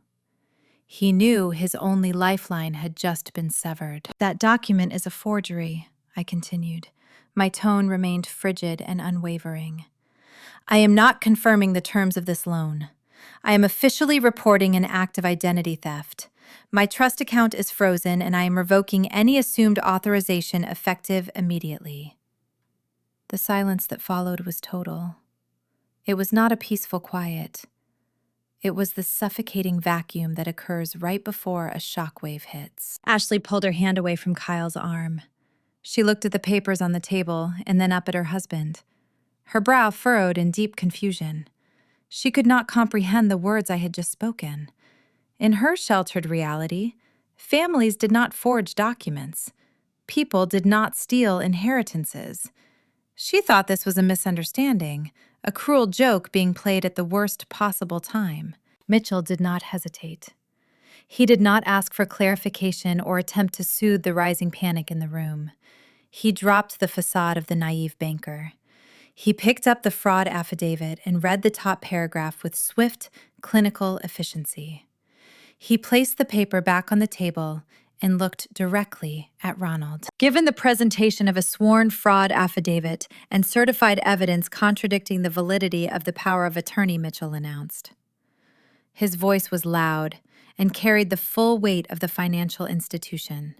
He knew his only lifeline had just been severed. That document is a forgery, I continued. My tone remained frigid and unwavering. I am not confirming the terms of this loan. I am officially reporting an act of identity theft. My trust account is frozen, and I am revoking any assumed authorization effective immediately." The silence that followed was total. It was not a peaceful quiet. It was the suffocating vacuum that occurs right before a shockwave hits. Ashley pulled her hand away from Kyle's arm. She looked at the papers on the table and then up at her husband. Her brow furrowed in deep confusion. She could not comprehend the words I had just spoken. In her sheltered reality, families did not forge documents. People did not steal inheritances. She thought this was a misunderstanding, a cruel joke being played at the worst possible time. Mitchell did not hesitate. He did not ask for clarification or attempt to soothe the rising panic in the room. He dropped the facade of the naive banker. He picked up the fraud affidavit and read the top paragraph with swift, clinical efficiency. He placed the paper back on the table and looked directly at Ronald. "Given the presentation of a sworn fraud affidavit and certified evidence contradicting the validity of the power of attorney," Mitchell announced. His voice was loud and carried the full weight of the financial institution.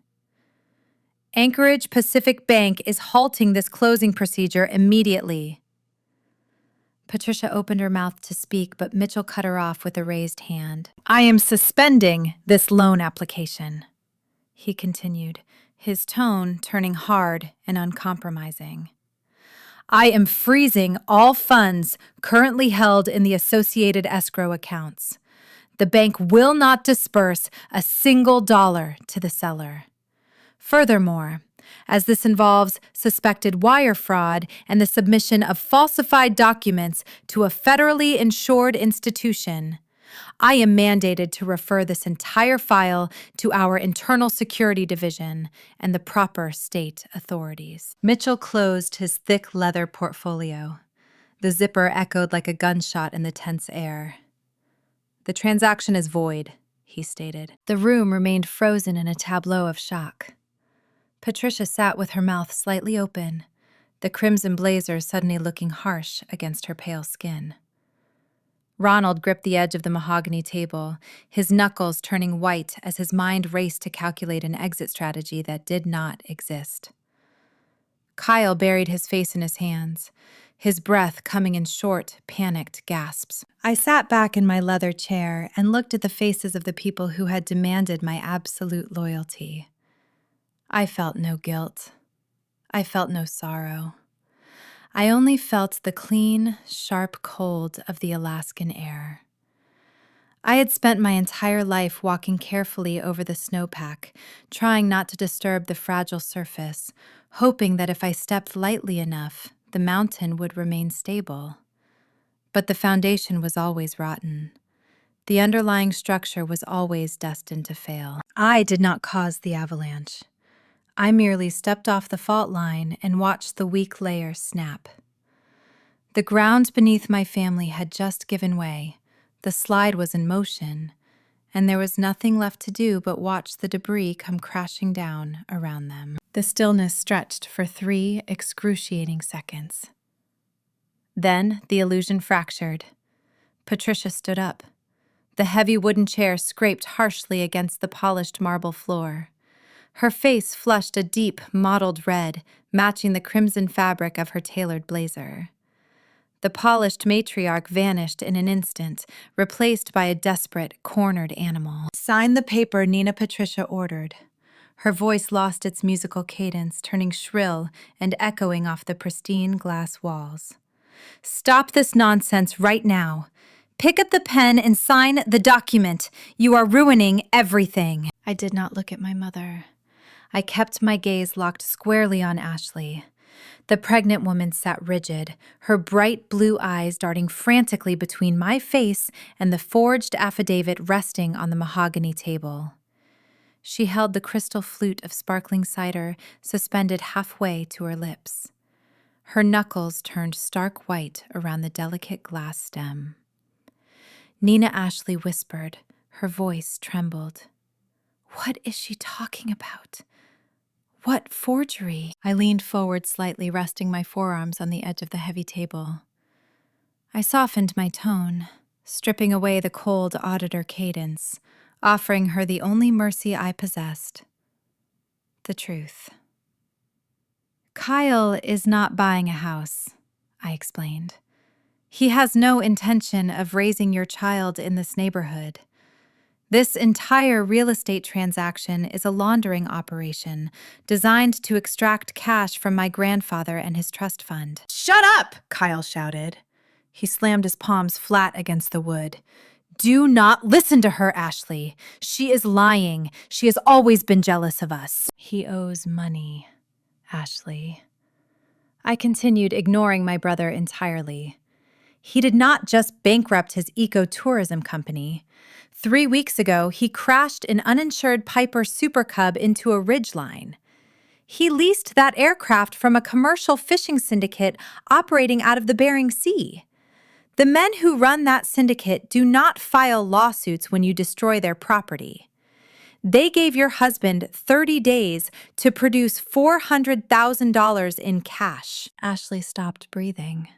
"Anchorage Pacific Bank is halting this closing procedure immediately." Patricia opened her mouth to speak, but Mitchell cut her off with a raised hand. "I am suspending this loan application," he continued, his tone turning hard and uncompromising. "I am freezing all funds currently held in the associated escrow accounts. The bank will not disperse a single dollar to the seller. Furthermore, as this involves suspected wire fraud and the submission of falsified documents to a federally insured institution, I am mandated to refer this entire file to our Internal Security Division and the proper state authorities." Mitchell closed his thick leather portfolio. The zipper echoed like a gunshot in the tense air. "The transaction is void," he stated. The room remained frozen in a tableau of shock. Patricia sat with her mouth slightly open, the crimson blazer suddenly looking harsh against her pale skin. Ronald gripped the edge of the mahogany table, his knuckles turning white as his mind raced to calculate an exit strategy that did not exist. Kyle buried his face in his hands, his breath coming in short, panicked gasps. I sat back in my leather chair and looked at the faces of the people who had demanded my absolute loyalty. I felt no guilt. I felt no sorrow. I only felt the clean, sharp cold of the Alaskan air. I had spent my entire life walking carefully over the snowpack, trying not to disturb the fragile surface, hoping that if I stepped lightly enough, the mountain would remain stable. But the foundation was always rotten. The underlying structure was always destined to fail. I did not cause the avalanche. I merely stepped off the fault line and watched the weak layer snap. The ground beneath my family had just given way, the slide was in motion, and there was nothing left to do but watch the debris come crashing down around them. The stillness stretched for 3 excruciating seconds. Then the illusion fractured. Patricia stood up. The heavy wooden chair scraped harshly against the polished marble floor. Her face flushed a deep, mottled red, matching the crimson fabric of her tailored blazer. The polished matriarch vanished in an instant, replaced by a desperate, cornered animal. "Sign the paper," Nina Patricia ordered. Her voice lost its musical cadence, turning shrill and echoing off the pristine glass walls. "Stop this nonsense right now. Pick up the pen and sign the document. You are ruining everything." I did not look at my mother. I kept my gaze locked squarely on Ashley. The pregnant woman sat rigid, her bright blue eyes darting frantically between my face and the forged affidavit resting on the mahogany table. She held the crystal flute of sparkling cider suspended halfway to her lips. Her knuckles turned stark white around the delicate glass stem. Nina Ashley whispered, her voice trembled. "What is she talking about? What forgery?" I leaned forward slightly, resting my forearms on the edge of the heavy table. I softened my tone, stripping away the cold auditor cadence, offering her the only mercy I possessed: the truth. Kyle is not buying a house, I explained. He has no intention of raising your child in this neighborhood. This entire real estate transaction is a laundering operation designed to extract cash from my grandfather and his trust fund. "Shut up!" Kyle shouted. He slammed his palms flat against the wood. "Do not listen to her, Ashley. She is lying. She has always been jealous of us." "He owes money, Ashley." I continued, ignoring my brother entirely. He did not just bankrupt his ecotourism company. 3 weeks ago, he crashed an uninsured Piper Super Cub into a ridgeline. He leased that aircraft from a commercial fishing syndicate operating out of the Bering Sea. The men who run that syndicate do not file lawsuits when you destroy their property. They gave your husband 30 days to produce $400,000 in cash. Ashley stopped breathing.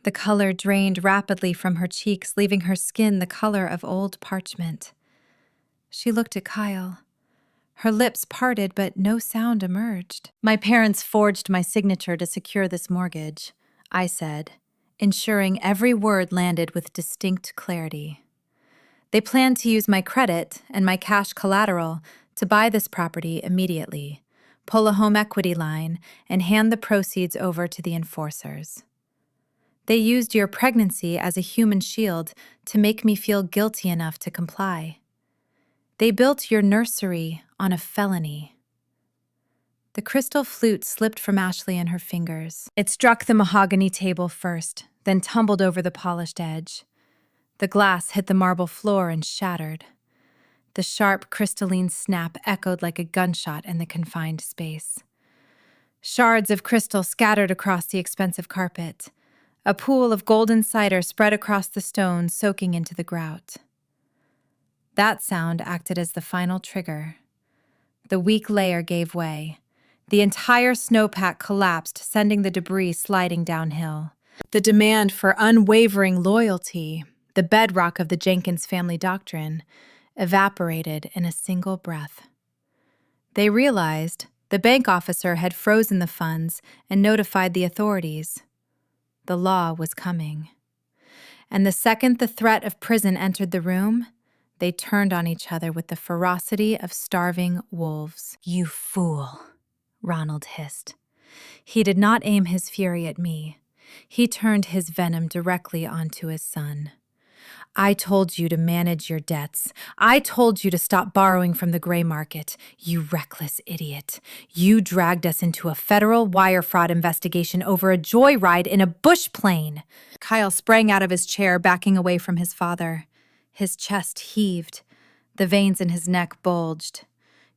The color drained rapidly from her cheeks, leaving her skin the color of old parchment. She looked at Kyle. Her lips parted, but no sound emerged. "My parents forged my signature to secure this mortgage," I said, ensuring every word landed with distinct clarity. "They plan to use my credit and my cash collateral to buy this property immediately, pull a home equity line, and hand the proceeds over to the enforcers. They used your pregnancy as a human shield to make me feel guilty enough to comply. They built your nursery on a felony." The crystal flute slipped from Ashley in her fingers. It struck the mahogany table first, then tumbled over the polished edge. The glass hit the marble floor and shattered. The sharp, crystalline snap echoed like a gunshot in the confined space. Shards of crystal scattered across the expensive carpet. A pool of golden cider spread across the stone, soaking into the grout. That sound acted as the final trigger. The weak layer gave way. The entire snowpack collapsed, sending the debris sliding downhill. The demand for unwavering loyalty, the bedrock of the Jenkins family doctrine, evaporated in a single breath. They realized the bank officer had frozen the funds and notified the authorities. The law was coming. And the second the threat of prison entered the room, they turned on each other with the ferocity of starving wolves. "You fool," Ronald hissed. He did not aim his fury at me. He turned his venom directly onto his son. "I told you to manage your debts. I told you to stop borrowing from the gray market. You reckless idiot. You dragged us into a federal wire fraud investigation over a joyride in a bush plane." Kyle sprang out of his chair, backing away from his father. His chest heaved. The veins in his neck bulged.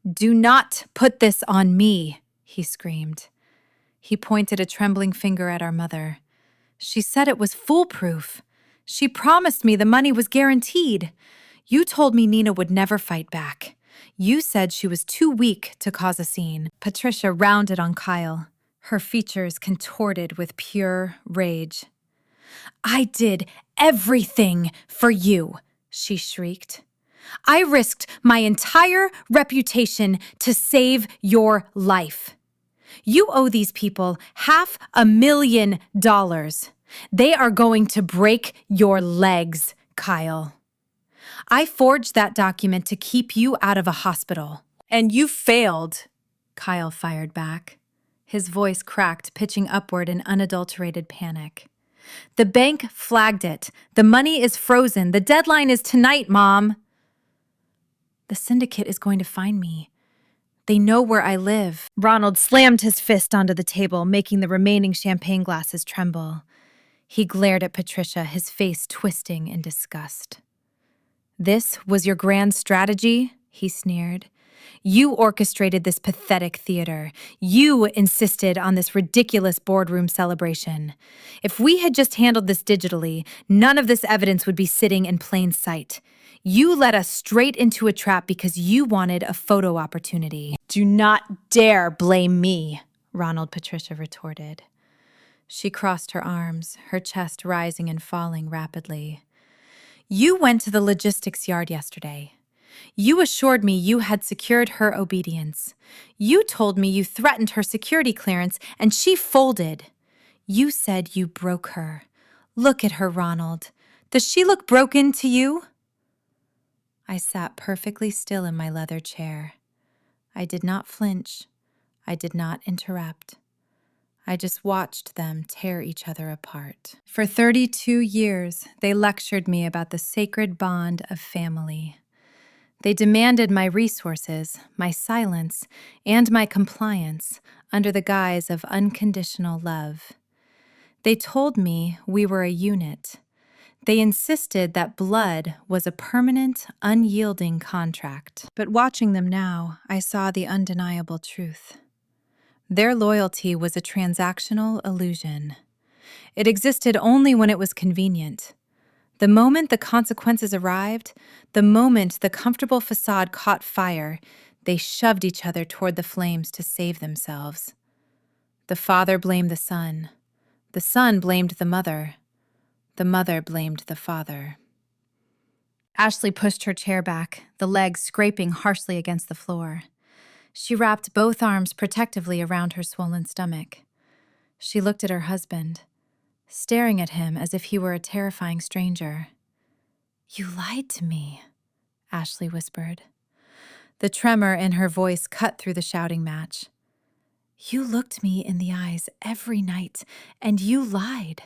"Do not put this on me," he screamed. He pointed a trembling finger at our mother. "She said it was foolproof. She promised me the money was guaranteed. You told me Nina would never fight back. You said she was too weak to cause a scene." Patricia rounded on Kyle, her features contorted with pure rage. "I did everything for you," she shrieked. "I risked my entire reputation to save your life. You owe these people $500,000. They are going to break your legs, Kyle. I forged that document to keep you out of a hospital. And you failed," Kyle fired back. His voice cracked, pitching upward in unadulterated panic. "The bank flagged it. The money is frozen. The deadline is tonight, Mom." "The syndicate is going to find me. They know where I live." Ronald slammed his fist onto the table, making the remaining champagne glasses tremble. He glared at Patricia, his face twisting in disgust. "This was your grand strategy?" he sneered. "You orchestrated this pathetic theater. You insisted on this ridiculous boardroom celebration. If we had just handled this digitally, none of this evidence would be sitting in plain sight. You led us straight into a trap because you wanted a photo opportunity." "Do not dare blame me," Ronald Patricia retorted. She crossed her arms, her chest rising and falling rapidly. "You went to the logistics yard yesterday. You assured me you had secured her obedience. You told me you threatened her security clearance and she folded. You said you broke her. Look at her, Ronald. Does she look broken to you?" I sat perfectly still in my leather chair. I did not flinch. I did not interrupt. I just watched them tear each other apart. For 32 years, they lectured me about the sacred bond of family. They demanded my resources, my silence, and my compliance under the guise of unconditional love. They told me we were a unit. They insisted that blood was a permanent, unyielding contract. But watching them now, I saw the undeniable truth. Their loyalty was a transactional illusion. It existed only when it was convenient. The moment the consequences arrived, the moment the comfortable facade caught fire, they shoved each other toward the flames to save themselves. The father blamed the son blamed the mother blamed the father. Ashley pushed her chair back, the legs scraping harshly against the floor. She wrapped both arms protectively around her swollen stomach. She looked at her husband, staring at him as if he were a terrifying stranger. "You lied to me," Ashley whispered. The tremor in her voice cut through the shouting match. "You looked me in the eyes every night, and you lied.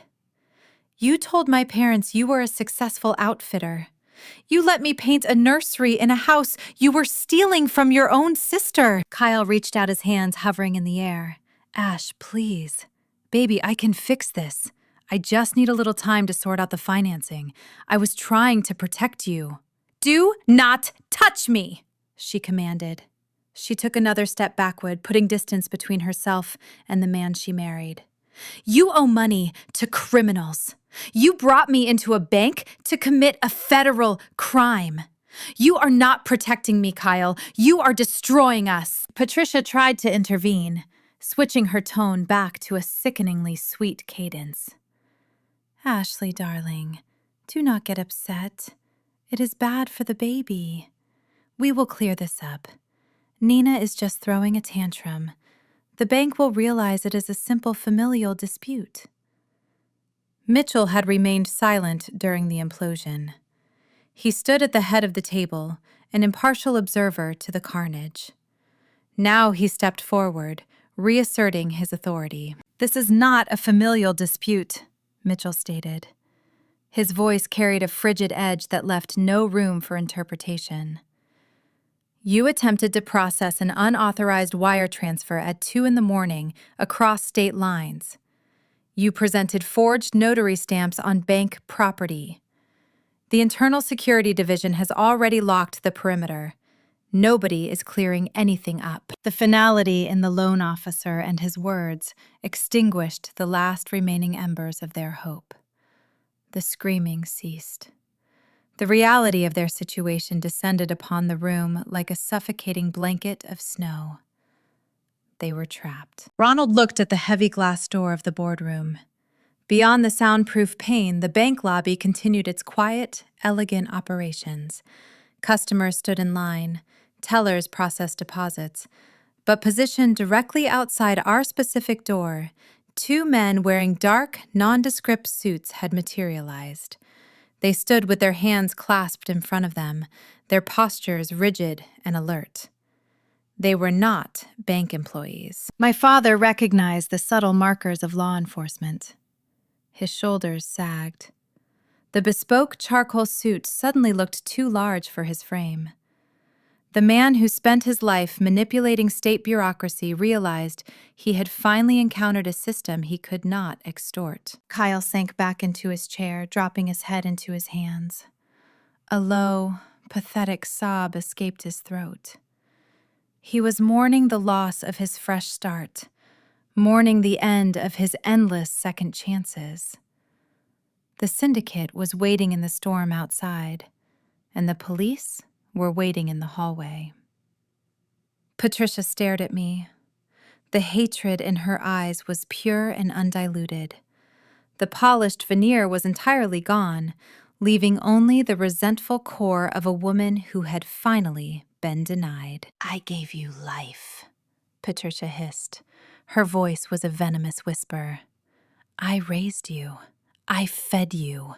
You told my parents you were a successful outfitter. You let me paint a nursery in a house you were stealing from your own sister." Kyle reached out his hands, hovering in the air. "Ash, please. Baby, I can fix this. I just need a little time to sort out the financing. I was trying to protect you." "Do not touch me," she commanded. She took another step backward, putting distance between herself and the man she married. "You owe money to criminals. You brought me into a bank to commit a federal crime. You are not protecting me, Kyle. You are destroying us." Patricia tried to intervene, switching her tone back to a sickeningly sweet cadence. "Ashley, darling, do not get upset. It is bad for the baby. We will clear this up. Nina is just throwing a tantrum. The bank will realize it is a simple familial dispute." Mitchell had remained silent during the implosion. He stood at the head of the table, an impartial observer to the carnage. Now he stepped forward, reasserting his authority. "This is not a familial dispute," Mitchell stated. His voice carried a frigid edge that left no room for interpretation. "You attempted to process an unauthorized wire transfer at 2 a.m. across state lines. You presented forged notary stamps on bank property. The Internal Security Division has already locked the perimeter. Nobody is clearing anything up." The finality in the loan officer and his words extinguished the last remaining embers of their hope. The screaming ceased. The reality of their situation descended upon the room like a suffocating blanket of snow. They were trapped. Ronald looked at the heavy glass door of the boardroom. Beyond the soundproof pane, the bank lobby continued its quiet, elegant operations. Customers stood in line. Tellers processed deposits. But positioned directly outside our specific door, 2 men wearing dark, nondescript suits had materialized. They stood with their hands clasped in front of them, their postures rigid and alert. They were not bank employees. My father recognized the subtle markers of law enforcement. His shoulders sagged. The bespoke charcoal suit suddenly looked too large for his frame. The man who spent his life manipulating state bureaucracy realized he had finally encountered a system he could not extort. Kyle sank back into his chair, dropping his head into his hands. A low, pathetic sob escaped his throat. He was mourning the loss of his fresh start, mourning the end of his endless second chances. The syndicate was waiting in the storm outside, and the police were waiting in the hallway. Patricia stared at me. The hatred in her eyes was pure and undiluted. The polished veneer was entirely gone, leaving only the resentful core of a woman who had finally been denied. "I gave you life," Patricia hissed. Her voice was a venomous whisper. "I raised you. I fed you.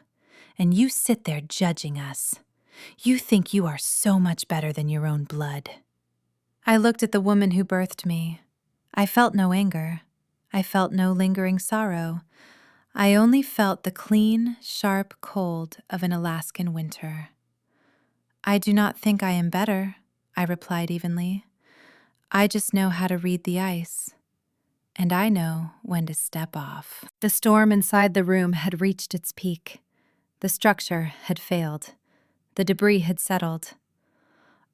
And you sit there judging us. You think you are so much better than your own blood." I looked at the woman who birthed me. I felt no anger. I felt no lingering sorrow. I only felt the clean, sharp cold of an Alaskan winter. "I do not think I am better," I replied evenly. "I just know how to read the ice. And I know when to step off." The storm inside the room had reached its peak. The structure had failed. The debris had settled.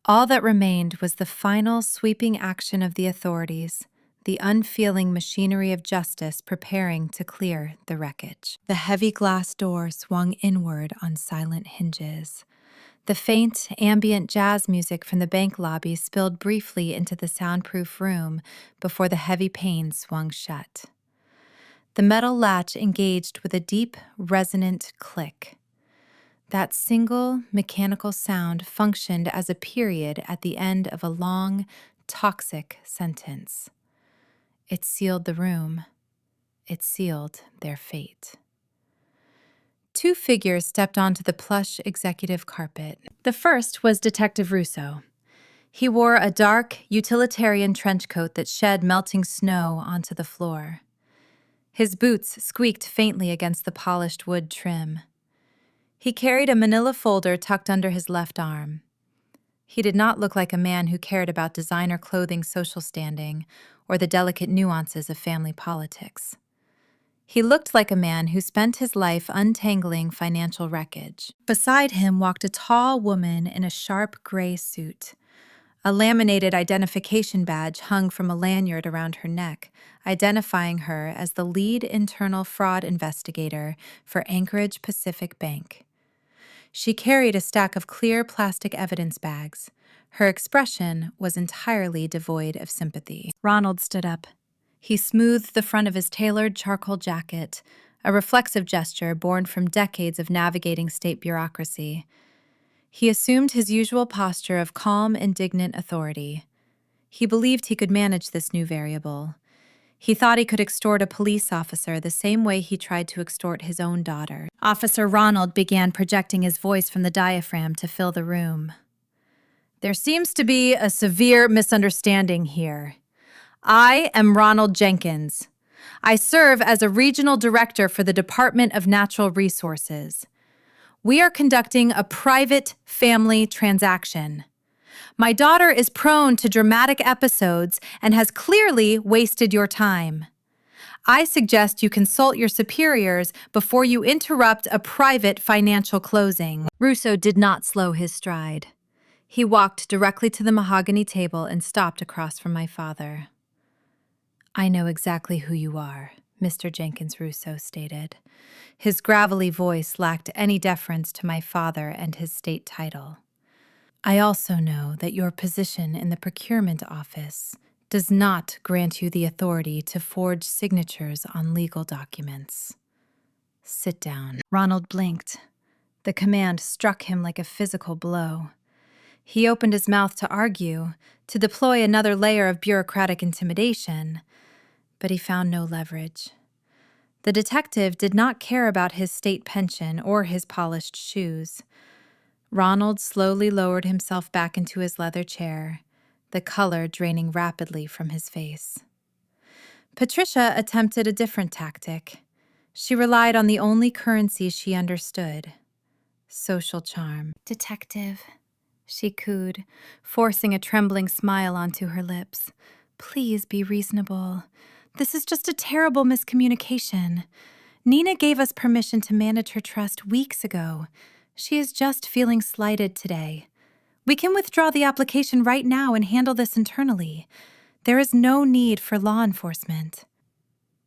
All that remained was the final sweeping action of the authorities, the unfeeling machinery of justice preparing to clear the wreckage. The heavy glass door swung inward on silent hinges. The faint, ambient jazz music from the bank lobby spilled briefly into the soundproof room before the heavy panes swung shut. The metal latch engaged with a deep, resonant click. That single, mechanical sound functioned as a period at the end of a long, toxic sentence. It sealed the room. It sealed their fate. Two figures stepped onto the plush executive carpet. The first was Detective Russo. He wore a dark, utilitarian trench coat that shed melting snow onto the floor. His boots squeaked faintly against the polished wood trim. He carried a manila folder tucked under his left arm. He did not look like a man who cared about designer clothing's social standing or the delicate nuances of family politics. He looked like a man who spent his life untangling financial wreckage. Beside him walked a tall woman in a sharp gray suit. A laminated identification badge hung from a lanyard around her neck, identifying her as the lead internal fraud investigator for Anchorage Pacific Bank. She carried a stack of clear plastic evidence bags. Her expression was entirely devoid of sympathy. Ronald stood up. He smoothed the front of his tailored charcoal jacket, a reflexive gesture born from decades of navigating state bureaucracy. He assumed his usual posture of calm, indignant authority. He believed he could manage this new variable. He thought he could extort a police officer the same way he tried to extort his own daughter. Officer Ronald began projecting his voice from the diaphragm to fill the room. "There seems to be a severe misunderstanding here. I am Ronald Jenkins. I serve as a regional director for the Department of Natural Resources. We are conducting a private family transaction. My daughter is prone to dramatic episodes and has clearly wasted your time. I suggest you consult your superiors before you interrupt a private financial closing." Russo did not slow his stride. He walked directly to the mahogany table and stopped across from my father. "I know exactly who you are," Mr. Jenkins Russo stated. His gravelly voice lacked any deference to my father and his state title. "I also know that your position in the procurement office does not grant you the authority to forge signatures on legal documents. Sit down." Ronald blinked. The command struck him like a physical blow. He opened his mouth to argue, to deploy another layer of bureaucratic intimidation, but he found no leverage. The detective did not care about his state pension or his polished shoes. Ronald slowly lowered himself back into his leather chair, the color draining rapidly from his face. Patricia attempted a different tactic. She relied on the only currency she understood: social charm. "Detective," she cooed, forcing a trembling smile onto her lips. "Please be reasonable. This is just a terrible miscommunication. Nina gave us permission to manage her trust weeks ago. She is just feeling slighted today. We can withdraw the application right now and handle this internally. There is no need for law enforcement."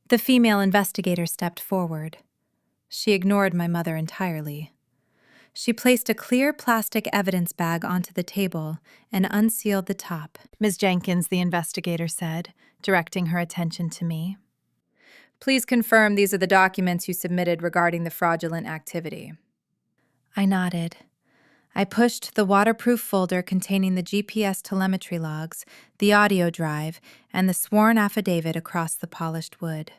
The female investigator stepped forward. She ignored my mother entirely. She placed a clear plastic evidence bag onto the table and unsealed the top. "Ms. Jenkins," the investigator said, directing her attention to me. "Please confirm these are the documents you submitted regarding the fraudulent activity." I nodded. I pushed the waterproof folder containing the GPS telemetry logs, the audio drive, and the sworn affidavit across the polished wood.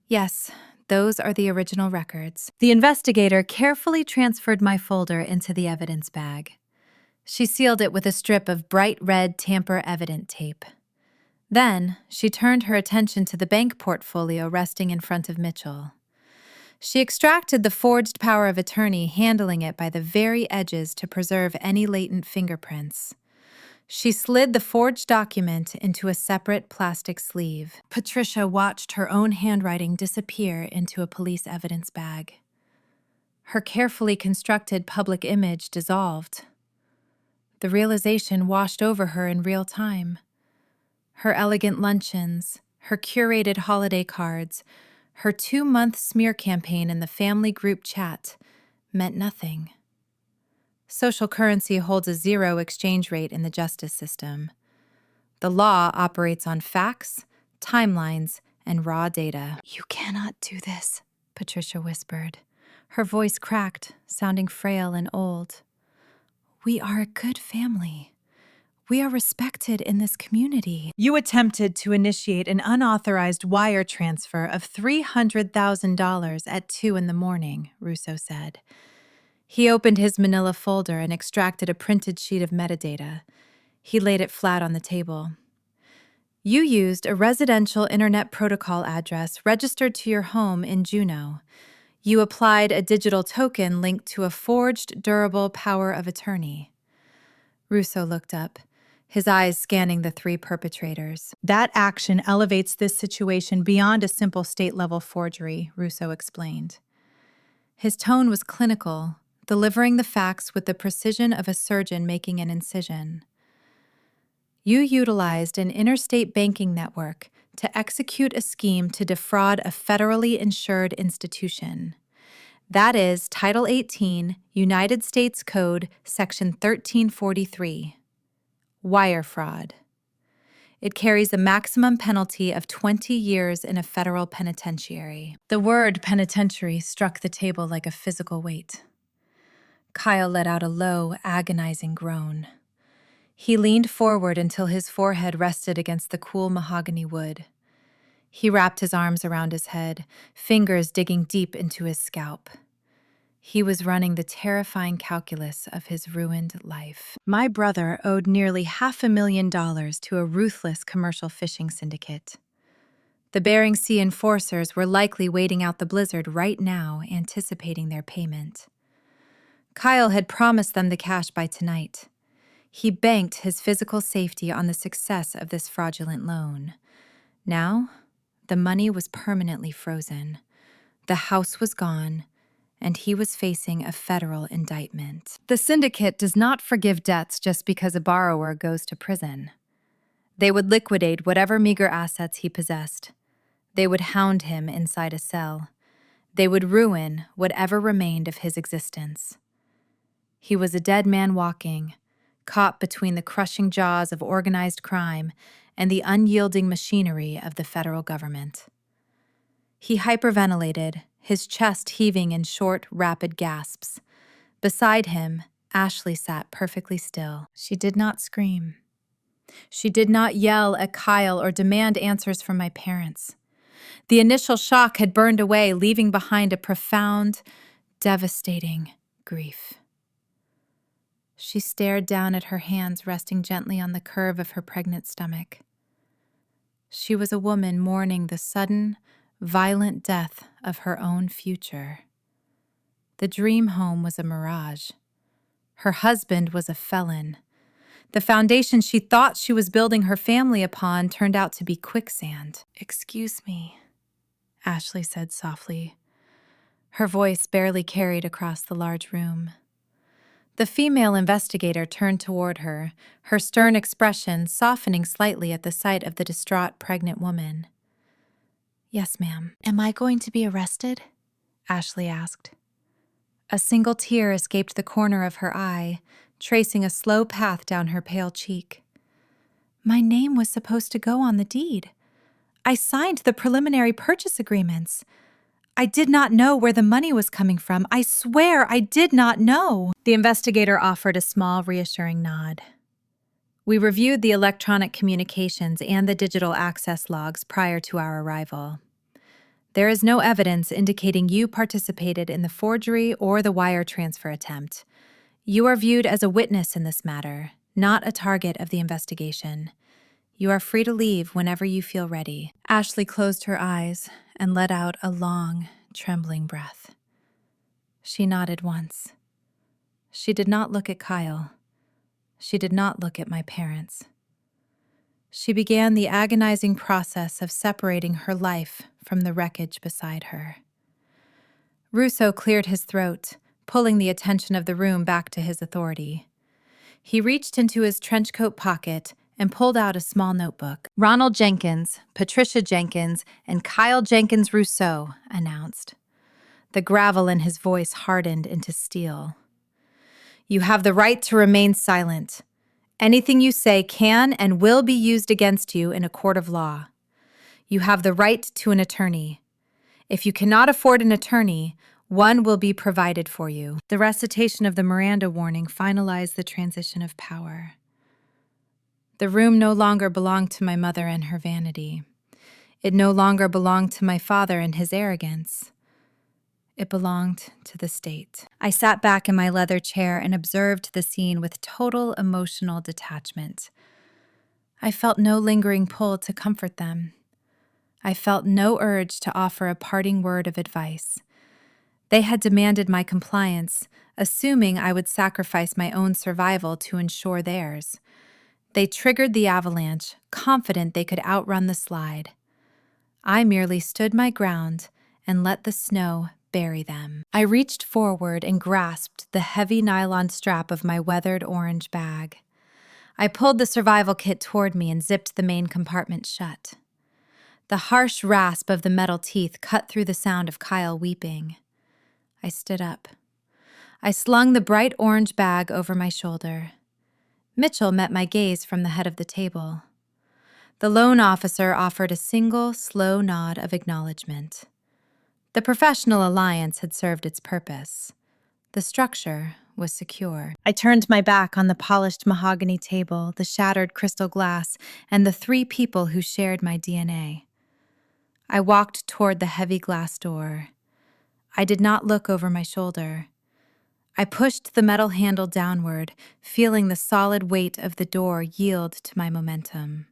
Yes, those are the original records. The investigator carefully transferred my folder into the evidence bag. She sealed it with a strip of bright red tamper-evident tape. Then, she turned her attention to the bank portfolio resting in front of Mitchell. She extracted the forged power of attorney, handling it by the very edges to preserve any latent fingerprints. She slid the forged document into a separate plastic sleeve. Patricia watched her own handwriting disappear into a police evidence bag. Her carefully constructed public image dissolved. The realization washed over her in real time. Her elegant luncheons, her curated holiday cards, her 2-month smear campaign in the family group chat meant nothing. Social currency holds a zero exchange rate in the justice system. The law operates on facts, timelines, and raw data. "You cannot do this," Patricia whispered. Her voice cracked, sounding frail and old. "We are a good family. We are respected in this community." "You attempted to initiate an unauthorized wire transfer of $300,000 at 2 a.m, Russo said. He opened his manila folder and extracted a printed sheet of metadata. He laid it flat on the table. "You used a residential internet protocol address registered to your home in Juneau. You applied a digital token linked to a forged, durable power of attorney." Russo looked up, his eyes scanning the 3 perpetrators. "That action elevates this situation beyond a simple state-level forgery," Russo explained. His tone was clinical, delivering the facts with the precision of a surgeon making an incision. "You utilized an interstate banking network to execute a scheme to defraud a federally insured institution. That is Title 18, United States Code, Section 1343. Wire fraud. It carries a maximum penalty of 20 years in a federal penitentiary." The word penitentiary struck the table like a physical weight. Kyle let out a low, agonizing groan. He leaned forward until his forehead rested against the cool mahogany wood. He wrapped his arms around his head, fingers digging deep into his scalp. He was running the terrifying calculus of his ruined life. "My brother owed nearly $500,000 to a ruthless commercial fishing syndicate. The Bering Sea enforcers were likely waiting out the blizzard right now, anticipating their payment. Kyle had promised them the cash by tonight. He banked his physical safety on the success of this fraudulent loan. Now, the money was permanently frozen. The house was gone, and he was facing a federal indictment. The syndicate does not forgive debts just because a borrower goes to prison. They would liquidate whatever meager assets he possessed. They would hound him inside a cell. They would ruin whatever remained of his existence. He was a dead man walking, caught between the crushing jaws of organized crime and the unyielding machinery of the federal government. He hyperventilated, his chest heaving in short, rapid gasps. Beside him, Ashley sat perfectly still. She did not scream. She did not yell at Kyle or demand answers from my parents. The initial shock had burned away, leaving behind a profound, devastating grief. She stared down at her hands resting gently on the curve of her pregnant stomach. She was a woman mourning the sudden, violent death of her own future. The dream home was a mirage. Her husband was a felon. The foundation she thought she was building her family upon turned out to be quicksand. "Excuse me," Ashley said softly. Her voice barely carried across the large room. The female investigator turned toward her, her stern expression softening slightly at the sight of the distraught pregnant woman. "Yes, ma'am." "Am I going to be arrested?" Ashley asked. A single tear escaped the corner of her eye, tracing a slow path down her pale cheek. "My name was supposed to go on the deed. I signed the preliminary purchase agreements. I did not know where the money was coming from. I swear I did not know. The investigator offered a small, reassuring nod. We reviewed the electronic communications and the digital access logs prior to our arrival. There is no evidence indicating you participated in the forgery or the wire transfer attempt. You are viewed as a witness in this matter, not a target of the investigation. You are free to leave whenever you feel ready. Ashley closed her eyes and let out a long, trembling breath. She nodded once. She did not look at Kyle. She did not look at my parents. She began the agonizing process of separating her life from the wreckage beside her. Russo cleared his throat, pulling the attention of the room back to his authority. He reached into his trench coat pocket and pulled out a small notebook. Ronald Jenkins, Patricia Jenkins, and Kyle Jenkins Rousseau announced. The gravel in his voice hardened into steel. You have the right to remain silent. Anything you say can and will be used against you in a court of law. You have the right to an attorney. If you cannot afford an attorney, one will be provided for you. The recitation of the Miranda warning finalized the transition of power. The room no longer belonged to my mother and her vanity. It no longer belonged to my father and his arrogance. It belonged to the state. I sat back in my leather chair and observed the scene with total emotional detachment. I felt no lingering pull to comfort them. I felt no urge to offer a parting word of advice. They had demanded my compliance, assuming I would sacrifice my own survival to ensure theirs. They triggered the avalanche, confident they could outrun the slide. I merely stood my ground and let the snow bury them. I reached forward and grasped the heavy nylon strap of my weathered orange bag. I pulled the survival kit toward me and zipped the main compartment shut. The harsh rasp of the metal teeth cut through the sound of Kyle weeping. I stood up. I slung the bright orange bag over my shoulder. Mitchell met my gaze from the head of the table. The loan officer offered a single, slow nod of acknowledgement. The professional alliance had served its purpose. The structure was secure. I turned my back on the polished mahogany table, the shattered crystal glass, and the 3 people who shared my DNA. I walked toward the heavy glass door. I did not look over my shoulder. I pushed the metal handle downward, feeling the solid weight of the door yield to my momentum.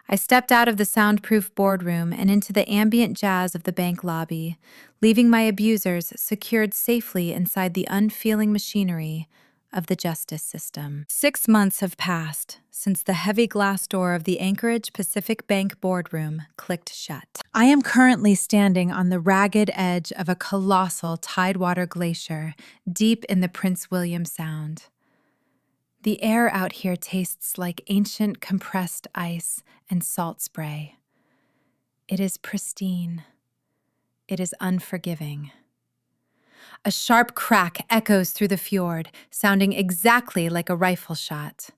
I stepped out of the soundproof boardroom and into the ambient jazz of the bank lobby, leaving my abusers secured safely inside the unfeeling machinery of the justice system. 6 months have passed since the heavy glass door of the Anchorage Pacific Bank boardroom clicked shut. I am currently standing on the ragged edge of a colossal tidewater glacier deep in the Prince William Sound. The air out here tastes like ancient compressed ice and salt spray. It is pristine. It is unforgiving. A sharp crack echoes through the fjord, sounding exactly like a rifle shot.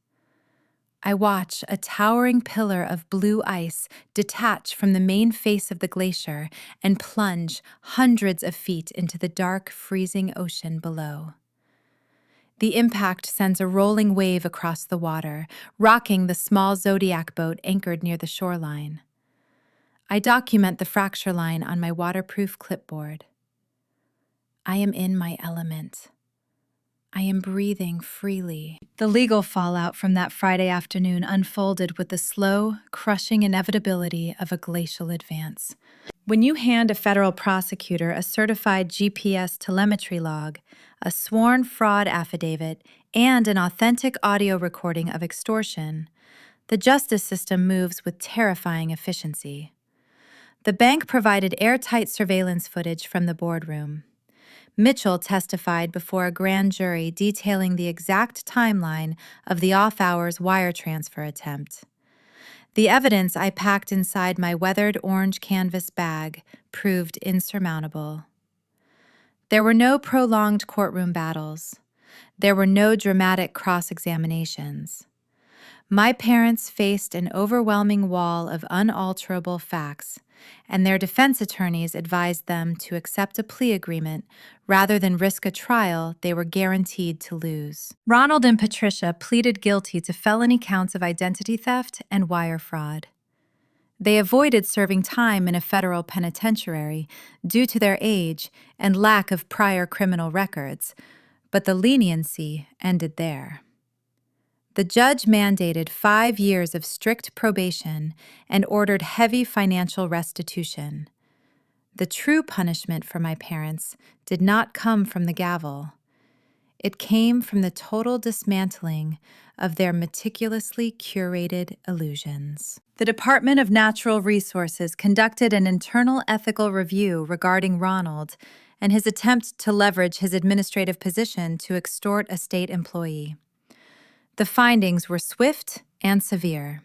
I watch a towering pillar of blue ice detach from the main face of the glacier and plunge hundreds of feet into the dark, freezing ocean below. The impact sends a rolling wave across the water, rocking the small Zodiac boat anchored near the shoreline. I document the fracture line on my waterproof clipboard. I am in my element. I am breathing freely. The legal fallout from that Friday afternoon unfolded with the slow, crushing inevitability of a glacial advance. When you hand a federal prosecutor a certified GPS telemetry log, a sworn fraud affidavit, and an authentic audio recording of extortion, the justice system moves with terrifying efficiency. The bank provided airtight surveillance footage from the boardroom. Mitchell testified before a grand jury detailing the exact timeline of the off-hours wire transfer attempt. The evidence I packed inside my weathered orange canvas bag proved insurmountable. There were no prolonged courtroom battles. There were no dramatic cross-examinations. My parents faced an overwhelming wall of unalterable facts, and their defense attorneys advised them to accept a plea agreement rather than risk a trial they were guaranteed to lose. Ronald and Patricia pleaded guilty to felony counts of identity theft and wire fraud. They avoided serving time in a federal penitentiary due to their age and lack of prior criminal records, but the leniency ended there. The judge mandated 5 years of strict probation and ordered heavy financial restitution. The true punishment for my parents did not come from the gavel. It came from the total dismantling of their meticulously curated illusions. The Department of Natural Resources conducted an internal ethical review regarding Ronald and his attempt to leverage his administrative position to extort a state employee. The findings were swift and severe.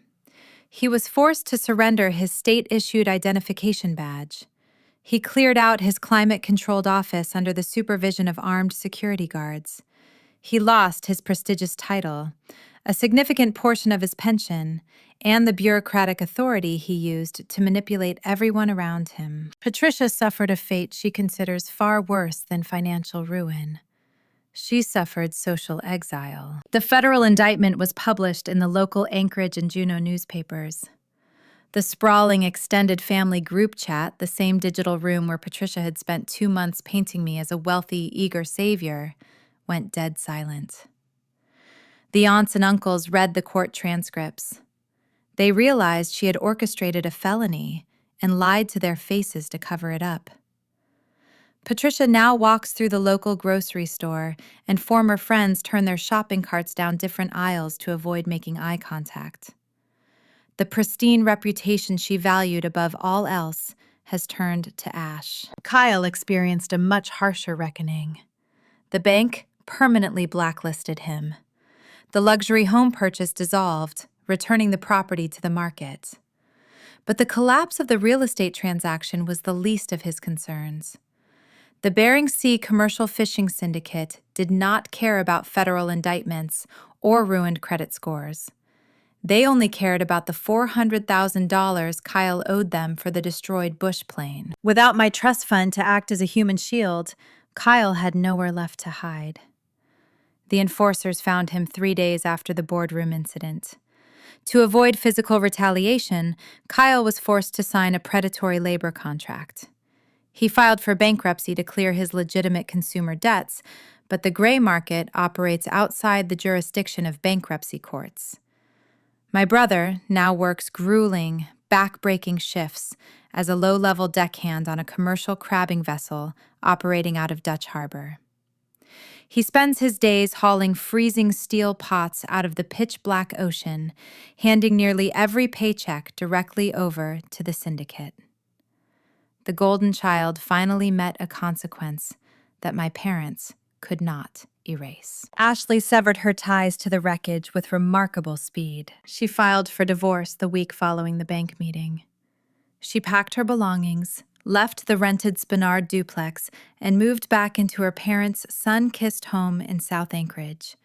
He was forced to surrender his state-issued identification badge. He cleared out his climate-controlled office under the supervision of armed security guards. He lost his prestigious title, a significant portion of his pension, and the bureaucratic authority he used to manipulate everyone around him. Patricia suffered a fate she considers far worse than financial ruin. She suffered social exile. The federal indictment was published in the local Anchorage and Juneau newspapers. The sprawling extended family group chat, the same digital room where Patricia had spent 2 months painting me as a wealthy, eager savior, went dead silent. The aunts and uncles read the court transcripts. They realized she had orchestrated a felony and lied to their faces to cover it up. Patricia now walks through the local grocery store, and former friends turn their shopping carts down different aisles to avoid making eye contact. The pristine reputation she valued above all else has turned to ash. Kyle experienced a much harsher reckoning. The bank permanently blacklisted him. The luxury home purchase dissolved, returning the property to the market. But the collapse of the real estate transaction was the least of his concerns. The Bering Sea commercial fishing syndicate did not care about federal indictments or ruined credit scores. They only cared about the $400,000 Kyle owed them for the destroyed Bush plane. Without my trust fund to act as a human shield, Kyle had nowhere left to hide. The enforcers found him 3 days after the boardroom incident. To avoid physical retaliation, Kyle was forced to sign a predatory labor contract. He filed for bankruptcy to clear his legitimate consumer debts, but the gray market operates outside the jurisdiction of bankruptcy courts. My brother now works grueling, back-breaking shifts as a low-level deckhand on a commercial crabbing vessel operating out of Dutch Harbor. He spends his days hauling freezing steel pots out of the pitch-black ocean, handing nearly every paycheck directly over to the syndicate. The golden child finally met a consequence that my parents could not erase. Ashley severed her ties to the wreckage with remarkable speed. She filed for divorce the week following the bank meeting. She packed her belongings, left the rented Spenard duplex, and moved back into her parents' sun-kissed home in South Anchorage.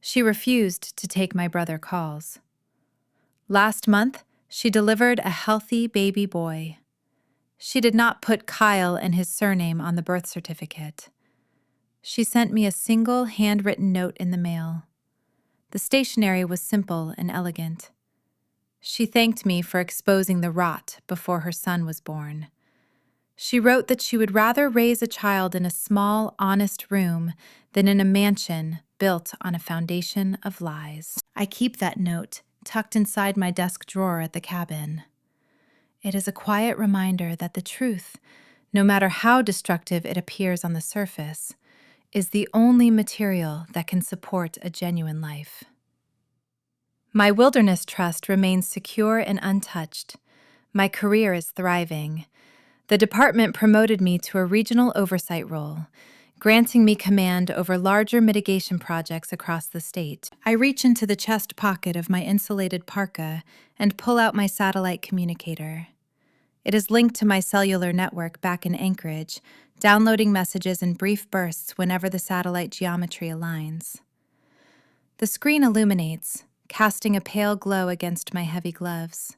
She refused to take my brother calls. Last month, she delivered a healthy baby boy. She did not put Kyle and his surname on the birth certificate. She sent me a single handwritten note in the mail. The stationery was simple and elegant. She thanked me for exposing the rot before her son was born. She wrote that she would rather raise a child in a small, honest room than in a mansion built on a foundation of lies. I keep that note tucked inside my desk drawer at the cabin. It is a quiet reminder that the truth, no matter how destructive it appears on the surface, is the only material that can support a genuine life. My wilderness trust remains secure and untouched. My career is thriving. The department promoted me to a regional oversight role, granting me command over larger mitigation projects across the state. I reach into the chest pocket of my insulated parka and pull out my satellite communicator. It is linked to my cellular network back in Anchorage, downloading messages in brief bursts whenever the satellite geometry aligns. The screen illuminates, casting a pale glow against my heavy gloves.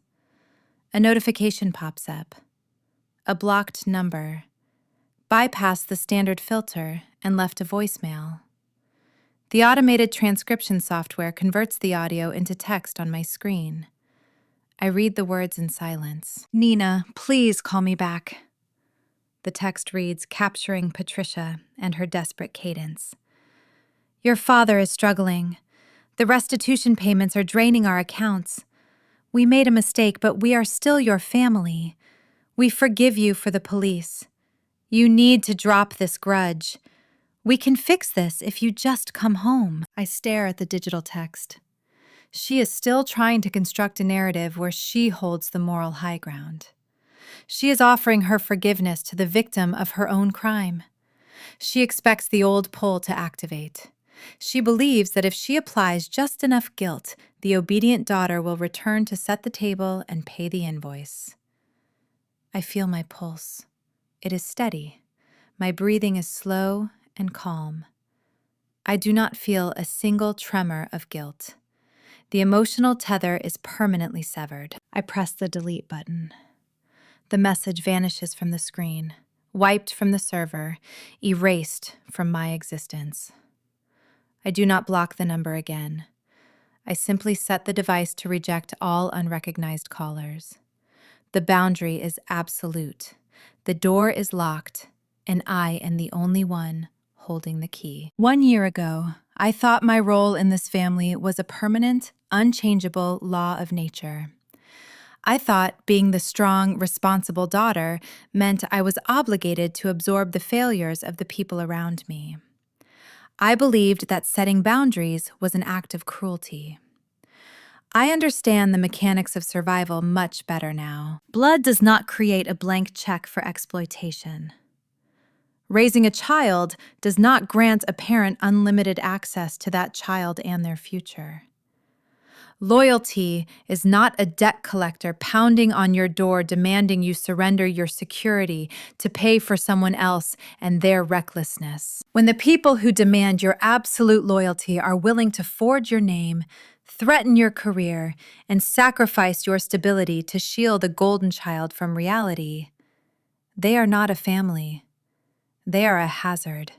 A notification pops up. A blocked number. Bypassed the standard filter and left a voicemail. The automated transcription software converts the audio into text on my screen. I read the words in silence. "Nina, please call me back." The text reads, capturing Patricia and her desperate cadence. "Your father is struggling. The restitution payments are draining our accounts. We made a mistake, but we are still your family. We forgive you for the police. You need to drop this grudge. We can fix this if you just come home." I stare at the digital text. She is still trying to construct a narrative where she holds the moral high ground. She is offering her forgiveness to the victim of her own crime. She expects the old pull to activate. She believes that if she applies just enough guilt, the obedient daughter will return to set the table and pay the invoice. I feel my pulse. It is steady. My breathing is slow and calm. I do not feel a single tremor of guilt. The emotional tether is permanently severed. I press the delete button. The message vanishes from the screen, wiped from the server, erased from my existence. I do not block the number again. I simply set the device to reject all unrecognized callers. The boundary is absolute. The door is locked, and I am the only one holding the key. 1 year ago, I thought my role in this family was a permanent, unchangeable law of nature. I thought being the strong, responsible daughter meant I was obligated to absorb the failures of the people around me. I believed that setting boundaries was an act of cruelty. I understand the mechanics of survival much better now. Blood does not create a blank check for exploitation. Raising a child does not grant a parent unlimited access to that child and their future. Loyalty is not a debt collector pounding on your door demanding you surrender your security to pay for someone else and their recklessness. When the people who demand your absolute loyalty are willing to forge your name, threaten your career, and sacrifice your stability to shield a golden child from reality, they are not a family. They are a hazard.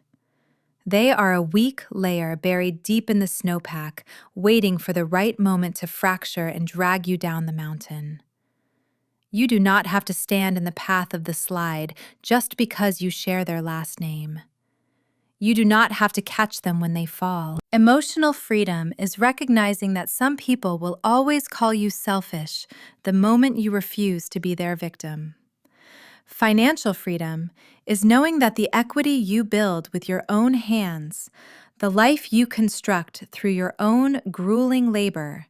They are a weak layer buried deep in the snowpack, waiting for the right moment to fracture and drag you down the mountain. You do not have to stand in the path of the slide just because you share their last name. You do not have to catch them when they fall. Emotional freedom is recognizing that some people will always call you selfish the moment you refuse to be their victim. Financial freedom is knowing that the equity you build with your own hands, the life you construct through your own grueling labor,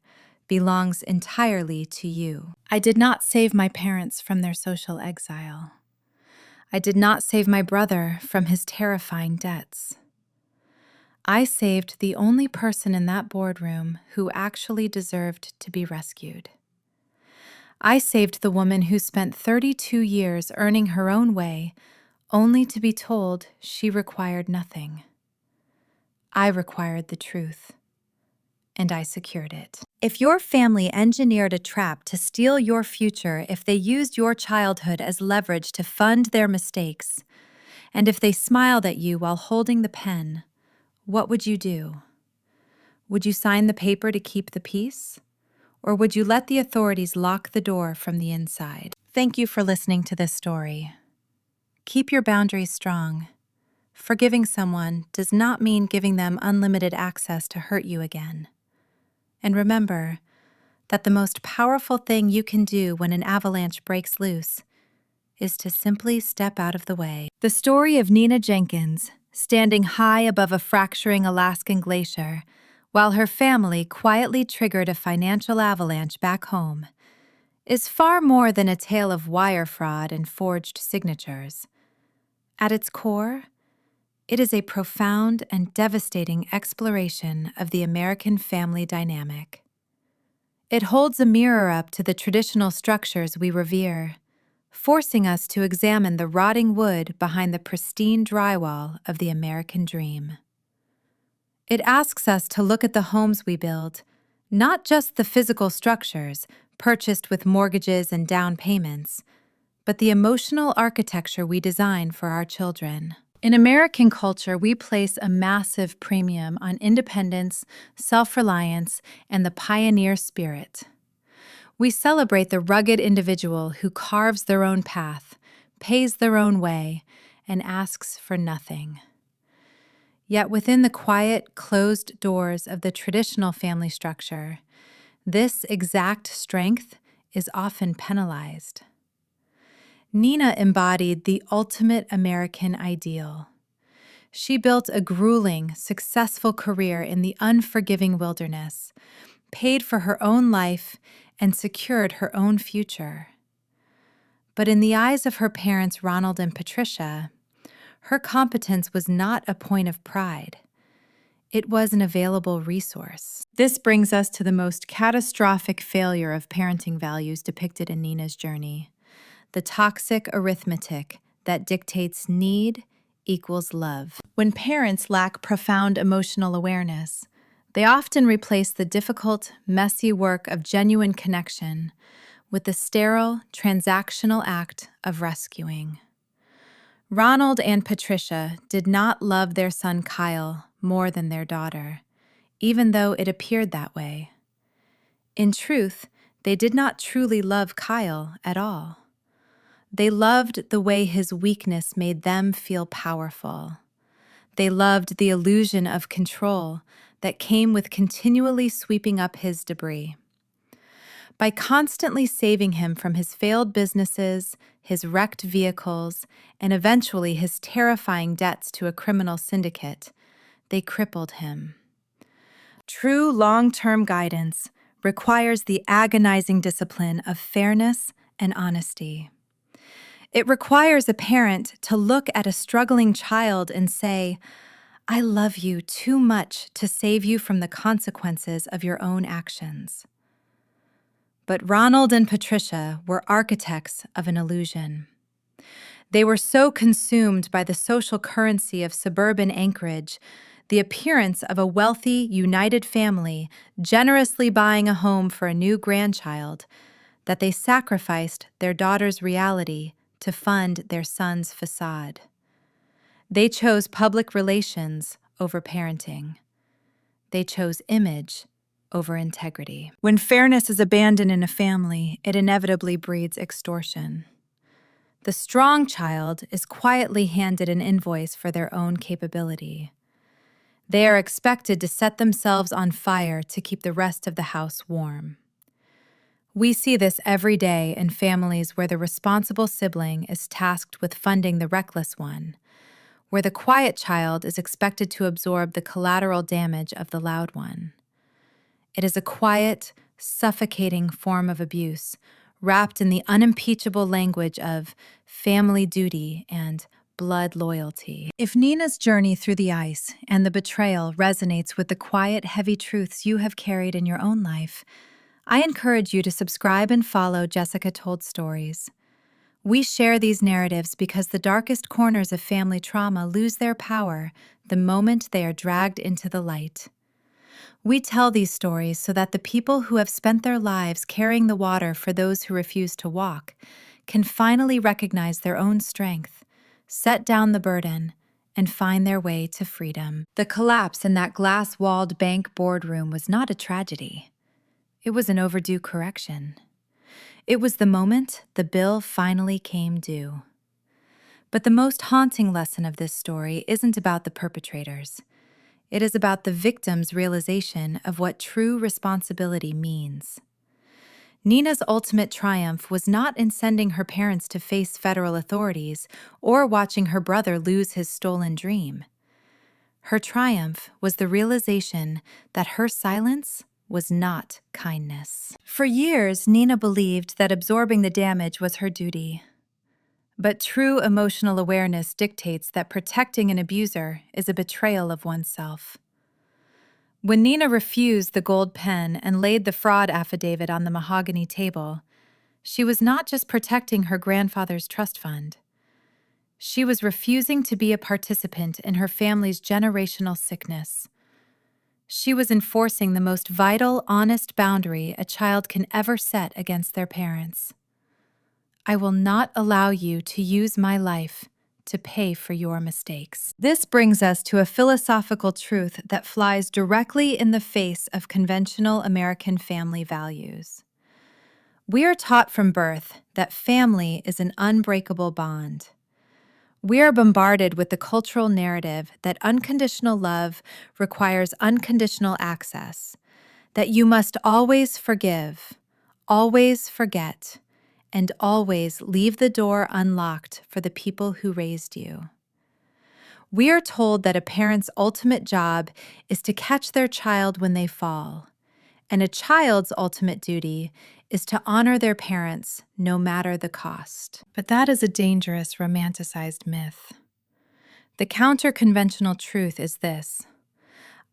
belongs entirely to you. I did not save my parents from their social exile. I did not save my brother from his terrifying debts. I saved the only person in that boardroom who actually deserved to be rescued. I saved the woman who spent 32 years earning her own way, only to be told she required nothing. I required the truth, and I secured it. If your family engineered a trap to steal your future, if they used your childhood as leverage to fund their mistakes, and if they smiled at you while holding the pen, what would you do? Would you sign the paper to keep the peace? Or would you let the authorities lock the door from the inside? Thank you for listening to this story. Keep your boundaries strong. Forgiving someone does not mean giving them unlimited access to hurt you again. And remember that the most powerful thing you can do when an avalanche breaks loose is to simply step out of the way. The story of Nina Jenkins, standing high above a fracturing Alaskan glacier, while her family quietly triggered a financial avalanche back home, is far more than a tale of wire fraud and forged signatures. At its core, it is a profound and devastating exploration of the American family dynamic. It holds a mirror up to the traditional structures we revere, forcing us to examine the rotting wood behind the pristine drywall of the American dream. It asks us to look at the homes we build, Not just the physical structures, purchased with mortgages and down payments, but the emotional architecture we design for our children. In American culture, we place a massive premium on independence, self-reliance, and the pioneer spirit. We celebrate the rugged individual who carves their own path, pays their own way, and asks for nothing. Yet within the quiet, closed doors of the traditional family structure, this exact strength is often penalized. Nina embodied the ultimate American ideal. She built a grueling, successful career in the unforgiving wilderness, paid for her own life, and secured her own future. But in the eyes of her parents, Ronald and Patricia, her competence was not a point of pride. It was an available resource. This brings us to the most catastrophic failure of parenting values depicted in Nina's journey: the toxic arithmetic that dictates need equals love. When parents lack profound emotional awareness, they often replace the difficult, messy work of genuine connection with the sterile, transactional act of rescuing. Ronald and Patricia did not love their son Kyle more than their daughter, even though it appeared that way. In truth, they did not truly love Kyle at all. They loved the way his weakness made them feel powerful. They loved the illusion of control that came with continually sweeping up his debris. By constantly saving him from his failed businesses, his wrecked vehicles, and eventually his terrifying debts to a criminal syndicate, they crippled him. True long-term guidance requires the agonizing discipline of fairness and honesty. It requires a parent to look at a struggling child and say, "I love you too much to save you from the consequences of your own actions." But Ronald and Patricia were architects of an illusion. They were so consumed by the social currency of suburban Anchorage, the appearance of a wealthy, united family generously buying a home for a new grandchild, that they sacrificed their daughter's reality to fund their son's facade. They chose public relations over parenting. They chose image over integrity. When fairness is abandoned in a family, it inevitably breeds extortion. The strong child is quietly handed an invoice for their own capability. They are expected to set themselves on fire to keep the rest of the house warm. We see this every day in families where the responsible sibling is tasked with funding the reckless one, where the quiet child is expected to absorb the collateral damage of the loud one. It is a quiet, suffocating form of abuse, wrapped in the unimpeachable language of family duty and blood loyalty. If Nina's journey through the ice and the betrayal resonates with the quiet, heavy truths you have carried in your own life, I encourage you to subscribe and follow Jessica Told Stories. We share these narratives because the darkest corners of family trauma lose their power the moment they are dragged into the light. We tell these stories so that the people who have spent their lives carrying the water for those who refuse to walk can finally recognize their own strength, set down the burden, and find their way to freedom. The collapse in that glass-walled bank boardroom was not a tragedy. It was an overdue correction. It was the moment the bill finally came due. But the most haunting lesson of this story isn't about the perpetrators. It is about the victim's realization of what true responsibility means. Nina's ultimate triumph was not in sending her parents to face federal authorities or watching her brother lose his stolen dream. Her triumph was the realization that her silence was not kindness. For years, Nina believed that absorbing the damage was her duty. But true emotional awareness dictates that protecting an abuser is a betrayal of oneself. When Nina refused the gold pen and laid the fraud affidavit on the mahogany table, she was not just protecting her grandfather's trust fund. She was refusing to be a participant in her family's generational sickness. She was enforcing the most vital, honest boundary a child can ever set against their parents. I will not allow you to use my life to pay for your mistakes. This brings us to a philosophical truth that flies directly in the face of conventional American family values. We are taught from birth that family is an unbreakable bond. We are bombarded with the cultural narrative that unconditional love requires unconditional access, that you must always forgive, always forget, and always leave the door unlocked for the people who raised you. We are told that a parent's ultimate job is to catch their child when they fall, and a child's ultimate duty is to honor their parents no matter the cost. But that is a dangerous, romanticized myth. The counter-conventional truth is this: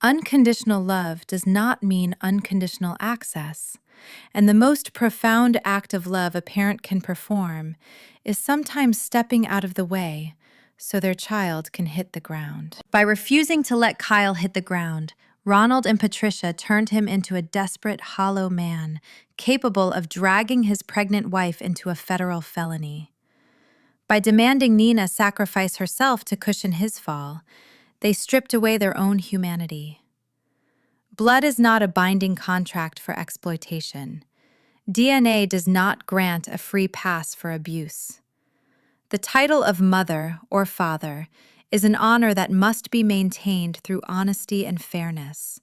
unconditional love does not mean unconditional access, and the most profound act of love a parent can perform is sometimes stepping out of the way so their child can hit the ground. By refusing to let Kyle hit the ground, Ronald and Patricia turned him into a desperate, hollow man, capable of dragging his pregnant wife into a federal felony. By demanding Nina sacrifice herself to cushion his fall, they stripped away their own humanity. Blood is not a binding contract for exploitation. DNA does not grant a free pass for abuse. The title of mother or father is an honor that must be maintained through honesty and fairness,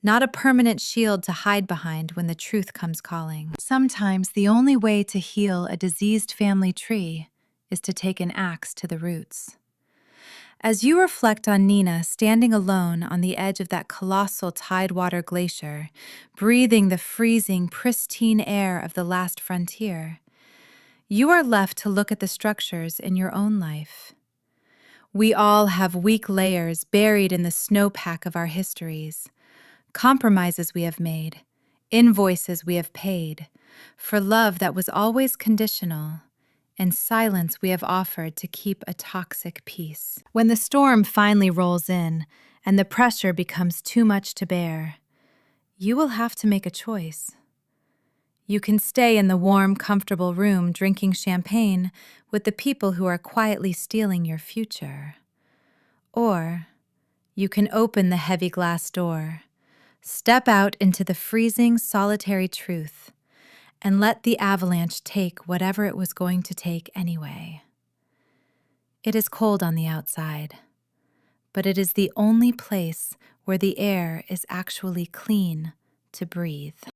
not a permanent shield to hide behind when the truth comes calling. Sometimes the only way to heal a diseased family tree is to take an axe to the roots. As you reflect on Nina standing alone on the edge of that colossal tidewater glacier, breathing the freezing, pristine air of the last frontier, you are left to look at the structures in your own life. We all have weak layers buried in the snowpack of our histories, compromises we have made, invoices we have paid, for love that was always conditional, and silence we have offered to keep a toxic peace. When the storm finally rolls in and the pressure becomes too much to bear, you will have to make a choice. You can stay in the warm, comfortable room drinking champagne with the people who are quietly stealing your future. Or you can open the heavy glass door, step out into the freezing, solitary truth, and let the avalanche take whatever it was going to take anyway. It is cold on the outside, but it is the only place where the air is actually clean to breathe.